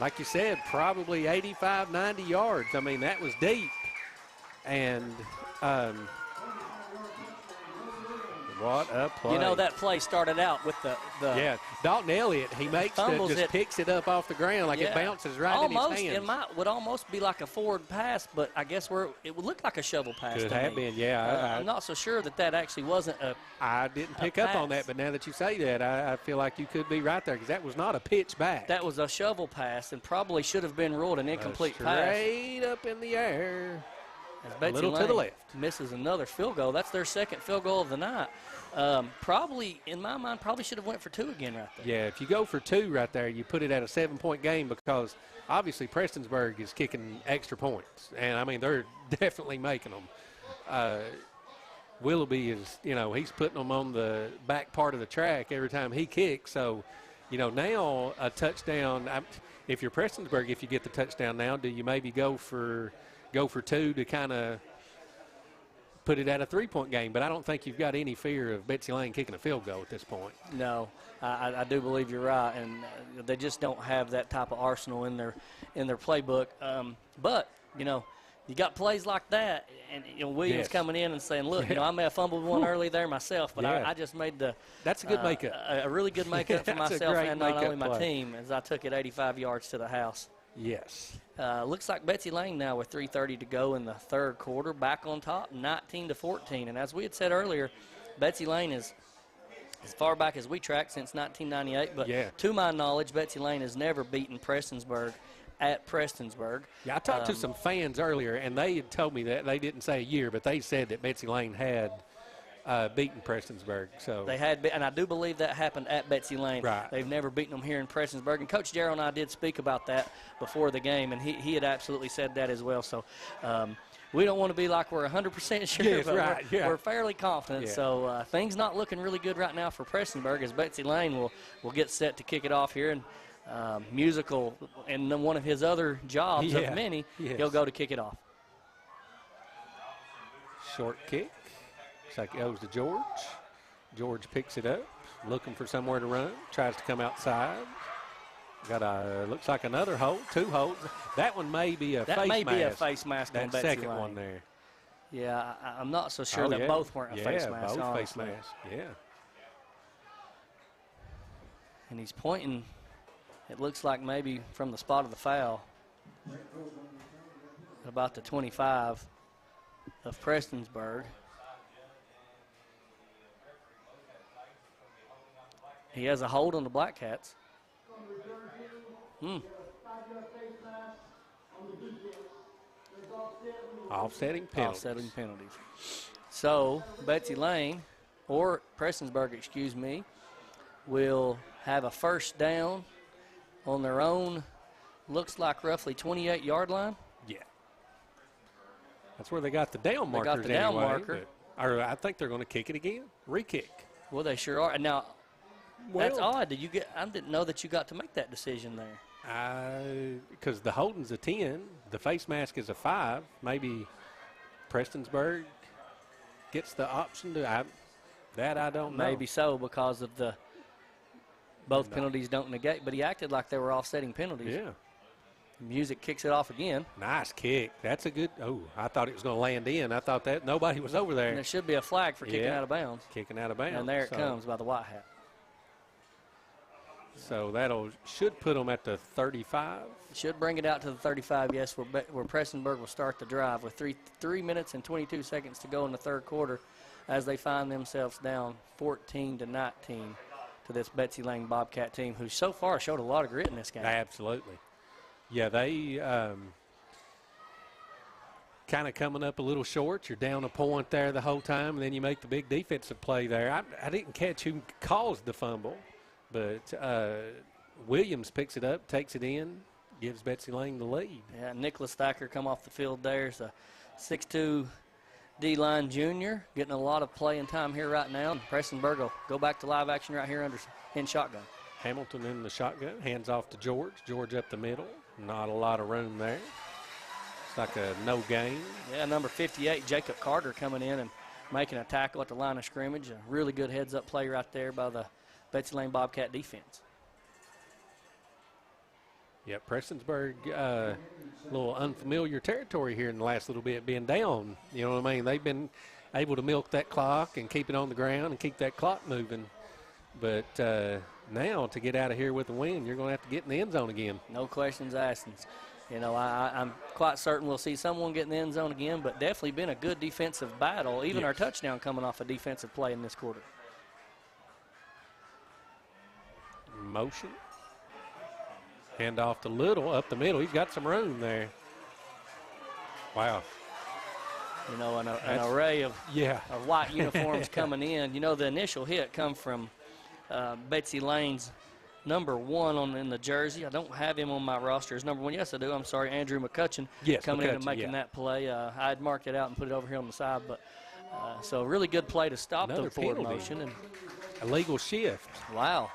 Speaker 1: Like you said, probably 85, 90 yards. I mean, that was deep. And what a play.
Speaker 2: You know, that play started out with the
Speaker 1: Dalton Elliott, he makes picks it up off the ground like it bounces right in his hands.
Speaker 2: It would almost be like a forward pass, but I guess it would look like a shovel pass
Speaker 1: Could
Speaker 2: to
Speaker 1: have
Speaker 2: me.
Speaker 1: been, yeah.
Speaker 2: I'm not so sure that actually wasn't a
Speaker 1: I didn't pick up on that, but now that you say that, I feel like you could be right there because that was not a pitch back.
Speaker 2: That was a shovel pass and probably should have been ruled an incomplete pass.
Speaker 1: Straight up in the air.
Speaker 2: As Betsy
Speaker 1: a little
Speaker 2: Lane
Speaker 1: to the left.
Speaker 2: Misses another field goal. That's their second field goal of the night. Probably, in my mind, should have went for 2 again right there.
Speaker 1: Yeah, if you go for 2 right there, you put it at a 7-point game because obviously Prestonsburg is kicking extra points. And, I mean, they're definitely making them. Willoughby is, he's putting them on the back part of the track every time he kicks. So, now a touchdown. If you're Prestonsburg, if you get the touchdown now, do you maybe go for 2 to kind of put it at a 3-point game? But I don't think you've got any fear of Betsy Lane kicking a field goal at this point.
Speaker 2: No, I do believe you're right, and they just don't have that type of arsenal in their playbook. But you got plays like that, and Williams coming in and saying, "Look, I may have fumbled one early there myself, but I just made
Speaker 1: that's a good makeup,
Speaker 2: a really good makeup for myself and not only my
Speaker 1: play.
Speaker 2: team, as I took it 85 yards to the house."
Speaker 1: Yes.
Speaker 2: Looks like Betsy Lane now with 3:30 to go in the third quarter, back on top, 19-14. And as we had said earlier, Betsy Lane is as far back as we tracked since 1998. But to my knowledge, Betsy Lane has never beaten Prestonsburg at Prestonsburg.
Speaker 1: Yeah, I talked to some fans earlier, and they had told me that they didn't say a year, but they said that Betsy Lane had beaten Prestonsburg. So
Speaker 2: they had, and I do believe that happened at Betsy Lane.
Speaker 1: Right.
Speaker 2: They've never beaten them here in Prestonsburg. And Coach Jarrell and I did speak about that before the game, and he had absolutely said that as well. So we don't want to be like we're 100% sure, but we're fairly confident.
Speaker 1: Yeah.
Speaker 2: So things not looking really good right now for Prestonsburg as Betsy Lane will get set to kick it off here. And musical, and one of his other jobs of many, he'll go to kick it off.
Speaker 1: Short kick. Looks like it goes to George. George picks it up, looking for somewhere to run. Tries to come outside. Got looks like another hold, 2 holds. That one may be a face mask. That may be a
Speaker 2: face mask on Betsy
Speaker 1: That second
Speaker 2: Lane.
Speaker 1: one there.
Speaker 2: Yeah, I'm not so sure that both weren't a face mask.
Speaker 1: Both
Speaker 2: honestly.
Speaker 1: face masks. Yeah.
Speaker 2: And he's pointing, it looks like maybe from the spot of the foul, about the 25 of Prestonsburg. He has a hold on the Black Cats.
Speaker 1: Offsetting
Speaker 2: penalties. So Betsy Lane, or Prestonsburg, excuse me, will have a first down on their own, looks like roughly 28-yard line.
Speaker 1: Yeah. That's where they got the down markers
Speaker 2: got the down
Speaker 1: anyway,
Speaker 2: marker.
Speaker 1: Or I think they're going to kick it again. Re-kick.
Speaker 2: Well, they sure are. Now, that's odd. I didn't know that you got to make that decision there.
Speaker 1: Because the holding's a 10, the face mask is a 5. Maybe Prestonsburg gets the option to. I don't know.
Speaker 2: Maybe so, because of both penalties don't negate. But he acted like they were offsetting penalties.
Speaker 1: Yeah.
Speaker 2: Music kicks it off again.
Speaker 1: Nice kick. That's a good. Oh, I thought it was going to land in. I thought that nobody was over there.
Speaker 2: And there should be a flag for kicking out of bounds.
Speaker 1: Kicking out of bounds.
Speaker 2: And there it comes by the white hat.
Speaker 1: So should put them at the 35.
Speaker 2: Should bring it out to the 35, yes, where Prestonsburg will start the drive with 3 minutes and 22 seconds to go in the third quarter as they find themselves down 14-19 to this Betsy Lane Bobcat team, who so far showed a lot of grit in this game.
Speaker 1: Absolutely. Yeah, they kind of coming up a little short. You're down a point there the whole time, and then you make the big defensive play there. I didn't catch who caused the fumble, but Williams picks it up, takes it in, gives Betsy Lane the lead.
Speaker 2: Yeah, Nicholas Thacker come off the field there. It's a 6'2" D-line junior, getting a lot of playing time here right now. And Prestonsburg will go back to live action right here in shotgun.
Speaker 1: Hamilton in the shotgun, hands off to George. George up the middle. Not a lot of room there. It's like a no gain.
Speaker 2: Yeah, number 58, Jacob Carter, coming in and making a tackle at the line of scrimmage. A really good heads-up play right there by the Betsy Lane Bobcat defense.
Speaker 1: Yeah, Prestonsburg, a little unfamiliar territory here in the last little bit, being down. You know what I mean? They've been able to milk that clock and keep it on the ground and keep that clock moving. But now to get out of here with a win, you're going to have to get in the end zone again.
Speaker 2: No questions asked. You know, I'm quite certain we'll see someone get in the end zone again, but definitely been a good defensive battle. Even our touchdown coming off a defensive play in this quarter.
Speaker 1: Motion. Hand off to Little up the middle. He's got some room there. Wow.
Speaker 2: You know, an array of white uniforms coming in. You know, the initial hit come from Betsy Lane's number 1 in the jersey. I don't have him on my roster as number 1. Yes, I do. I'm sorry, Andrew McCutcheon coming in and making that play. I had marked it out and put it over here on the side. But so really good play to stop the forward motion. And
Speaker 1: illegal shift.
Speaker 2: Wow.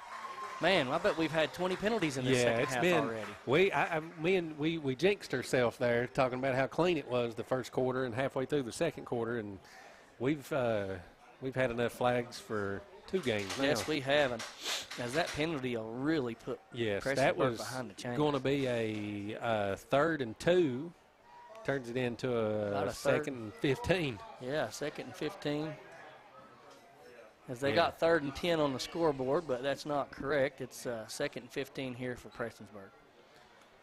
Speaker 2: Man, I bet we've had 20 penalties in this second half already.
Speaker 1: We jinxed ourselves there talking about how clean it was the first quarter and halfway through the second quarter, and we've had enough flags for 2 games now.
Speaker 2: Yes, we have, and as that penalty will really put Prestonsburg behind the chains.
Speaker 1: Going to be a 3rd and 2, turns it into a 2nd and 15.
Speaker 2: Yeah, 2nd and 15. As they got 3rd and 10 on the scoreboard, but that's not correct. It's 2nd and 15 here for Prestonsburg.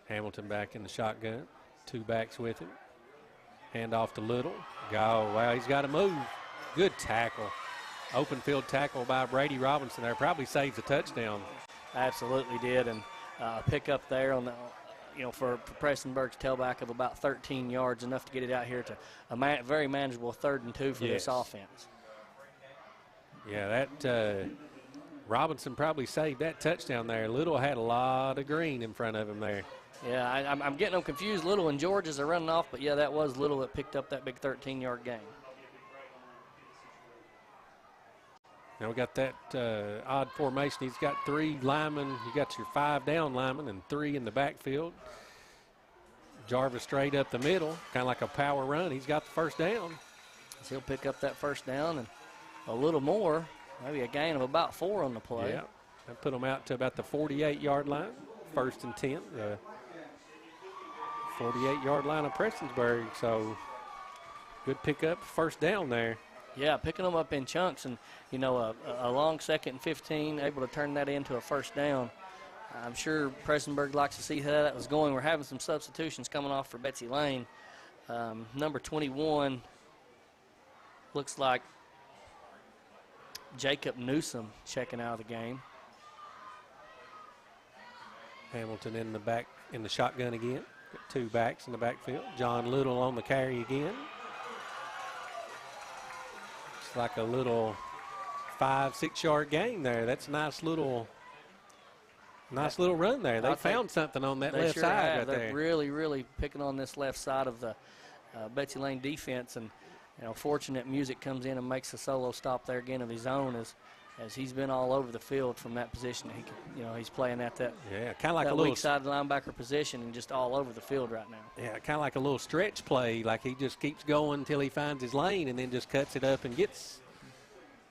Speaker 1: Hamilton back in the shotgun. 2 backs with him. Hand off to Little. Wow, he's got to move. Good tackle. Open field tackle by Brady Robinson there. Probably saves a touchdown.
Speaker 2: Absolutely did, and pick up there on the, for Prestonsburg's tailback of about 13 yards, enough to get it out here to a very manageable 3rd and 2 for this offense.
Speaker 1: Yeah, that Robinson probably saved that touchdown there. Little had a lot of green in front of him there.
Speaker 2: Yeah, I'm getting them confused. Little and George as they're running off, but yeah, that was Little that picked up that big 13-yard gain.
Speaker 1: Now we got that odd formation. He's got 3 linemen. You got your 5 down linemen and 3 in the backfield. Jarvis straight up the middle, kind of like a power run. He's got the first down.
Speaker 2: So he'll pick up that first down and a little more, maybe a gain of about 4 on the play.
Speaker 1: Yeah, that put them out to about the 48-yard line, 1st and 10. 48-yard line of Prestonsburg, so good pickup, first down there.
Speaker 2: Yeah, picking them up in chunks, and, a long 2nd and 15, able to turn that into a first down. I'm sure Prestonsburg likes to see how that was going. We're having some substitutions coming off for Betsy Lane. Number 21 looks like Jacob Newsom checking out of the game.
Speaker 1: Hamilton in the shotgun again. Got 2 backs in the backfield. John Little on the carry again. It's like a little 5-6 yard gain there. That's a nice little run there. They found something on that left side right there.
Speaker 2: They're really, really picking on this left side of the Betsy Lane defense, and fortunate Music comes in and makes a solo stop there again of his own as as he's been all over the field from that position. He can, he's playing at that
Speaker 1: kind of like a little
Speaker 2: weak side linebacker position and just all over the field right now.
Speaker 1: Yeah, kind of like a little stretch play, like he just keeps going until he finds his lane and then just cuts it up and gets.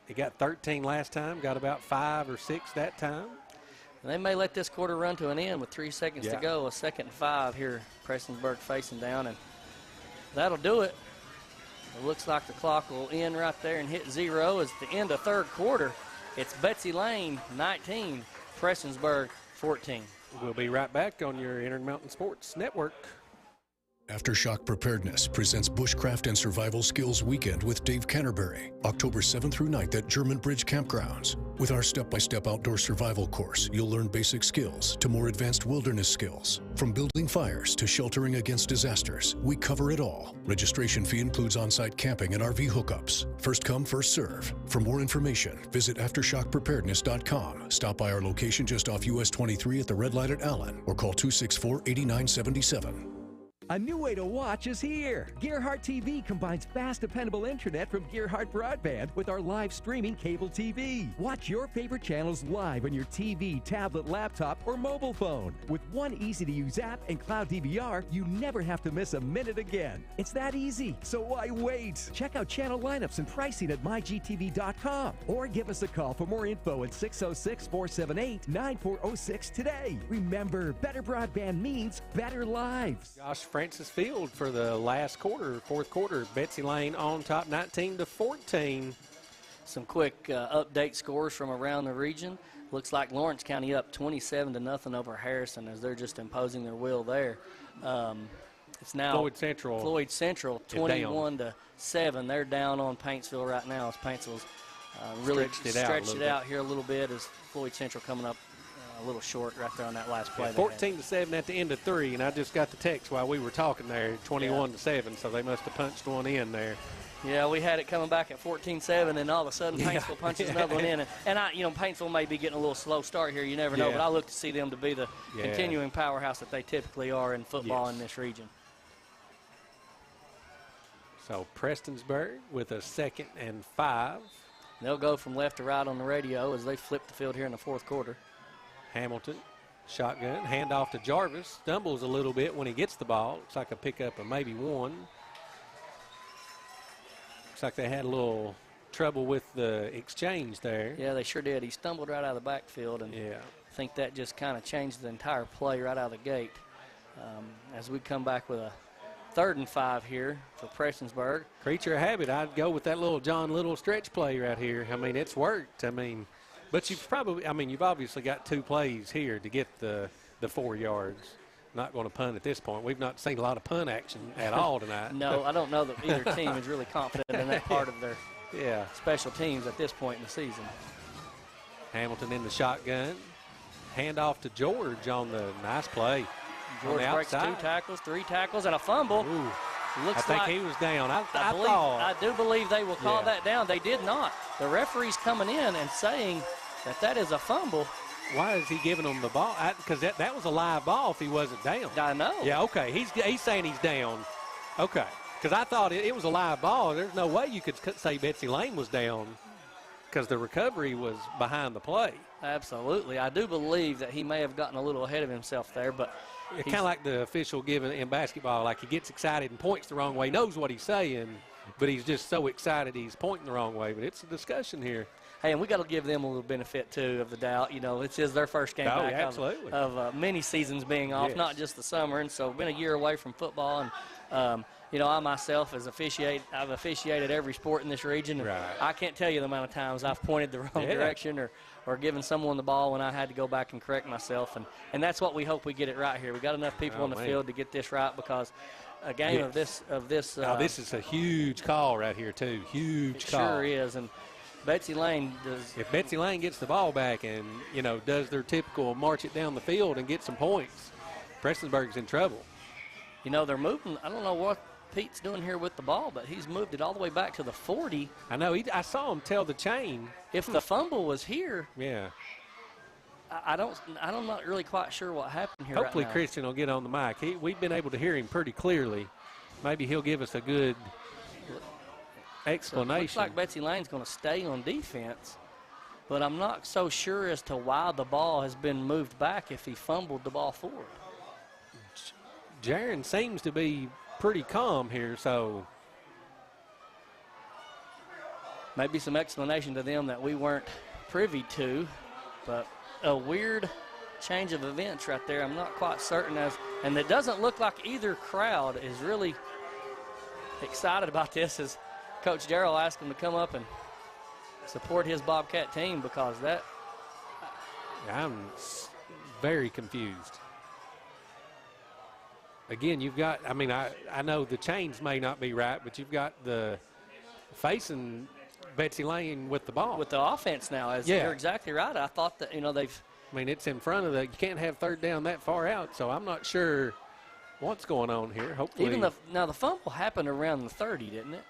Speaker 1: He got 13 last time, got about 5 or 6 that time.
Speaker 2: And they may let this quarter run to an end with 3 seconds to go. A 2nd and 5 here. Prestonsburg facing down, and that'll do it. It looks like the clock will end right there and hit 0 as the end of 3rd quarter. It's Betsy Lane 19, Prestonsburg 14.
Speaker 1: We'll be right back on your Intermountain Sports Network.
Speaker 9: Aftershock Preparedness presents Bushcraft and Survival Skills Weekend with Dave Canterbury, October 7th through 9th at German Bridge Campgrounds. With our step-by-step outdoor survival course, you'll learn basic skills to more advanced wilderness skills. From building fires to sheltering against disasters, we cover it all. Registration fee includes on-site camping and RV hookups. First come, first serve. For more information, visit AftershockPreparedness.com. Stop by our location just off US 23 at the Red Light at Allen or call 264-8977.
Speaker 13: A new way to watch is here. Gearhart TV combines fast, dependable internet from Gearhart Broadband with our live streaming cable TV. Watch your favorite channels live on your TV, tablet, laptop, or mobile phone. With one easy-to-use app and cloud DVR, you never have to miss a minute again. It's that easy, so why wait? Check out channel lineups and pricing at mygtv.com or give us a call for more info at 606-478-9406 today. Remember, better broadband means better lives.
Speaker 1: Josh Francis Field for the last quarter, 4th quarter. Betsy Lane on top, 19-14.
Speaker 2: Some quick update scores from around the region. Looks like Lawrence County up 27-0 over Harrison as they're just imposing their will there. It's now Floyd Central 21-7. They're down on Paintsville right now as Paintsville's really stretched it out here a little bit as Floyd Central coming up a little short right there on that last play.
Speaker 1: 14-7 at the end of 3, and I just got the text while we were talking there, 21-7, so they must have punched one in there.
Speaker 2: Yeah, we had it coming back at 14-7, and all of a sudden Paintsville punches another one in. And Paintsville may be getting a little slow start here. You never know, but I look to see them to be the continuing powerhouse that they typically are in football in this region.
Speaker 1: So Prestonsburg with a 2nd and 5.
Speaker 2: They'll go from left to right on the radio as they flip the field here in the 4th quarter.
Speaker 1: Hamilton, shotgun, handoff to Jarvis. Stumbles a little bit when he gets the ball. Looks like a pickup of maybe 1. Looks like they had a little trouble with the exchange there.
Speaker 2: Yeah, they sure did. He stumbled right out of the backfield, and I think that just kind of changed the entire play right out of the gate. As we come back with a 3rd and 5 here for Prestonsburg.
Speaker 1: Creature of habit, I'd go with that little John Little stretch play right here. I mean, it's worked. But you've obviously got 2 plays here to get the 4 yards. Not going to punt at this point. We've not seen a lot of punt action at all tonight.
Speaker 2: No, I don't know that either team is really confident in that part of their special teams at this point in the season.
Speaker 1: Hamilton in the shotgun. Handoff to George on the nice play.
Speaker 2: George breaks 2 tackles, 3 tackles, and a fumble.
Speaker 1: I think he was down.
Speaker 2: I do believe they will call that down. They did not. The referee's coming in and saying that is a fumble.
Speaker 1: Why is he giving them the ball? Because that was a live ball if he wasn't down.
Speaker 2: I know.
Speaker 1: Yeah, okay. He's saying he's down. Okay. Because I thought it was a live ball. There's no way you could say Betsy Lane was down because the recovery was behind the play.
Speaker 2: Absolutely. I do believe that he may have gotten a little ahead of himself there, but
Speaker 1: kind of like the official giving in basketball, like he gets excited and points the wrong way, knows what he's saying, but he's just so excited he's pointing the wrong way. But it's a discussion here.
Speaker 2: Hey, and we got to give them a little benefit, too, of the doubt. It's just their first game back of many seasons being off, not just the summer. And so been a year away from football. And, I myself I've officiated every sport in this region. And I can't tell you the amount of times I've pointed the wrong direction or given someone the ball when I had to go back and correct myself. And that's what we hope we get it right here. We got enough people on the field to get this right because a game of this.
Speaker 1: Now, this is a huge call right here, too. Huge call.
Speaker 2: Sure is. And Betsy Lane does.
Speaker 1: If Betsy Lane gets the ball back and, does their typical march it down the field and get some points, Prestonsburg's in trouble.
Speaker 2: They're moving. I don't know what Pete's doing here with the ball, but he's moved it all the way back to the 40.
Speaker 1: I know. I saw him tell the chain.
Speaker 2: If the fumble was here.
Speaker 1: Yeah.
Speaker 2: I'm not really quite sure what happened here.
Speaker 1: Hopefully
Speaker 2: right now.
Speaker 1: Christian will get on the mic. We've been able to hear him pretty clearly. Maybe he'll give us a good explanation.
Speaker 2: So it looks like Betsy Lane's going to stay on defense, but I'm not so sure as to why the ball has been moved back if he fumbled the ball forward.
Speaker 1: Jaron seems to be pretty calm here, so
Speaker 2: maybe some explanation to them that we weren't privy to, but a weird change of events right there. I'm not quite certain and it doesn't look like either crowd is really excited about this as Coach Darrell asked him to come up and support his Bobcat team, because that.
Speaker 1: I'm very confused. Again, you've got, I mean, I know the chains may not be right, but you've got the facing Betsy Lane with the ball.
Speaker 2: With the offense now, you're exactly right. I thought that, they've.
Speaker 1: I mean, it's in front of you can't have third down that far out, so I'm not sure what's going on here. Hopefully.
Speaker 2: Now the fumble happened around the 30, didn't it?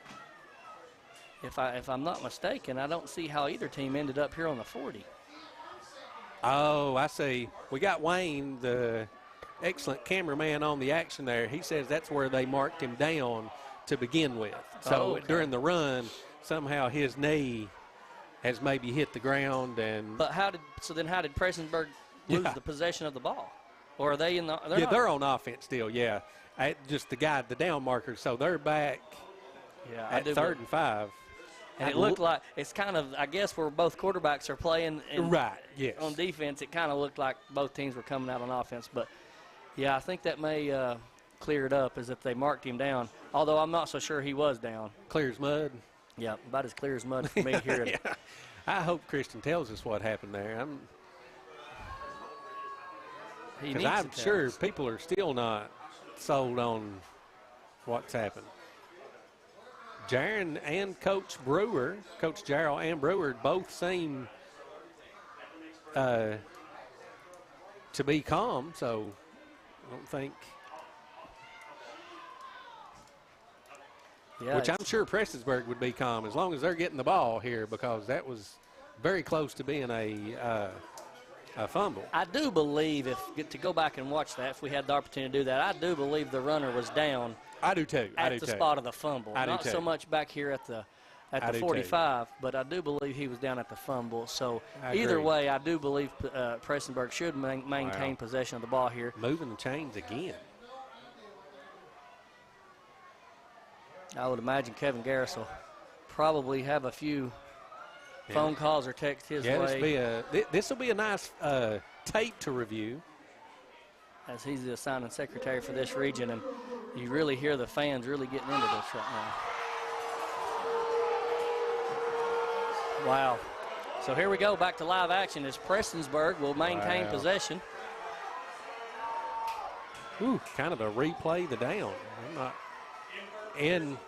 Speaker 2: If I'm not mistaken, I don't see how either team ended up here on the 40.
Speaker 1: Oh, I see. We got Wayne, the excellent cameraman, on the action there. He says that's where they marked him down to begin with. So during the run, somehow his knee has maybe hit the ground.
Speaker 2: But how did Prestonsburg lose the possession of the ball? Or are they in the?
Speaker 1: They're on offense still. Yeah, just the down markers. So they're back.
Speaker 2: Yeah,
Speaker 1: at 3rd and 5.
Speaker 2: And it looked like it's kind of, I guess, where both quarterbacks are playing.
Speaker 1: Right. Yes.
Speaker 2: On defense, it kind of looked like both teams were coming out on offense. But yeah, I think that may clear it up as if they marked him down. Although I'm not so sure he was down.
Speaker 1: Clear as mud.
Speaker 2: Yeah, about as clear as mud for me here.
Speaker 1: Yeah. I hope Christian tells us what happened there. I'm sure people are still not sold on what's happened. Jaron and Coach Jarrell and Brewer both seem to be calm, so I don't think. Yeah, which I'm sure Prestonsburg would be calm as long as they're getting the ball here, because that was very close to being a fumble.
Speaker 2: I do believe, to go back and watch that, if we had the opportunity to do that, I do believe the runner was down.
Speaker 1: I do too.
Speaker 2: At the spot of the fumble. Not so much back here at the 45, but I do believe he was down at the fumble. So either way, I do believe Prestonsburg should maintain possession of the ball here.
Speaker 1: Moving the chains again.
Speaker 2: I would imagine Kevin Garris will probably have a few phone calls or texts his way.
Speaker 1: This will be a nice tape to review.
Speaker 2: As he's the signing secretary for this region, and you really hear the fans really getting into this right now. Wow. So here we go, back to live action as Prestonsburg will maintain possession.
Speaker 1: Ooh, kind of a replay the down. I'm not in.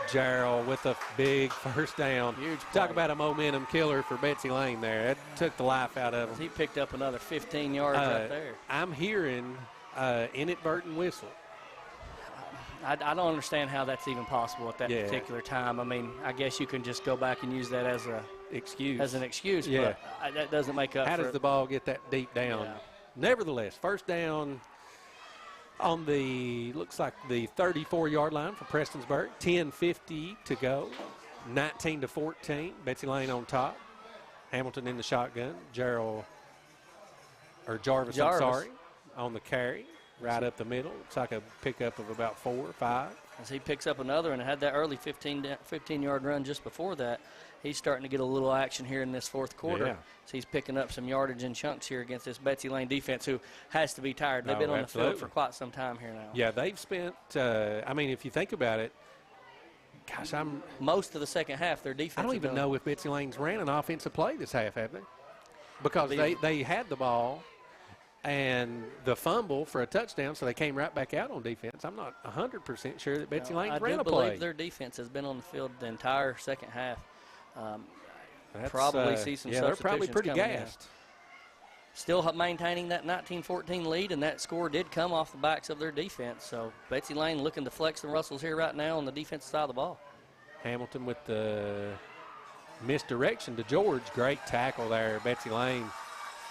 Speaker 1: Jarrell with a big first down.
Speaker 2: Huge play.
Speaker 1: Talk about a momentum killer for Betsy Lane there. That took the life out of him.
Speaker 2: He picked up another 15 yards right there.
Speaker 1: I'm hearing inadvertent whistle.
Speaker 2: I don't understand how that's even possible at that particular time. I mean, I guess you can just go back and use that as an excuse, but that doesn't make up for it.
Speaker 1: How does the ball get that deep down? Yeah. Nevertheless, first down on looks like the 34-yard line for Prestonsburg. 10:50 to go. 19-14. Betsy Lane on top. Hamilton in the shotgun. Jarvis, I'm sorry, on the carry. Right up the middle. Looks like a pickup of about 4 or 5.
Speaker 2: As he picks up another and had that early 15-yard run just before that, he's starting to get a little action here in this fourth quarter. Yeah. So he's picking up some yardage in chunks here against this Betsy Lane defense, who has to be tired. They've been on the field for quite some time here now.
Speaker 1: Yeah, they've spent, I mean, if you think about it, gosh,
Speaker 2: most of the second half, their defense.
Speaker 1: I don't even know if Betsy Lane's ran an offensive play this half, have they? Because they had the ball and the fumble for a touchdown, so they came right back out on defense. I'm not 100% sure that Betsy Lane ran a play.
Speaker 2: I believe their defense has been on the field the entire second half. Probably see some substitutions.
Speaker 1: They're probably pretty gassed.
Speaker 2: Still maintaining that 19-14 lead, and that score did come off the backs of their defense. So Betsy Lane looking to flex the Russells here right now on the defensive side of the ball.
Speaker 1: Hamilton with the misdirection to George. Great tackle there, Betsy Lane.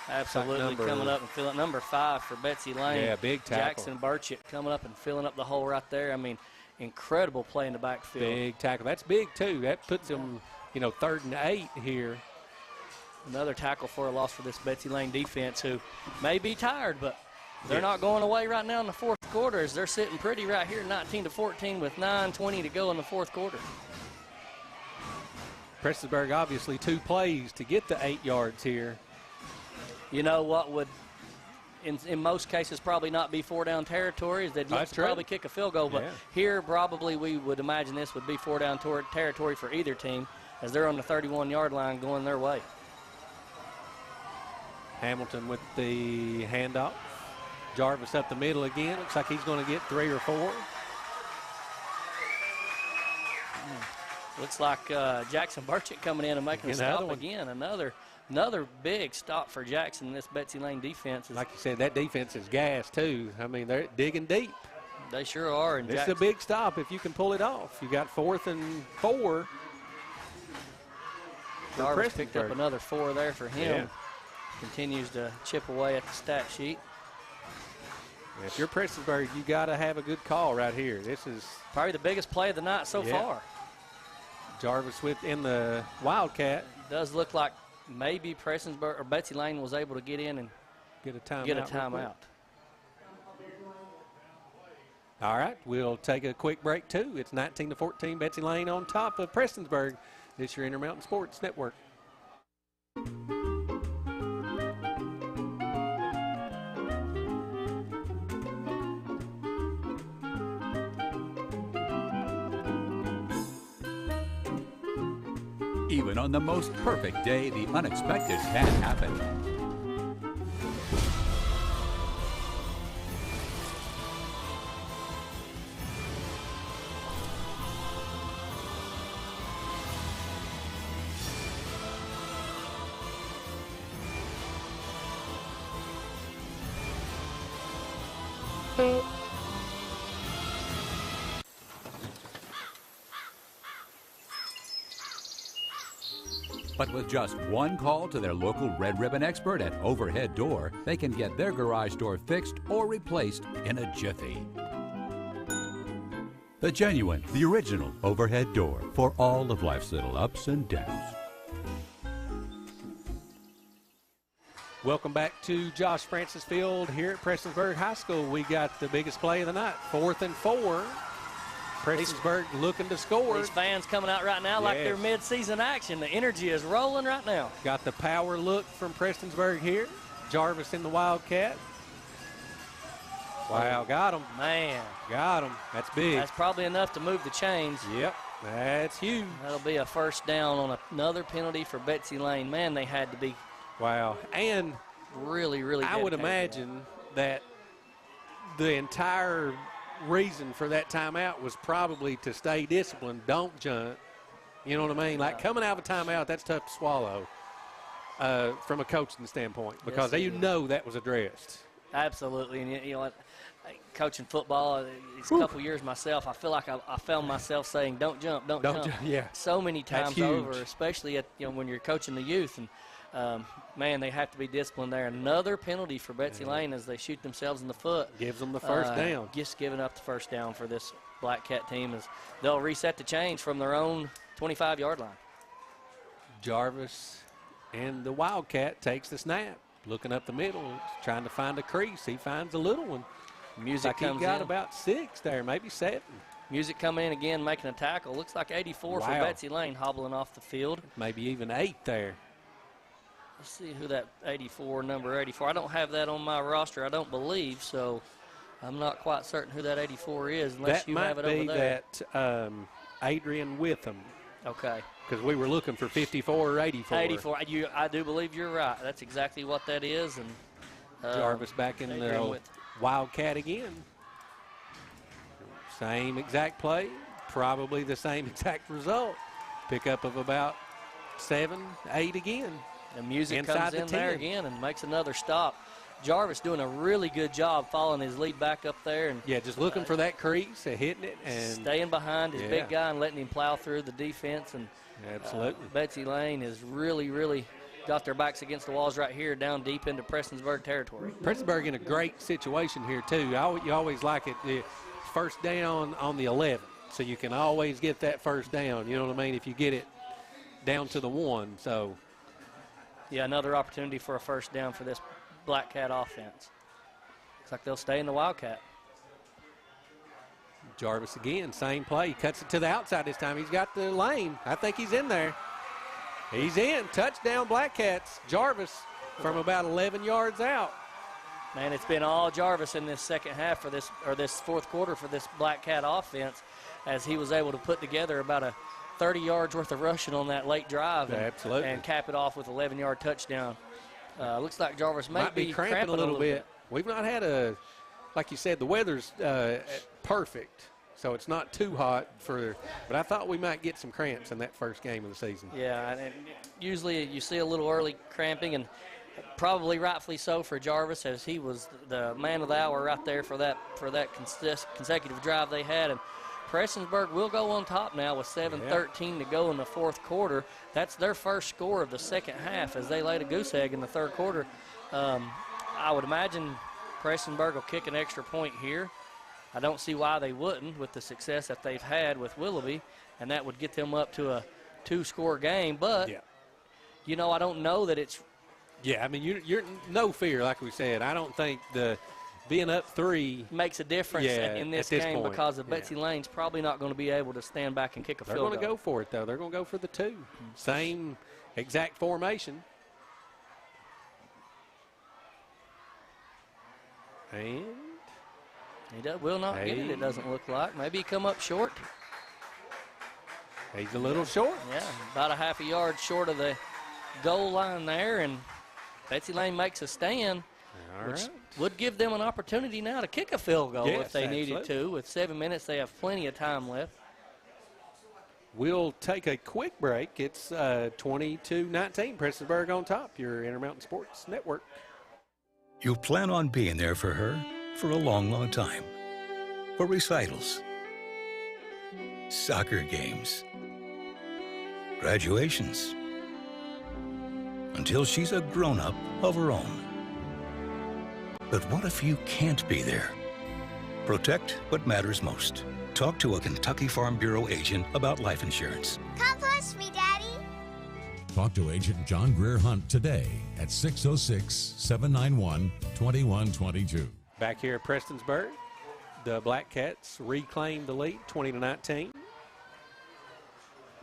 Speaker 2: Absolutely coming up and filling number 5 for Betsy Lane.
Speaker 1: Yeah, big tackle.
Speaker 2: Jackson Burchett coming up and filling up the hole right there. I mean, incredible play in the backfield.
Speaker 1: Big tackle. That's big, too. That puts him 3rd and 8 here.
Speaker 2: Another tackle for a loss for this Betsy Lane defense, who may be tired, but they're not going away right now in the 4th quarter, as they're sitting pretty right here, 19-14 with 9:20 to go in the 4th quarter.
Speaker 1: Prestonsburg obviously 2 plays to get the 8 yards here.
Speaker 2: You know what would, in most cases, probably not be 4-down territory, is they'd look to probably kick a field goal. But here, probably we would imagine this would be 4-down territory for either team, as they're on the 31-yard line going their way.
Speaker 1: Hamilton with the handoff. Jarvis up the middle again. Looks like he's going to get 3 or 4.
Speaker 2: Looks like Jackson Burchett coming in and making a stop again. Another big stop for Jackson. This Betsy Lane defense is,
Speaker 1: like you said, that defense is gas too. I mean, they're digging deep.
Speaker 2: They sure are. And
Speaker 1: it's a big stop if you can pull it off. You got 4th and 4.
Speaker 2: Jarvis picked up another 4 there for him. Continues to chip away at the stat sheet.
Speaker 1: If you're Prestonsburg, you got to have a good call right here. This is
Speaker 2: probably the biggest play of the night so far.
Speaker 1: Jarvis in the Wildcat.
Speaker 2: Does look like maybe Prestonsburg or Betsy Lane was able to get in and
Speaker 1: get a timeout. All right, we'll take a quick break too. It's 19-14, Betsy Lane on top of Prestonsburg. This is your Intermountain Sports Network.
Speaker 11: Even on the most perfect day, the unexpected can happen. But with just one call to their local Red Ribbon expert at Overhead Door, they can get their garage door fixed or replaced in a jiffy. The genuine, the original Overhead Door for all of life's little ups and downs.
Speaker 1: Welcome back to Josh Francis Field here at Prestonsburg High School. We got the biggest play of the night, 4th and 4. Prestonsburg looking to score.
Speaker 2: These fans coming out right now like they're mid-season action. The energy is rolling right now.
Speaker 1: Got the power look from Prestonsburg here. Jarvis in the Wildcat. Wow, got him.
Speaker 2: Man.
Speaker 1: Got him. That's big.
Speaker 2: That's probably enough to move the chains.
Speaker 1: Yep, that's huge.
Speaker 2: That'll be a 1st down on another penalty for Betsy Lane. Man, they had to be.
Speaker 1: Wow. And
Speaker 2: really, really
Speaker 1: I would imagine that the entire reason for that timeout was probably to stay disciplined, don't jump. You know what I mean? Like coming out of a timeout, that's tough to swallow from a coaching standpoint because you know that was addressed.
Speaker 2: Absolutely. And you know what? Coaching football these couple years myself, I feel like I found myself saying, don't jump, don't jump.
Speaker 1: Yeah.
Speaker 2: So many times over, especially at, when you're coaching the youth. And man, they have to be disciplined there. Another penalty for Betsy Lane as they shoot themselves in the foot.
Speaker 1: Gives them the 1st down.
Speaker 2: Just giving up the 1st down for this Black Cat team as they'll reset the change from their own 25-yard line.
Speaker 1: Jarvis and the Wildcat takes the snap. Looking up the middle, trying to find a crease. He finds a little one.
Speaker 2: Music comes in.
Speaker 1: He got about 6 there, maybe 7.
Speaker 2: Music coming in again, making a tackle. Looks like 84 for Betsy Lane hobbling off the field.
Speaker 1: Maybe even 8 there.
Speaker 2: Let's see who that number 84. I don't have that on my roster, I don't believe, so I'm not quite certain who that 84 is unless you have it over there.
Speaker 1: That might be that Adrian Witham.
Speaker 2: Okay.
Speaker 1: Because we were looking for 54 or 84.
Speaker 2: 84. I do believe you're right. That's exactly what that is. And
Speaker 1: Jarvis back in the Wildcat again. Same exact play, probably the same exact result. Pickup of about 7, 8 again.
Speaker 2: The music comes in there again and makes another stop. Jarvis doing a really good job following his lead back up there. And
Speaker 1: just looking for that crease and hitting it. And
Speaker 2: staying behind his big guy and letting him plow through the defense. And
Speaker 1: absolutely.
Speaker 2: Betsy Lane has really, really got their backs against the walls right here down deep into Prestonsburg territory.
Speaker 1: Prestonsburg in a great situation here, too. You always like it. 1st down on the 11, so you can always get that 1st down. You know what I mean? If you get it down to the 1. So,
Speaker 2: yeah, another opportunity for a first down for this Black Cat offense. Looks like they'll stay in the Wildcat.
Speaker 1: Jarvis again, same play. He cuts it to the outside this time. He's got the lane. I think he's in there. He's in. Touchdown, Black Cats. Jarvis from about 11 yards out.
Speaker 2: Man, it's been all Jarvis in this second half for this fourth quarter for this Black Cat offense, as he was able to put together about a 30 yards worth of rushing on that late drive and cap it off with 11-yard touchdown. Looks like Jarvis might be cramping a little bit.
Speaker 1: We've not had like you said, the weather's perfect, so it's not too hot but I thought we might get some cramps in that first game of the season.
Speaker 2: Yeah, and usually you see a little early cramping, and probably rightfully so for Jarvis, as he was the man of the hour right there for that consecutive drive they had. And Prestonsburg will go on top now with 7:13 to go in the fourth quarter. That's their first score of the second half as they laid a goose egg in the third quarter. I would imagine Prestonsburg will kick an extra point here. I don't see why they wouldn't with the success that they've had with Willoughby, and that would get them up to a 2-score game. But, you know, I don't know that it's –
Speaker 1: yeah, I mean, you're no fear, like we said. I don't think being up 3
Speaker 2: makes a difference in this game point, because of Betsy Lane's probably not going to be able to stand back and kick a field goal.
Speaker 1: They're going to go for it, though. They're going to go for the 2. Same exact formation. And
Speaker 2: he will not get it doesn't look like. Maybe he come up short.
Speaker 1: He's a little short.
Speaker 2: Yeah, about a half a yard short of the goal line there, and Betsy Lane makes a stand, which would give them an opportunity now to kick a field goal if they needed to. With 7 minutes, they have plenty of time left.
Speaker 1: We'll take a quick break. It's 22-19, Prestonsburg on top, your Intermountain Sports Network.
Speaker 8: You plan on being there for her for a long, long time. For recitals, soccer games, graduations, until she's a grown-up of her own. But what if you can't be there? Protect what matters most. Talk to a Kentucky Farm Bureau agent about life insurance.
Speaker 18: Come push me, Daddy.
Speaker 10: Talk to Agent John Greer Hunt today at 606-791-2122.
Speaker 1: Back here at Prestonsburg, the Black Cats reclaimed the lead, 20-19.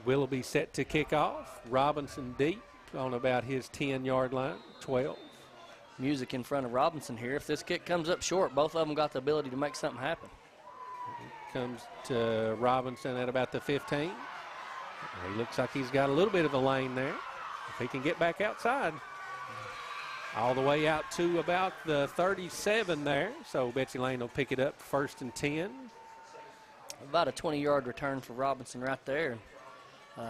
Speaker 1: Willoughby set to kick off. Robinson deep on about his 10-yard line, 12.
Speaker 2: Music in front of Robinson here. If this kick comes up short, both of them got the ability to make something happen.
Speaker 1: Comes to Robinson at about the 15. He looks like he's got a little bit of a lane there. If he can get back outside. All the way out to about the 37 there. So Betsy Lane will pick it up 1st and 10.
Speaker 2: About a 20-yard return for Robinson right there.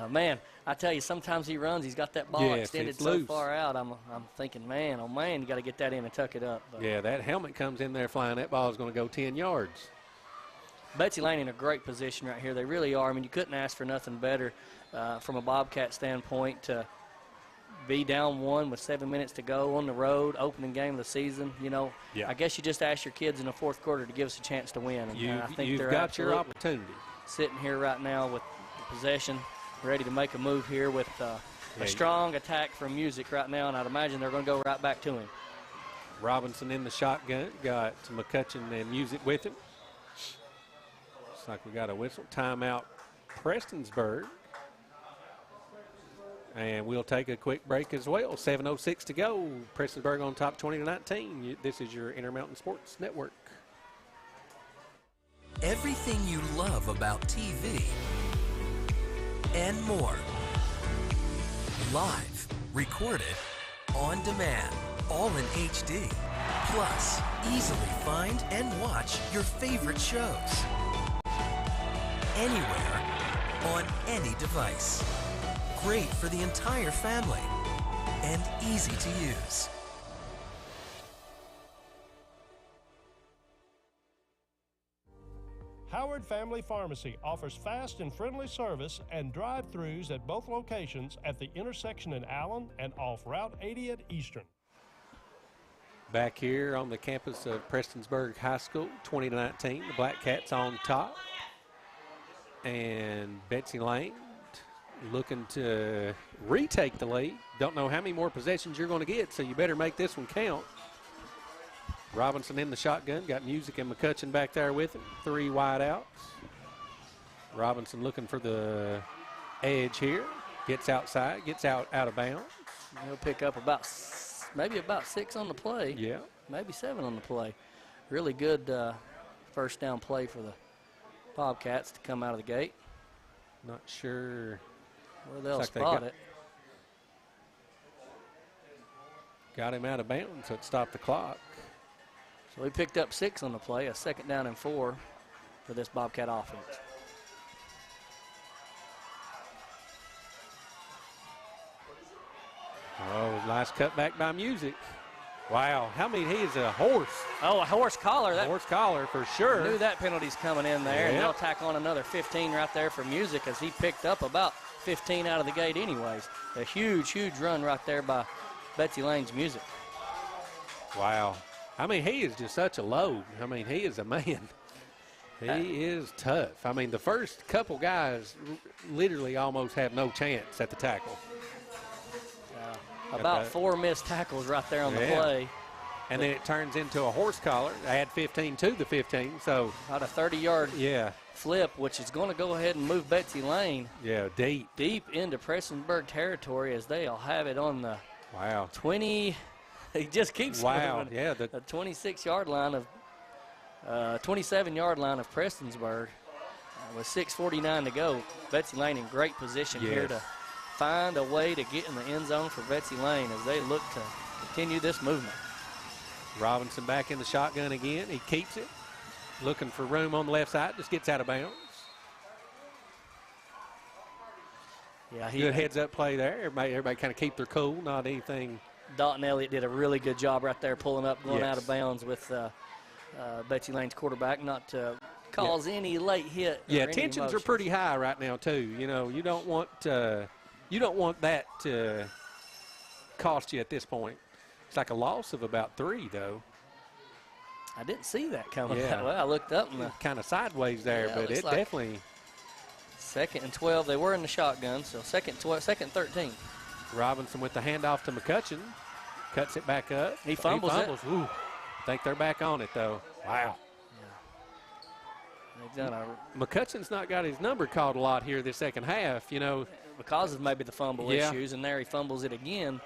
Speaker 2: Man, I tell you, sometimes he runs, he's got that ball extended so far out. I'm thinking, man, oh, man, you got to get that in and tuck it up. But
Speaker 1: yeah, that helmet comes in there flying. That ball is going to go 10 yards.
Speaker 2: Betsy Lane in a great position right here. They really are. I mean, you couldn't ask for nothing better from a Bobcat standpoint to be down 1 with 7 minutes to go on the road, opening game of the season. You know, I guess you just ask your kids in the fourth quarter to give us a chance to win. And I think
Speaker 1: you've got your opportunity.
Speaker 2: Sitting here right now with the possession, ready to make a move here with a strong attack from Music right now, and I'd imagine they're going to go right back to him.
Speaker 1: Robinson in the shotgun, got McCutcheon and Music with him. Looks like we got a whistle. Timeout, Prestonsburg. And we'll take a quick break as well. 7:06 to go. Prestonsburg on top, 20-19. This is your Intermountain Sports Network.
Speaker 17: Everything you love about TV and more. Live, recorded, on demand, all in HD. Plus, easily find and watch your favorite shows. Anywhere, on any device. Great for the entire family and easy to use.
Speaker 3: Howard Family Pharmacy offers fast and friendly service and drive-thrus at both locations at the intersection in Allen and off Route 80 at Eastern.
Speaker 1: Back here on the campus of Prestonsburg High School, 20-19. The Black Cats on top. And Betsy Lane looking to retake the lead. Don't know how many more possessions you're going to get, so you better make this one count. Robinson in the shotgun, got Music and McCutcheon back there with him. 3 wide outs. Robinson looking for the edge here. Gets outside, gets out of bounds.
Speaker 2: He'll pick up maybe about 6 on the play.
Speaker 1: Yeah.
Speaker 2: Maybe 7 on the play. Really good first down play for the Bobcats to come out of the gate.
Speaker 1: Not sure
Speaker 2: where they'll spot it.
Speaker 1: Got him out of bounds, so it stopped the clock.
Speaker 2: So he picked up 6 on the play, a 2nd down and 4 for this Bobcat offense.
Speaker 1: Oh, nice cutback by Music. Wow, he is a horse.
Speaker 2: Oh, a horse collar.
Speaker 1: Horse collar for sure.
Speaker 2: Knew that penalty's coming in there, and they'll tack on another 15 right there for Music as he picked up about 15 out of the gate anyways. A huge, huge run right there by Betsy Lane's Music.
Speaker 1: Wow. He is just such a load. He is a man. He is tough. The first couple guys literally almost have no chance at the tackle.
Speaker 2: About 4 missed tackles right there on the play.
Speaker 1: And then it turns into a horse collar. Add 15 to the 15. So
Speaker 2: about a 30-yard flip, which is going to go ahead and move Betsy Lane.
Speaker 1: Yeah, deep
Speaker 2: into Prestonsburg territory as they'll have it on the 20. He just keeps moving.
Speaker 1: Yeah,
Speaker 2: the 26-yard line of 27-yard line of Prestonsburg with 6:49 to go. Betsy Lane in great position here to find a way to get in the end zone for Betsy Lane as they look to continue this movement.
Speaker 1: Robinson back in the shotgun again. He keeps it. Looking for room on the left side. Just gets out of bounds.
Speaker 2: Yeah,
Speaker 1: good heads-up play there. Everybody kind of keep their cool, not anything.
Speaker 2: Dalton Elliott did a really good job right there pulling up, going out of bounds with Betsy Lane's quarterback, not to cause any late hit.
Speaker 1: Yeah, tensions are pretty high right now, too. You don't want that to cost you at this point. It's like a loss of about 3, though.
Speaker 2: I didn't see that coming that way. I looked up and
Speaker 1: kind of sideways there, but it definitely.
Speaker 2: 2nd and 12. They were in the shotgun, so 2nd and 13.
Speaker 1: Robinson with the handoff to McCutcheon. Cuts it back up.
Speaker 2: He fumbles it.
Speaker 1: Ooh. I think they're back on it, though. Wow. McCutcheon's not got his number called a lot here this second half,
Speaker 2: Because of maybe the fumble issues, and there he fumbles it again.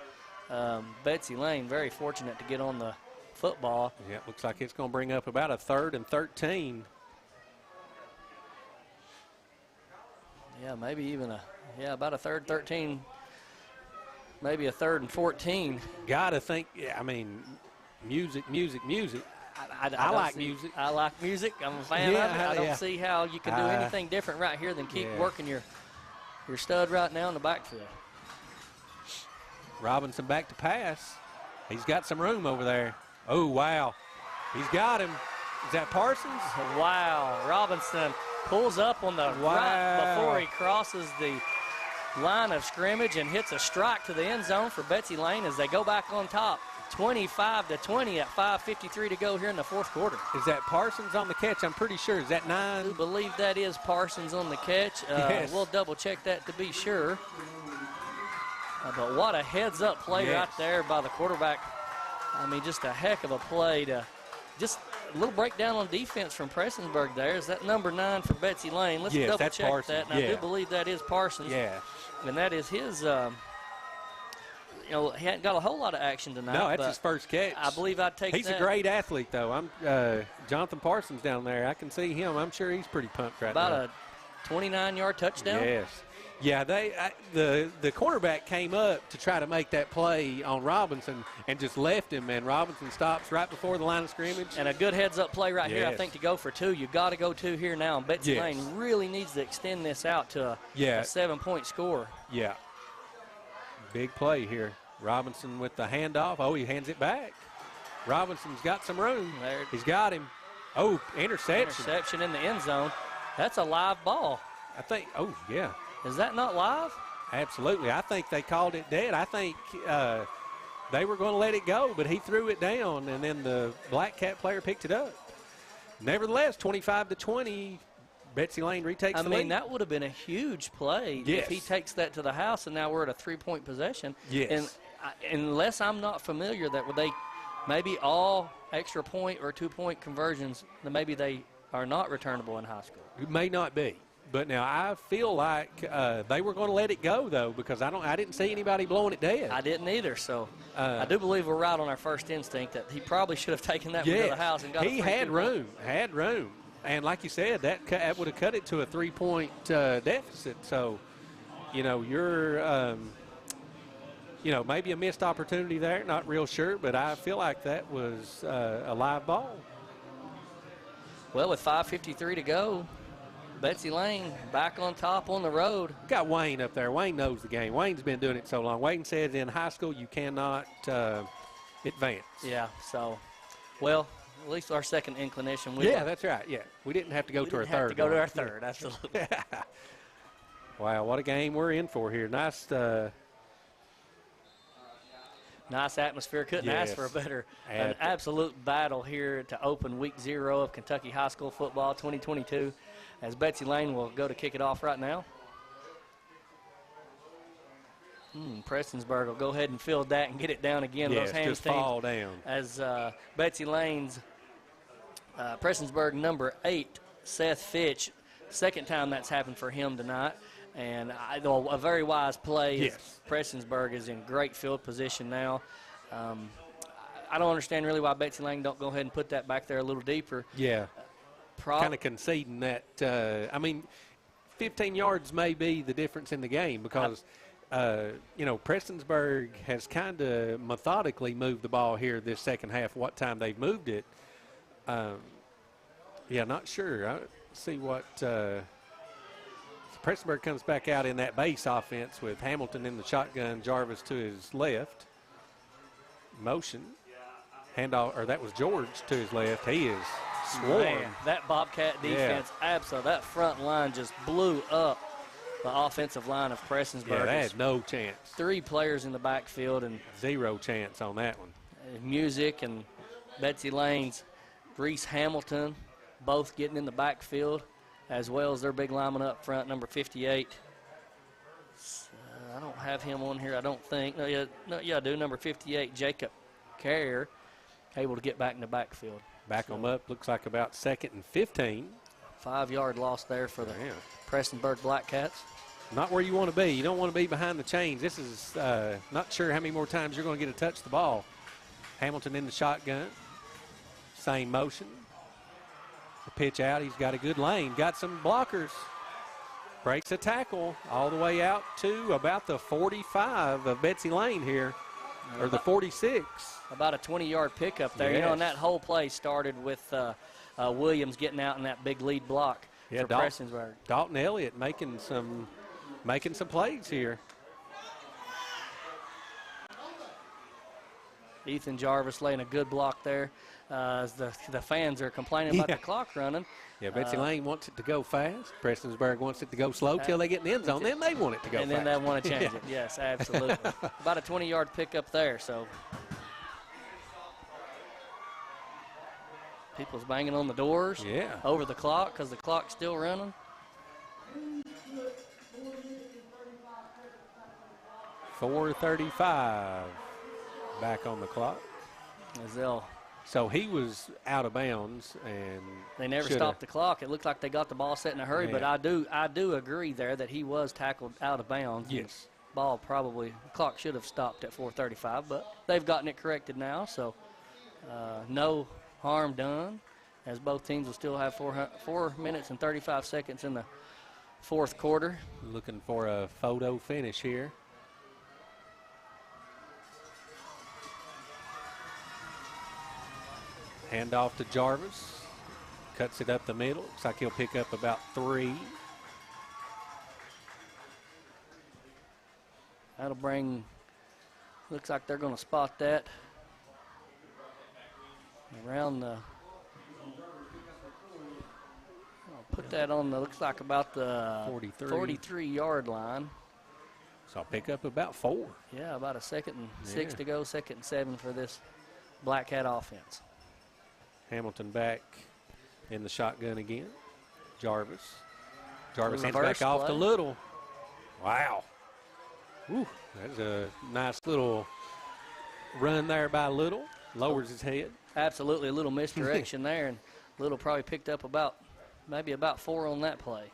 Speaker 2: Betsy Lane very fortunate to get on the football.
Speaker 1: Yeah, looks like it's going to bring up about a 3rd and 13.
Speaker 2: Yeah, maybe even about a 3rd 13. Maybe a 3rd and 14.
Speaker 1: Gotta think, music. I like music.
Speaker 2: I like music. I'm a fan of it. I don't see how you can do anything different right here than keep working your stud right now in the backfield.
Speaker 1: Robinson back to pass. He's got some room over there. Oh, wow. He's got him. Is that Parsons?
Speaker 2: Wow. Robinson pulls up on the right before he crosses the line of scrimmage and hits a strike to the end zone for Betsy Lane as they go back on top. 25-20 at 5:53 to go here in the 4th quarter.
Speaker 1: Is that Parsons on the catch? I'm pretty sure. Is that 9?
Speaker 2: I believe that is Parsons on the catch.
Speaker 1: Yes.
Speaker 2: We'll double check that to be sure. But what a heads-up play right there by the quarterback. Just a heck of a play to just a little breakdown on defense from Prestonsburg there. Is that number 9 for Betsy Lane? Let's double check
Speaker 1: Parsons.
Speaker 2: that. And I do believe that is Parsons.
Speaker 1: Yeah.
Speaker 2: And that is his, he hadn't got a whole lot of action tonight.
Speaker 1: No, that's his first catch.
Speaker 2: I believe I'd take
Speaker 1: He's a great athlete, though. I'm Jonathan Parsons down there. I can see him. I'm sure he's pretty pumped right now.
Speaker 2: About a 29-yard touchdown?
Speaker 1: Yes. Yeah, the cornerback came up to try to make that play on Robinson and just left him, and Robinson stops right before the line of scrimmage.
Speaker 2: And a good heads-up play right here, I think, to go for 2. You've got to go 2 here now, and Betsy Lane really needs to extend this out to a 7-point score.
Speaker 1: Yeah. Big play here. Robinson with the handoff. Oh, he hands it back. Robinson's got some room. He's got him. Oh, interception.
Speaker 2: Interception in the end zone. That's a live ball.
Speaker 1: I think, yeah.
Speaker 2: Is that not live?
Speaker 1: Absolutely. I think they called it dead. I think they were going to let it go, but he threw it down, and then the Black Cat player picked it up. Nevertheless, 25-20, Betsy Lane retakes the lead.
Speaker 2: I mean, that would have been a huge play if he takes that to the house, and now we're at a 3-point possession.
Speaker 1: Yes.
Speaker 2: And unless I'm not familiar that they maybe all extra point or 2-point conversions, then maybe they are not returnable in high school.
Speaker 1: It may not be. But now I feel like they were going to let it go, though, because I didn't see anybody blowing it dead.
Speaker 2: I didn't either, so I do believe we're right on our first instinct that he probably should have taken that one to the house and got
Speaker 1: he had room, And like you said, that would have cut it to a 3-point deficit. So, you're, maybe a missed opportunity there, not real sure, but I feel like that was a live ball.
Speaker 2: Well, with 5:53 to go, Betsy Lane back on top on the road.
Speaker 1: Got Wayne up there. Wayne knows the game. Wayne's been doing it so long. Wayne said in high school you cannot advance.
Speaker 2: Yeah, so, well, at least our second inclination.
Speaker 1: That's right. Yeah, we didn't have to go to our third.
Speaker 2: To go to our third, absolutely.
Speaker 1: Wow, what a game we're in for here. Nice.
Speaker 2: Nice atmosphere. Couldn't ask for a better. An absolute battle here to open week 0 of Kentucky High School Football 2022. As Betsy Lane will go to kick it off right now. Prestonsburg will go ahead and field that and get it down again.
Speaker 1: Yes,
Speaker 2: those hands
Speaker 1: just fall down.
Speaker 2: As Betsy Lane's Prestonsburg number 8, Seth Fitch, second time that's happened for him tonight. And a very wise play.
Speaker 1: Yes.
Speaker 2: Prestonsburg is in great field position now. I don't understand really why Betsy Lane don't go ahead and put that back there a little deeper.
Speaker 1: Yeah. Kind of conceding that. 15 yards may be the difference in the game because, Prestonsburg has kind of methodically moved the ball here this second half, what time they've moved it. Not sure. I see what Prestonsburg comes back out in that base offense with Hamilton in the shotgun, Jarvis to his left. Motion. Handoff, or that was George to his left. He is swarmed.
Speaker 2: Man, that Bobcat defense, absolutely. That front line just blew up the offensive line of Prestonsburg.
Speaker 1: Yeah, they had no chance.
Speaker 2: 3 players in the backfield. And
Speaker 1: 0 chance on that one.
Speaker 2: Music and Betsy Lane's Reese Hamilton both getting in the backfield, as well as their big lineman up front, number 58. I don't have him on here, I don't think. I do. Number 58, Jacob Carrier, able to get back in the backfield.
Speaker 1: Back them up. Looks like about 2nd and 15.
Speaker 2: 5-yard loss there for the Prestonsburg Black Cats.
Speaker 1: Not where you want to be. You don't want to be behind the chains. This is not sure how many more times you're going to get to touch the ball. Hamilton in the shotgun. Same motion. The pitch out. He's got a good lane. Got some blockers. Breaks a tackle all the way out to about the 45 of Betsy Lane here, or the 46.
Speaker 2: About a 20-yard pickup there.
Speaker 1: Yes.
Speaker 2: And that whole play started with Williams getting out in that big lead block for Prestonsburg.
Speaker 1: Dalton Elliott making some plays here.
Speaker 2: Ethan Jarvis laying a good block there. As the fans are complaining about the clock running.
Speaker 1: Yeah, Betsy Lane wants it to go fast. Prestonsburg wants it to go slow till they get in the end zone. Then they want it to go fast.
Speaker 2: And then they want to change it. Yes, absolutely. About a 20-yard pickup there. So people's banging on the doors over the clock because the clock's still running.
Speaker 1: .435 back on the clock. So he was out of bounds, and
Speaker 2: they never stopped the clock. It looked like they got the ball set in a hurry, but I do agree there that he was tackled out of bounds.
Speaker 1: Yes.
Speaker 2: The clock should have stopped at 4:35, but they've gotten it corrected now, so no harm done, as both teams will still have 4 minutes and 35 seconds in the fourth quarter.
Speaker 1: Looking for a photo finish here. Handoff to Jarvis. Cuts it up the middle. Looks like he'll pick up about 3.
Speaker 2: That'll bring, looks like they're going to spot that around the, I'll put that on the, looks like about the 43-yard line.
Speaker 1: So I'll pick up about 4.
Speaker 2: Yeah, about a 2nd and 6 to go, 2nd and 7 for this Black Cat offense.
Speaker 1: Hamilton back in the shotgun again. Jarvis. Jarvis hands back off to Little. Wow. Whew, that's a nice little run there by Little. Lowers his head.
Speaker 2: Absolutely, a little misdirection there, and Little probably picked up maybe about 4 on that play.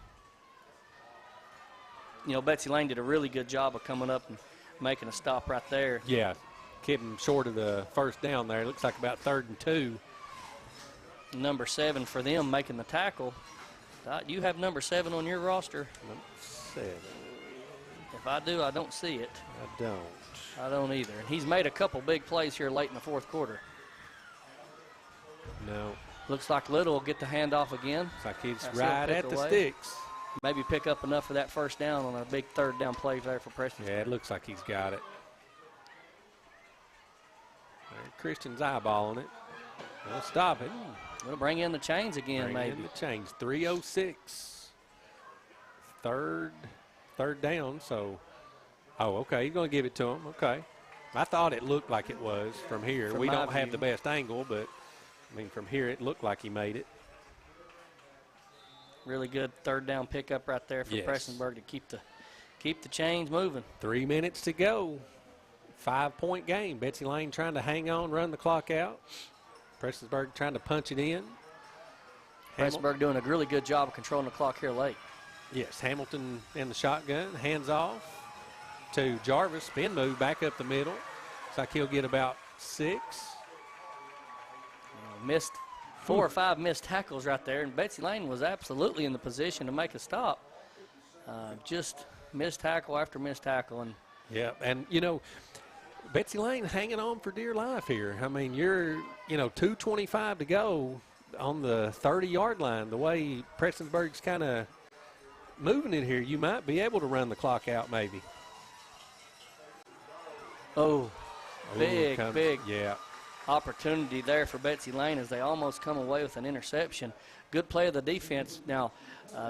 Speaker 2: You know, Betsy Lane did a really good job of coming up and making a stop right there.
Speaker 1: Yeah, kept him short of the first down there. It looks like about 3rd and 2.
Speaker 2: Number 7 for them making the tackle. You have number 7 on your roster?
Speaker 1: Number 7.
Speaker 2: If I do, I don't see it.
Speaker 1: I don't.
Speaker 2: I don't either. And he's made a couple big plays here late in the 4th quarter.
Speaker 1: No.
Speaker 2: Looks like Little will get the handoff again.
Speaker 1: Looks like he's right at the sticks.
Speaker 2: Maybe pick up enough for that first down on a big 3rd down play there for Prestonsburg.
Speaker 1: Yeah, it looks like he's got it. Christian's eyeballing it. They'll stop it.
Speaker 2: We'll bring in the chains again, maybe.
Speaker 1: In the chains. 3:06. Third down, so. Oh, okay. He's going to give it to him. Okay. I thought it looked like it was from here. We don't have the best angle, but, I mean, from here it looked like he made it.
Speaker 2: Really good 3rd down pickup right there for Prestonsburg to keep the chains moving.
Speaker 1: 3 minutes to go. 5-point game. Betsy Lane trying to hang on, run the clock out. Prestonsburg trying to punch it in.
Speaker 2: Prestonsburg doing a really good job of controlling the clock here late.
Speaker 1: Yes, Hamilton in the shotgun, hands off to Jarvis. Spin move back up the middle. Looks like he'll get about 6.
Speaker 2: Missed 4 or 5 missed tackles right there, and Betsy Lane was absolutely in the position to make a stop. Just missed tackle after missed tackle. And
Speaker 1: yeah, and, you know, Betsy Lane hanging on for dear life here. I mean, you're, 2:25 to go on the 30-yard line. The way Prestonsburg's kind of moving it here, you might be able to run the clock out maybe.
Speaker 2: Big opportunity there for Betsy Lane as they almost come away with an interception. Good play of the defense. Now,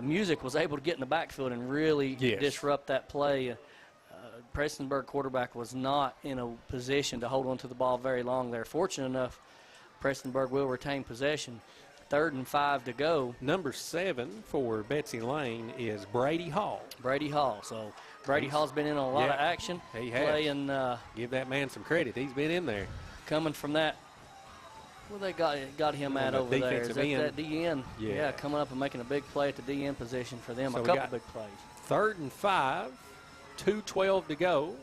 Speaker 2: Music was able to get in the backfield and really disrupt that play. Prestonsburg quarterback was not in a position to hold on to the ball very long there. Fortunate enough, Prestonsburg will retain possession. 3rd and 5 to go.
Speaker 1: Number 7 for Betsy Lane is Brady Hall.
Speaker 2: So Brady Hall's been in a lot of action.
Speaker 1: He has.
Speaker 2: Playing,
Speaker 1: give that man some credit. He's been in there.
Speaker 2: Coming from that, well, they got him at over there. Is that DN? Yeah, coming up and making a big play at the DN position for them. So a couple big plays.
Speaker 1: 3rd and 5, 2:12 to go.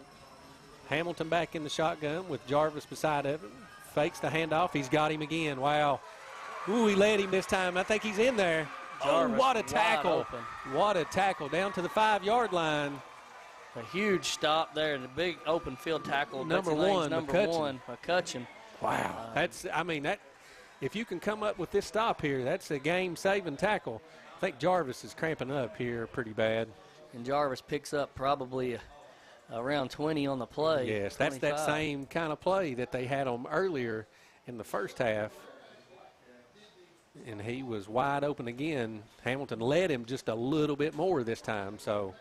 Speaker 1: Hamilton back in the shotgun with Jarvis beside him. Fakes the handoff. He's got him again. Wow. Ooh, he led him this time. I think he's in there.
Speaker 2: Jarvis,
Speaker 1: what a tackle. What a tackle down to the 5-yard line.
Speaker 2: A huge stop there and a big open field tackle.
Speaker 1: Number 1,
Speaker 2: McCutcheon.
Speaker 1: Wow. If you can come up with this stop here, that's a game-saving tackle. I think Jarvis is cramping up here pretty bad.
Speaker 2: And Jarvis picks up probably around 20 on the play.
Speaker 1: Yes, that's 25. That same kind of play that they had on earlier in the first half. And he was wide open again. Hamilton led him just a little bit more this time. So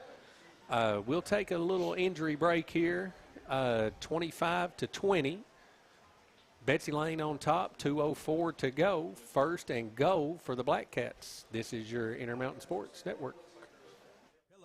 Speaker 1: we'll take a little injury break here, 25-20. Betsy Lane on top, 2:04 to go. 1st and goal for the Black Cats. This is your Intermountain Sports Network.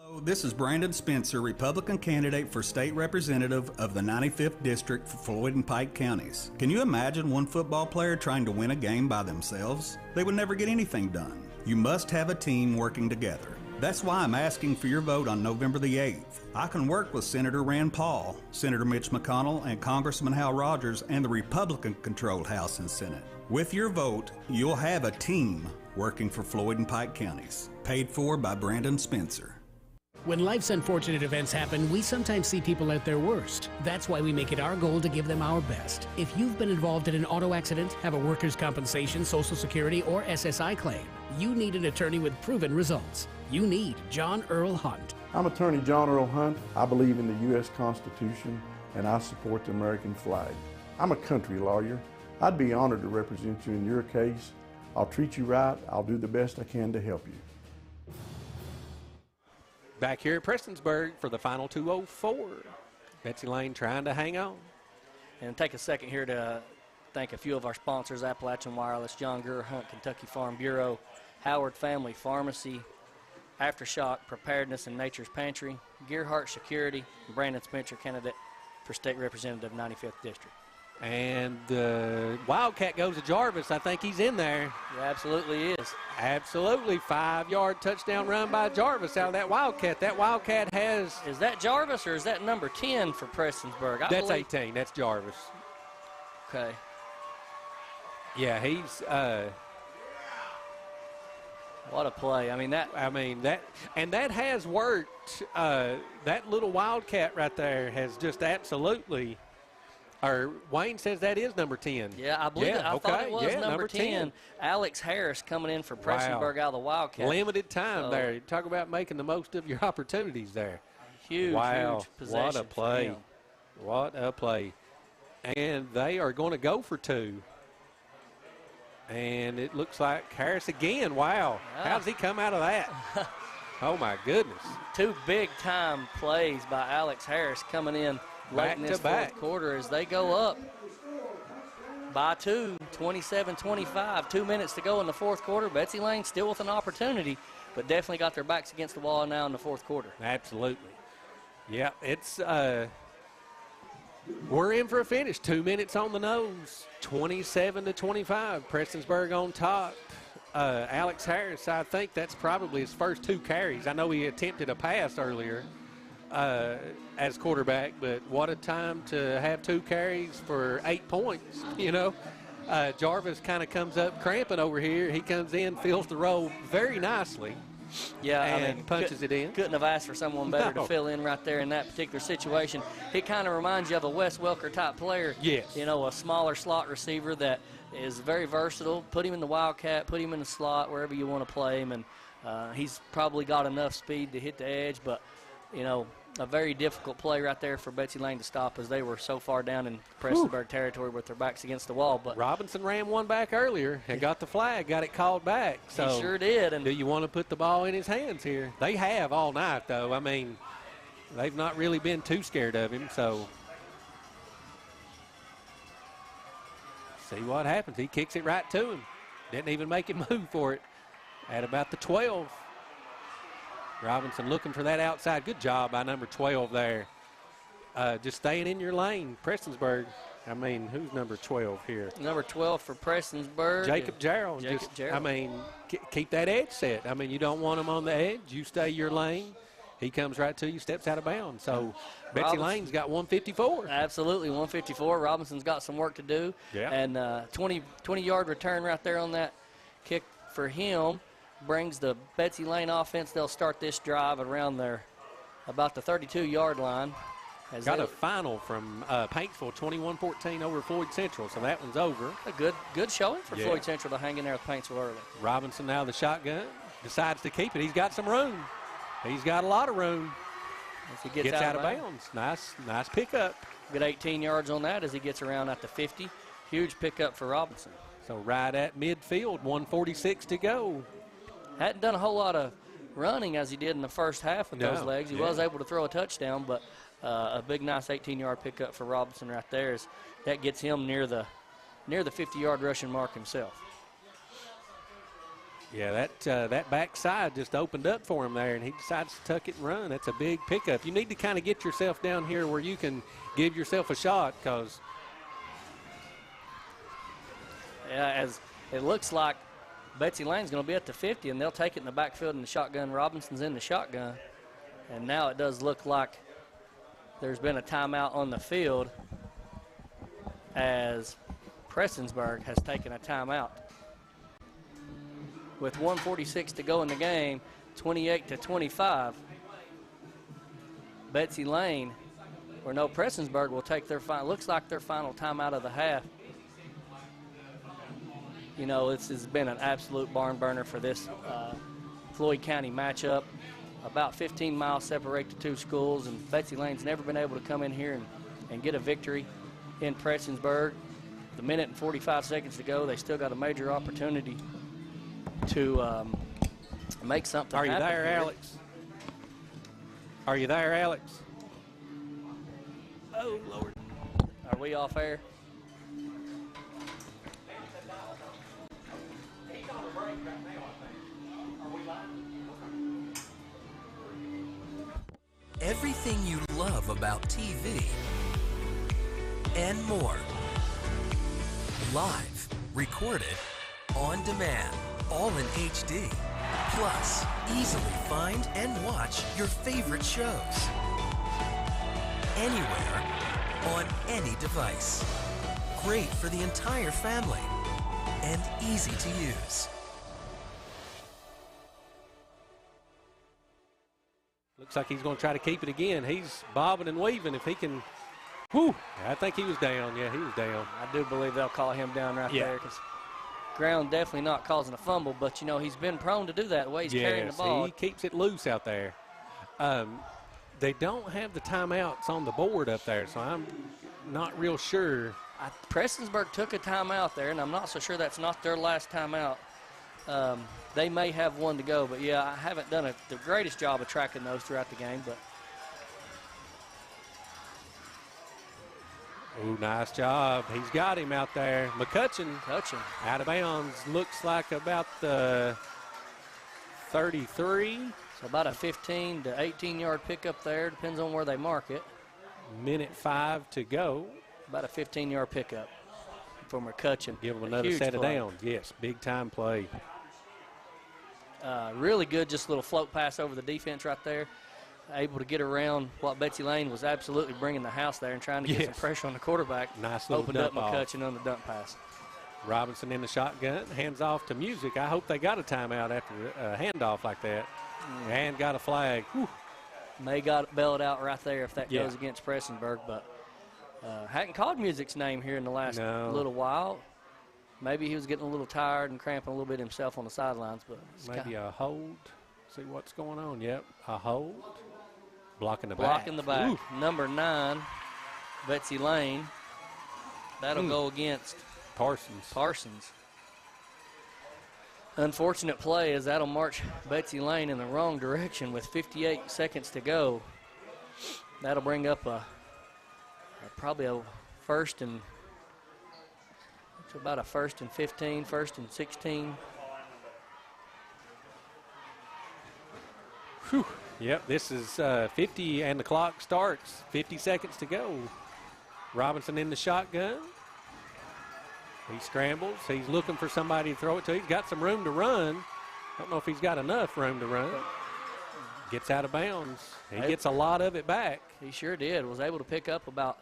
Speaker 7: Hello, this is Brandon Spencer, Republican candidate for state representative of the 95th District for Floyd and Pike counties. Can you imagine one football player trying to win a game by themselves? They would never get anything done. You must have a team working together. That's why I'm asking for your vote on November the 8th. I can work with Senator Rand Paul, Senator Mitch McConnell, and Congressman Hal Rogers and the Republican-controlled House and Senate. With your vote, you'll have a team working for Floyd and Pike counties. Paid for by Brandon Spencer.
Speaker 5: When life's unfortunate events happen, we sometimes see people at their worst. That's why we make it our goal to give them our best. If you've been involved in an auto accident, have a workers' compensation, Social Security, or SSI claim, you need an attorney with proven results. You need John Earl Hunt.
Speaker 6: I'm attorney John Earl Hunt. I believe in the U.S. Constitution, and I support the American flag. I'm a country lawyer. I'd be honored to represent you in your case. I'll treat you right. I'll do the best I can to help you.
Speaker 1: Back here at Prestonsburg for the final 2:04. Betsy Lane trying to hang on.
Speaker 2: And take a second here to thank a few of our sponsors: Appalachian Wireless, John Greer Hunt, Kentucky Farm Bureau, Howard Family Pharmacy, Aftershock Preparedness and Nature's Pantry, Gearhart Security, and Brandon Spencer, candidate for State Representative 95th District.
Speaker 1: And the Wildcat goes to Jarvis. I think he's in there.
Speaker 2: He absolutely is.
Speaker 1: Absolutely. 5-yard touchdown run by Jarvis out of that Wildcat. That Wildcat has...
Speaker 2: Is that Jarvis or is that number 10 for Prestonsburg?
Speaker 1: That's 18. That's Jarvis.
Speaker 2: Okay.
Speaker 1: Yeah, he's...
Speaker 2: What a play. I mean, that
Speaker 1: has worked. That little Wildcat right there has just absolutely... Or Wayne says that is number 10.
Speaker 2: Yeah, I believe it. I thought it was number 10. Alex Harris coming in for Prestonsburg out of the Wildcat.
Speaker 1: Limited time there. Talk about making the most of your opportunities there.
Speaker 2: Huge possession.
Speaker 1: What a play. What a play. And they are going to go for 2. And it looks like Harris again. Wow. How does he come out of that? Oh, my goodness.
Speaker 2: 2 big-time plays by Alex Harris coming in late in this fourth quarter as they go up by 2, 27-25. 2 minutes to go in the fourth quarter. Betsy Lane still with an opportunity, but definitely got their backs against the wall now in the fourth quarter.
Speaker 1: Absolutely. Yeah, it's we're in for a finish. 2 minutes on the nose. 27-25. Prestonsburg on top. Alex Harris, I think that's probably his first 2 carries. I know he attempted a pass earlier as quarterback, but what a time to have 2 carries for 8 points, you know. Jarvis kind of comes up cramping over here. He comes in, fills the role very nicely.
Speaker 2: Yeah,
Speaker 1: and punches it in.
Speaker 2: Couldn't have asked for someone better to fill in right there in that particular situation. He kind of reminds you of a Wes Welker type player.
Speaker 1: Yes.
Speaker 2: You know, a smaller slot receiver that is very versatile. Put him in the Wildcat, put him in the slot, wherever you want to play him, and he's probably got enough speed to hit the edge, but, you know, a very difficult play right there for Betsy Lane to stop as they were so far down in Prestonsburg territory with their backs against the wall. But
Speaker 1: Robinson ran one back earlier and got the flag, got it called back. So
Speaker 2: he sure did. And
Speaker 1: do you want to put the ball in his hands here? They have all night, though. I mean, they've not really been too scared of him. So see what happens. He kicks it right to him. Didn't even make him move for it at about the 12. Robinson looking for that outside. Good job by number 12 there. Just staying in your lane. Prestonsburg, I mean, who's number 12 here?
Speaker 2: Number 12 for Prestonsburg.
Speaker 1: Jacob Jarrell. I mean, keep that edge set. I mean, you don't want him on the edge. You stay your lane. He comes right to you, steps out of bounds. So Betsy Lane's got 154.
Speaker 2: Absolutely, 154. Robinson's got some work to do.
Speaker 1: Yeah.
Speaker 2: And 20-yard return right there on that kick for him. Brings the Betsy Lane offense. They'll start this drive around about the 32-yard line.
Speaker 1: Got a final from Paintsville, 21-14 over Floyd Central, so that one's over.
Speaker 2: A good showing for Floyd Central to hang in there with Paintsville early.
Speaker 1: Robinson now the shotgun, decides to keep it. He's got some room. He's got a lot of room.
Speaker 2: As he gets
Speaker 1: out of bounds. Nice pickup.
Speaker 2: Good 18 yards on that as he gets around at the 50. Huge pickup for Robinson.
Speaker 1: So right at midfield, 1:46 to go.
Speaker 2: Hadn't done a whole lot of running as he did in the first half with those legs. He was able to throw a touchdown, but a big, nice 18-yard pickup for Robinson right there. That gets him near the 50-yard rushing mark himself.
Speaker 1: Yeah, that backside just opened up for him there, and he decides to tuck it and run. That's a big pickup. You need to kind of get yourself down here where you can give yourself a shot, because
Speaker 2: as it looks like Betsy Lane's going to be at the 50, and they'll take it in the backfield in the shotgun. Robinson's in the shotgun. And now it does look like there's been a timeout on the field as Prestonsburg has taken a timeout. With 1:46 to go in the game, 28-25. Betsy Lane, or no, Prestonsburg will take their final, looks like their final timeout of the half. You know, this has been an absolute barn burner for this Floyd County matchup. About 15 miles separate the two schools, and Betsy Lane's never been able to come in here and get a victory in Prestonsburg. With a minute and 45 seconds to go, they still got a major opportunity to make something happen.
Speaker 1: Are you there, Alex? Are you there, Alex? Oh, Lord.
Speaker 2: Are we off air?
Speaker 17: Everything you love about TV and more. Live, recorded, on demand, all in HD. Plus, easily find and watch your favorite shows. Anywhere, on any device. Great for the entire family and easy to use.
Speaker 1: Looks like he's going to try to keep it again. He's bobbing and weaving if he can. Whew, I think he was down. Yeah, he was down.
Speaker 2: I do believe they'll call him down right there because ground definitely not causing a fumble, but, you know, he's been prone to do that the way he's carrying the ball.
Speaker 1: He keeps it loose out there. They don't have the timeouts on the board up there, so I'm not real sure.
Speaker 2: Prestonsburg took a timeout there, and I'm not so sure that's not their last timeout. They may have one to go, but, yeah, I haven't done the greatest job of tracking those throughout the game. But
Speaker 1: ooh, nice job. He's got him out there. McCutcheon out of bounds. Looks like about the 33.
Speaker 2: So about a 15 to 18-yard pickup there. Depends on where they mark it.
Speaker 1: Minute 5 to go.
Speaker 2: About a 15-yard pickup for McCutcheon.
Speaker 1: Give him another set of downs. Yes, big-time play.
Speaker 2: Really good, just a little float pass over the defense right there. Able to get around what Betsy Lane was absolutely bringing the house there and trying to get some pressure on the quarterback.
Speaker 1: Nice little
Speaker 2: opened up McCutcheon on the dunk pass.
Speaker 1: Robinson in the shotgun, hands off to Music. I hope they got a timeout after a handoff like that. And got a flag. Whew.
Speaker 2: May got bailed out right there if that goes against Prestonsburg, but hadn't called Music's name here in the last little while. Maybe he was getting a little tired and cramping a little bit himself on the sidelines. But
Speaker 1: maybe a hold. See what's going on. Yep, a hold. Blocking the back.
Speaker 2: Blocking the back. Ooh. Number 9, Betsy Lane. That'll go against Parsons. Unfortunate play as that'll march Betsy Lane in the wrong direction with 58 seconds to go. That'll bring up probably a first and it's about a 1st and 15, 1st and 16.
Speaker 1: Whew. Yep, this is 50 and the clock starts. 50 seconds to go. Robinson in the shotgun. He scrambles. He's looking for somebody to throw it to. He's got some room to run. Don't know if he's got enough room to run. Gets out of bounds. He gets a lot of it back.
Speaker 2: He sure did. Was able to pick up about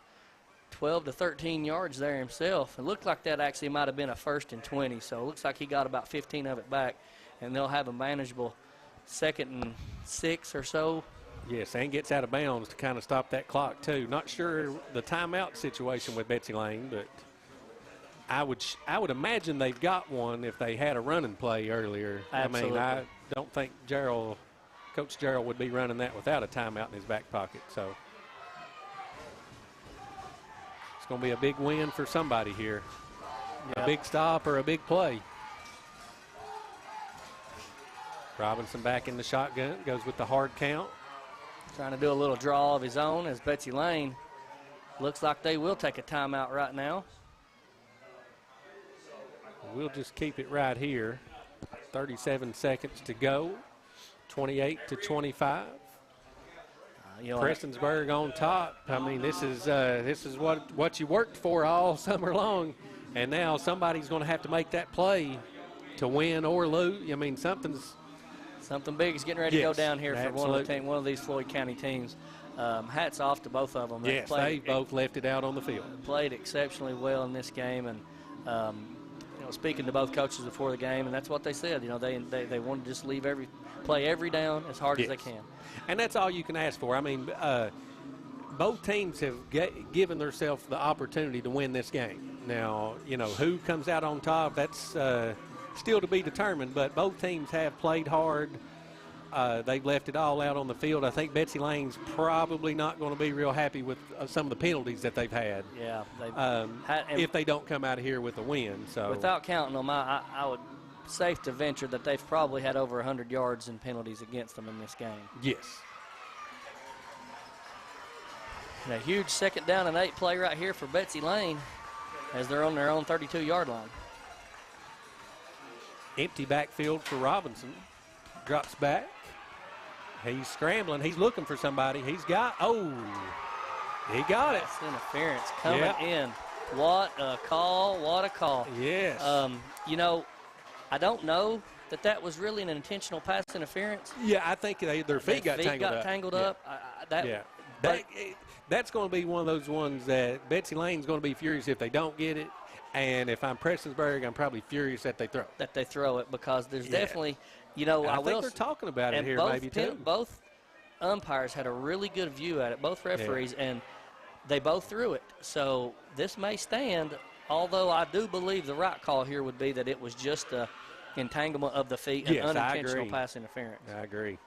Speaker 2: 12 to 13 yards there himself. It looked like that actually might have been a 1st and 20, so it looks like he got about 15 of it back, and they'll have a manageable 2nd and 6 or so.
Speaker 1: Yes, and gets out of bounds to kind of stop that clock too. Not sure the timeout situation with Betsy Lane, but I would imagine they've got one if they had a running play earlier.
Speaker 2: Absolutely.
Speaker 1: I mean, I don't think Coach Gerald would be running that without a timeout in his back pocket. So it's going to be a big win for somebody here. Yep. A big stop or a big play. Robinson back in the shotgun, goes with the hard count.
Speaker 2: Trying to do a little draw of his own as Betsy Lane looks like they will take a timeout right now.
Speaker 1: We'll just keep it right here. 37 seconds to go. 28 to 25. Prestonsburg on top. I mean, this is what you worked for all summer long, and now somebody's going to have to make that play to win or lose. I mean, something
Speaker 2: big is getting ready to go down here for one of these Floyd County teams. Hats off to both of them.
Speaker 1: Yes, they both left it out on the field.
Speaker 2: Played exceptionally well in this game, and speaking to both coaches before the game, and that's what they said. They want to just play every down as hard as they can.
Speaker 1: And that's all you can ask for. I mean, both teams have given themselves the opportunity to win this game. Now, who comes out on top, that's still to be determined, but both teams have played hard. They've left it all out on the field. I think Betsy Lane's probably not going to be real happy with some of the penalties that they've had.
Speaker 2: Yeah.
Speaker 1: If they don't come out of here with a win. So
Speaker 2: without counting them, I would safe to venture that they've probably had over 100 yards in penalties against them in this game.
Speaker 1: Yes.
Speaker 2: And a huge 2nd down and 8 play right here for Betsy Lane as they're on their own 32-yard line.
Speaker 1: Empty backfield for Robinson. drops back. He's scrambling. He's looking for somebody. He got it.
Speaker 2: That's interference coming in. What a call. What a call.
Speaker 1: Yes.
Speaker 2: You know, I don't know that was really an intentional pass interference.
Speaker 1: Yeah, I think their feet got tangled up. That's going to be one of those ones that Betsy Lane's going to be furious if they don't get it. And if I'm Prestonsburg, I'm probably furious that they throw
Speaker 2: it because there's definitely, you know,
Speaker 1: I think they're talking about it here maybe too.
Speaker 2: Both umpires had a really good view at it, both referees, and they both threw it. So this may stand, although I do believe the right call here would be that it was just a entanglement of the feet and unintentional pass interference.
Speaker 1: I agree.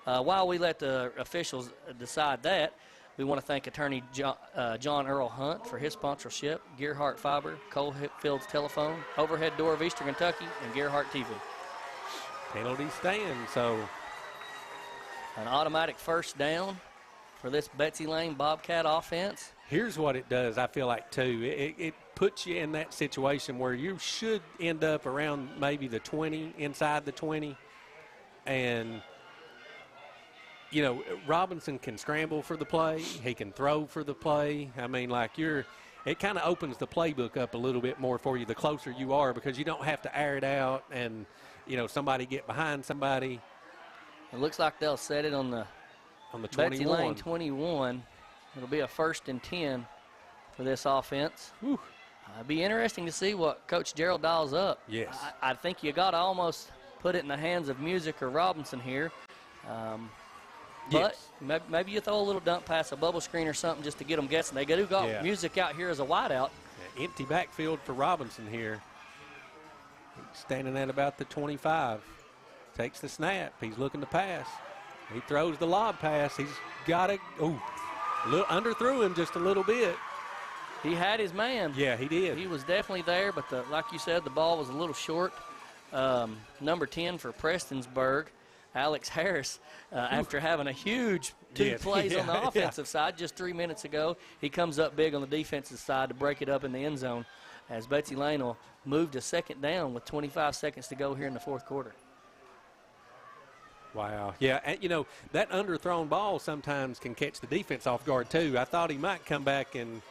Speaker 2: While we let the officials decide that, we want to thank attorney John Earl Hunt for his sponsorship, Gearhart Fiber, Coalfields Telephone, Overhead Door of Eastern Kentucky, and Gearhart TV.
Speaker 1: Penalty stand, so
Speaker 2: an automatic first down for this Betsy Lane Bobcat offense.
Speaker 1: Here's what it does, I feel like, too. It puts you in that situation where you should end up around maybe the 20, inside the 20, and you know, Robinson can scramble for the play. He can throw for the play. I mean, like it kind of opens the playbook up a little bit more for you the closer you are because you don't have to air it out and, you know, somebody get behind somebody.
Speaker 2: It looks like they'll set it on the
Speaker 1: 21.
Speaker 2: Betsy Lane 21. It'll be a 1st and 10 for this offense. It'd be interesting to see what Coach Gerald dials up.
Speaker 1: Yes.
Speaker 2: I think you got to almost put it in the hands of Music or Robinson here. But maybe you throw a little dump pass, a bubble screen or something just to get them guessing. They do got Music out here as a wideout.
Speaker 1: Empty backfield for Robinson here. Standing at about the 25. Takes the snap. He's looking to pass. He throws the lob pass. He's got it. Underthrew him just a little bit.
Speaker 2: He had his man.
Speaker 1: Yeah, he did.
Speaker 2: He was definitely there, but like you said, the ball was a little short. Number 10 for Prestonsburg, Alex Harris, after having a huge two plays on the offensive side just 3 minutes ago, he comes up big on the defensive side to break it up in the end zone as Betsy Lane will move to 2nd down with 25 seconds to go here in the 4th quarter.
Speaker 1: Wow. Yeah, and, you know, that underthrown ball sometimes can catch the defense off guard, too. I thought he might come back and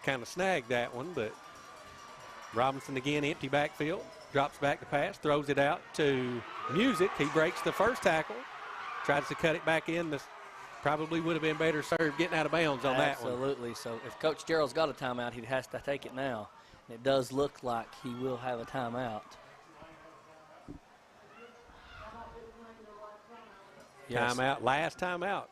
Speaker 1: kind of snag that one, but Robinson again, empty backfield, drops back to pass, throws it out to Music. He breaks the first tackle, tries to cut it back in. This probably would have been better served getting out of bounds on that one.
Speaker 2: Absolutely. So if Coach Gerald's got a timeout, he has to take it now. And it does look like he will have a timeout.
Speaker 1: Timeout, last timeout.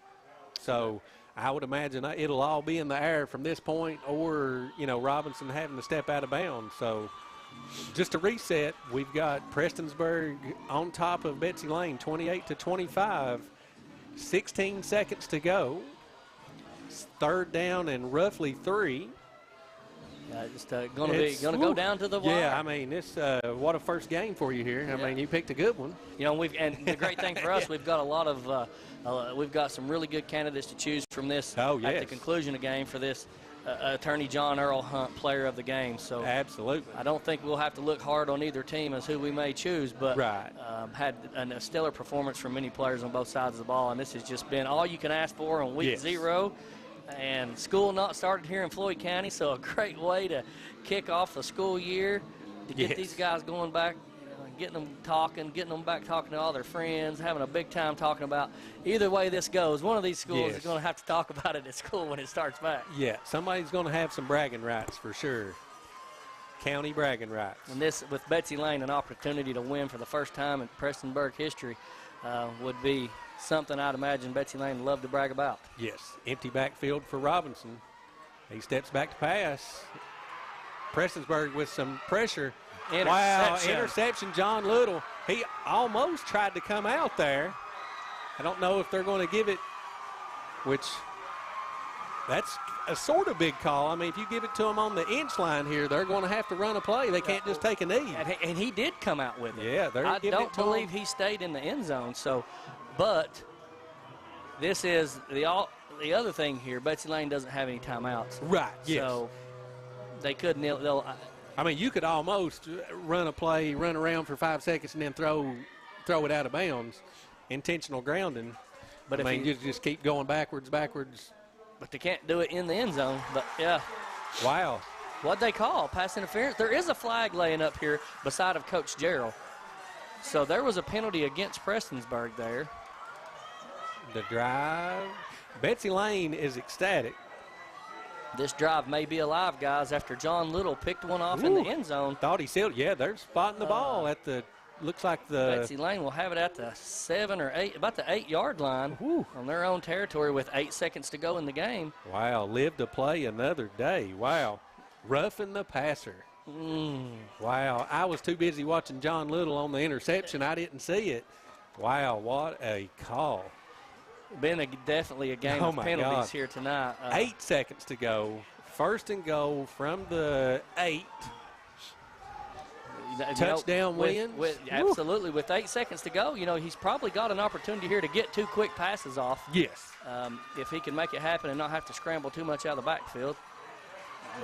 Speaker 1: So I would imagine it'll all be in the air from this point or, you know, Robinson having to step out of bounds. So just to reset, we've got Prestonsburg on top of Betsy Lane, 28-25. 16 seconds to go. 3rd down and roughly 3.
Speaker 2: Just going to go down to the wire.
Speaker 1: Yeah, I mean, this what a first game for you here. I mean, you picked a good one.
Speaker 2: You know, and the great thing for us, we've got a lot of we've got some really good candidates to choose from this at the conclusion of the game for this attorney John Earl Hunt player of the game. So
Speaker 1: absolutely,
Speaker 2: I don't think we'll have to look hard on either team as who we may choose, but had a stellar performance from many players on both sides of the ball, and this has just been all you can ask for on week 0. And school not started here in Floyd County, so a great way to kick off the school year, to get these guys going back, getting them back talking to all their friends, having a big time talking about either way this goes. One of these schools is going to have to talk about it at school when it starts back.
Speaker 1: Yeah, somebody's going to have some bragging rights for sure. County bragging rights.
Speaker 2: And this, with Betsy Lane, an opportunity to win for the first time in Prestonsburg history would be something I'd imagine Betsy Lane would love to brag about.
Speaker 1: Yes, empty backfield for Robinson. He steps back to pass. Prestonsburg with some pressure. Wow, interception, John Little. He almost tried to come out there. I don't know if they're going to give it, which that's a sort of big call. I mean, if you give it to them on the inch line here, they're going to have to run a play. They can't just take a knee.
Speaker 2: And he did come out with it.
Speaker 1: Yeah,
Speaker 2: I don't believe he stayed in the end zone. So, but this is the other thing here. Betsy Lane doesn't have any timeouts.
Speaker 1: Right, yes.
Speaker 2: So they could kneel.
Speaker 1: I mean, you could almost run a play, run around for 5 seconds, and then throw it out of bounds. intentional grounding.
Speaker 2: But
Speaker 1: I mean, you just keep going backwards.
Speaker 2: But they can't do it in the end zone. But, yeah.
Speaker 1: Wow.
Speaker 2: What'd they call? Pass interference? There is a flag laying up here beside of Coach Gerald. So there was a penalty against Prestonsburg there.
Speaker 1: The drive. Betsy Lane is ecstatic.
Speaker 2: This drive may be alive, guys, after John Little picked one off in the end zone.
Speaker 1: Thought he sealed. Yeah, they're spotting the ball at the, looks like the.
Speaker 2: Betsy Lane will have it at the 7 or 8, about the 8-yard line on their own territory with 8 seconds to go in the game.
Speaker 1: Wow, live to play another day. Wow. Roughing the passer. Wow, I was too busy watching John Little on the interception. I didn't see it. Wow, what a call.
Speaker 2: Been definitely a game of penalties here tonight.
Speaker 1: 8 seconds to go. First and goal from the 8. Touchdown win.
Speaker 2: Absolutely. With 8 seconds to go, he's probably got an opportunity here to get 2 quick passes off.
Speaker 1: Yes.
Speaker 2: If he can make it happen and not have to scramble too much out of the backfield.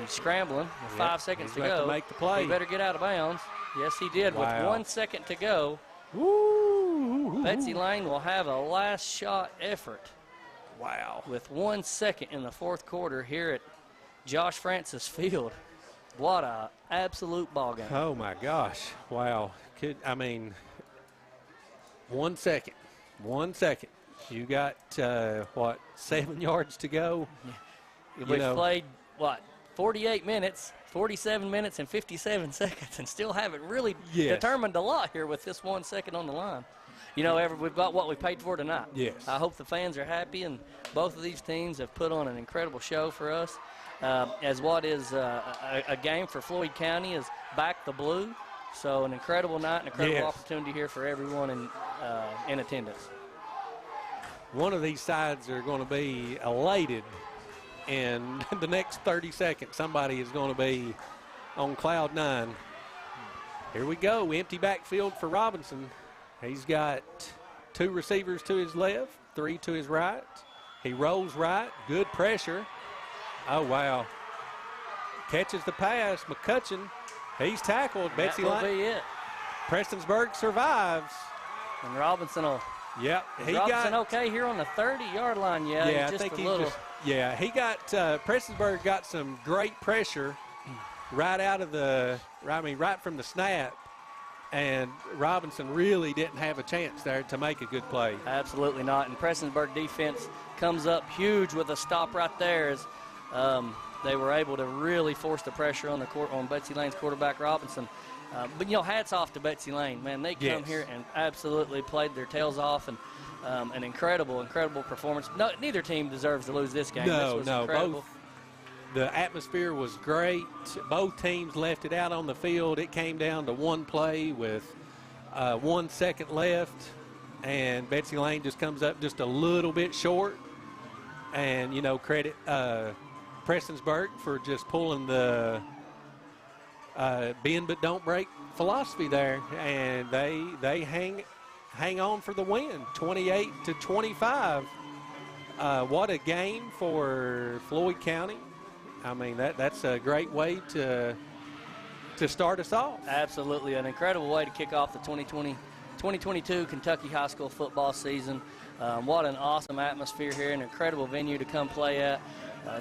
Speaker 2: He's scrambling with 5 seconds to go.
Speaker 1: To make the play.
Speaker 2: He better get out of bounds. Yes, he did.
Speaker 1: Wow.
Speaker 2: With 1 second to go. Betsy Lane will have a last shot effort.
Speaker 1: Wow.
Speaker 2: With 1 second in the fourth quarter here at Josh Francis Field. What a absolute ball game.
Speaker 1: Oh my gosh. Wow. 1 second. 1 second. You got 7 yards to go.
Speaker 2: Yeah. We've played 47 minutes and 57 seconds and still haven't really determined a lot here with this 1 second on the line. We've got what we paid for tonight.
Speaker 1: Yes.
Speaker 2: I hope the fans are happy, and both of these teams have put on an incredible show for us. As what is a game for Floyd County is Back the Blue. So an incredible night, an incredible opportunity here for everyone in attendance.
Speaker 1: One of these sides are going to be elated. In the next 30 seconds, somebody is going to be on cloud 9. Here we go. Empty backfield for Robinson. He's got 2 receivers to his left, 3 to his right. He rolls right. Good pressure. Oh, wow. Catches the pass. McCutcheon, he's tackled. Betsy Lane.
Speaker 2: That will be it.
Speaker 1: Prestonsburg survives.
Speaker 2: And Robinson will.
Speaker 1: Yep.
Speaker 2: Robinson okay here on the 30-yard line? Yeah,
Speaker 1: I think he got Prestonsburg got some great pressure right from the snap, and Robinson really didn't have a chance there to make a good play.
Speaker 2: Absolutely not. And Prestonsburg defense comes up huge with a stop right there as they were able to really force the pressure on Betsy Lane's quarterback Robinson. But hats off to Betsy Lane, man. They come here and absolutely played their tails off, and an incredible performance. No, neither team deserves to lose this game.
Speaker 1: Both. The atmosphere was great. Both teams left it out on the field. It came down to one play with 1 second left, and Betsy Lane just comes up just a little bit short. And credit Prestonsburg for just pulling the bend but don't break philosophy there, and they hang on for the win, 28-25. What a game for Floyd County. I mean, that's a great way to start us off.
Speaker 2: Absolutely, an incredible way to kick off the 2022 Kentucky high school football season. What an awesome atmosphere here, an incredible venue to come play at.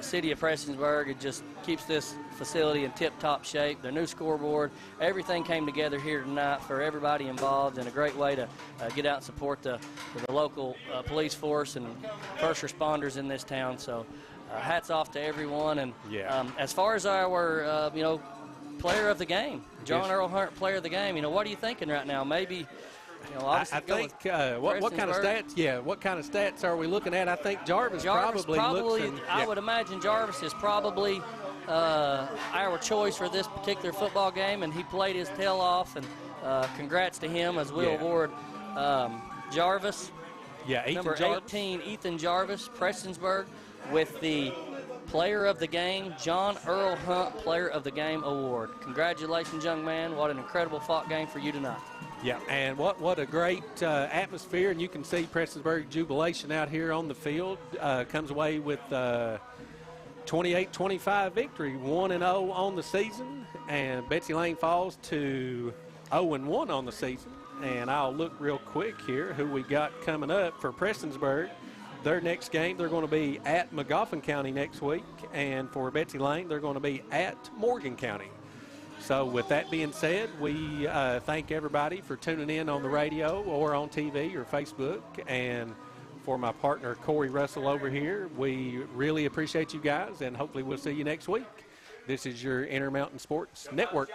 Speaker 2: City of Prestonsburg, it just keeps this facility in tip-top shape. Their new scoreboard, everything came together here tonight for everybody involved, and a great way to get out and support the local police force and first responders in this town. So hats off to everyone. And as far as our player of the game, John Earl Hunt, player of the game, what are you thinking right now? Maybe
Speaker 1: I think what kind of stats? Yeah, what kind of stats are we looking at? I think Jarvis probably looks.
Speaker 2: I would imagine Jarvis is probably our choice for this particular football game, and he played his tail off. And congrats to him as we award Jarvis. Number 18, Ethan Jarvis, Prestonsburg, with the Player of the Game, John Earl Hunt Player of the Game Award. Congratulations, young man. What an incredible fought game for you tonight.
Speaker 1: Yeah, and what a great atmosphere, and you can see Prestonsburg jubilation out here on the field. Comes away with 28-25 victory, 1-0 on the season, and Betsy Lane falls to 0-1 on the season. and I'll look real quick here who we got coming up for Prestonsburg. Their next game, they're going to be at Magoffin County next week, and for Betsy Lane, they're going to be at Morgan County. So with that being said, we thank everybody for tuning in on the radio or on TV or Facebook. And for my partner, Corey Russell over here, we really appreciate you guys, and hopefully we'll see you next week. This is your Intermountain Sports Network.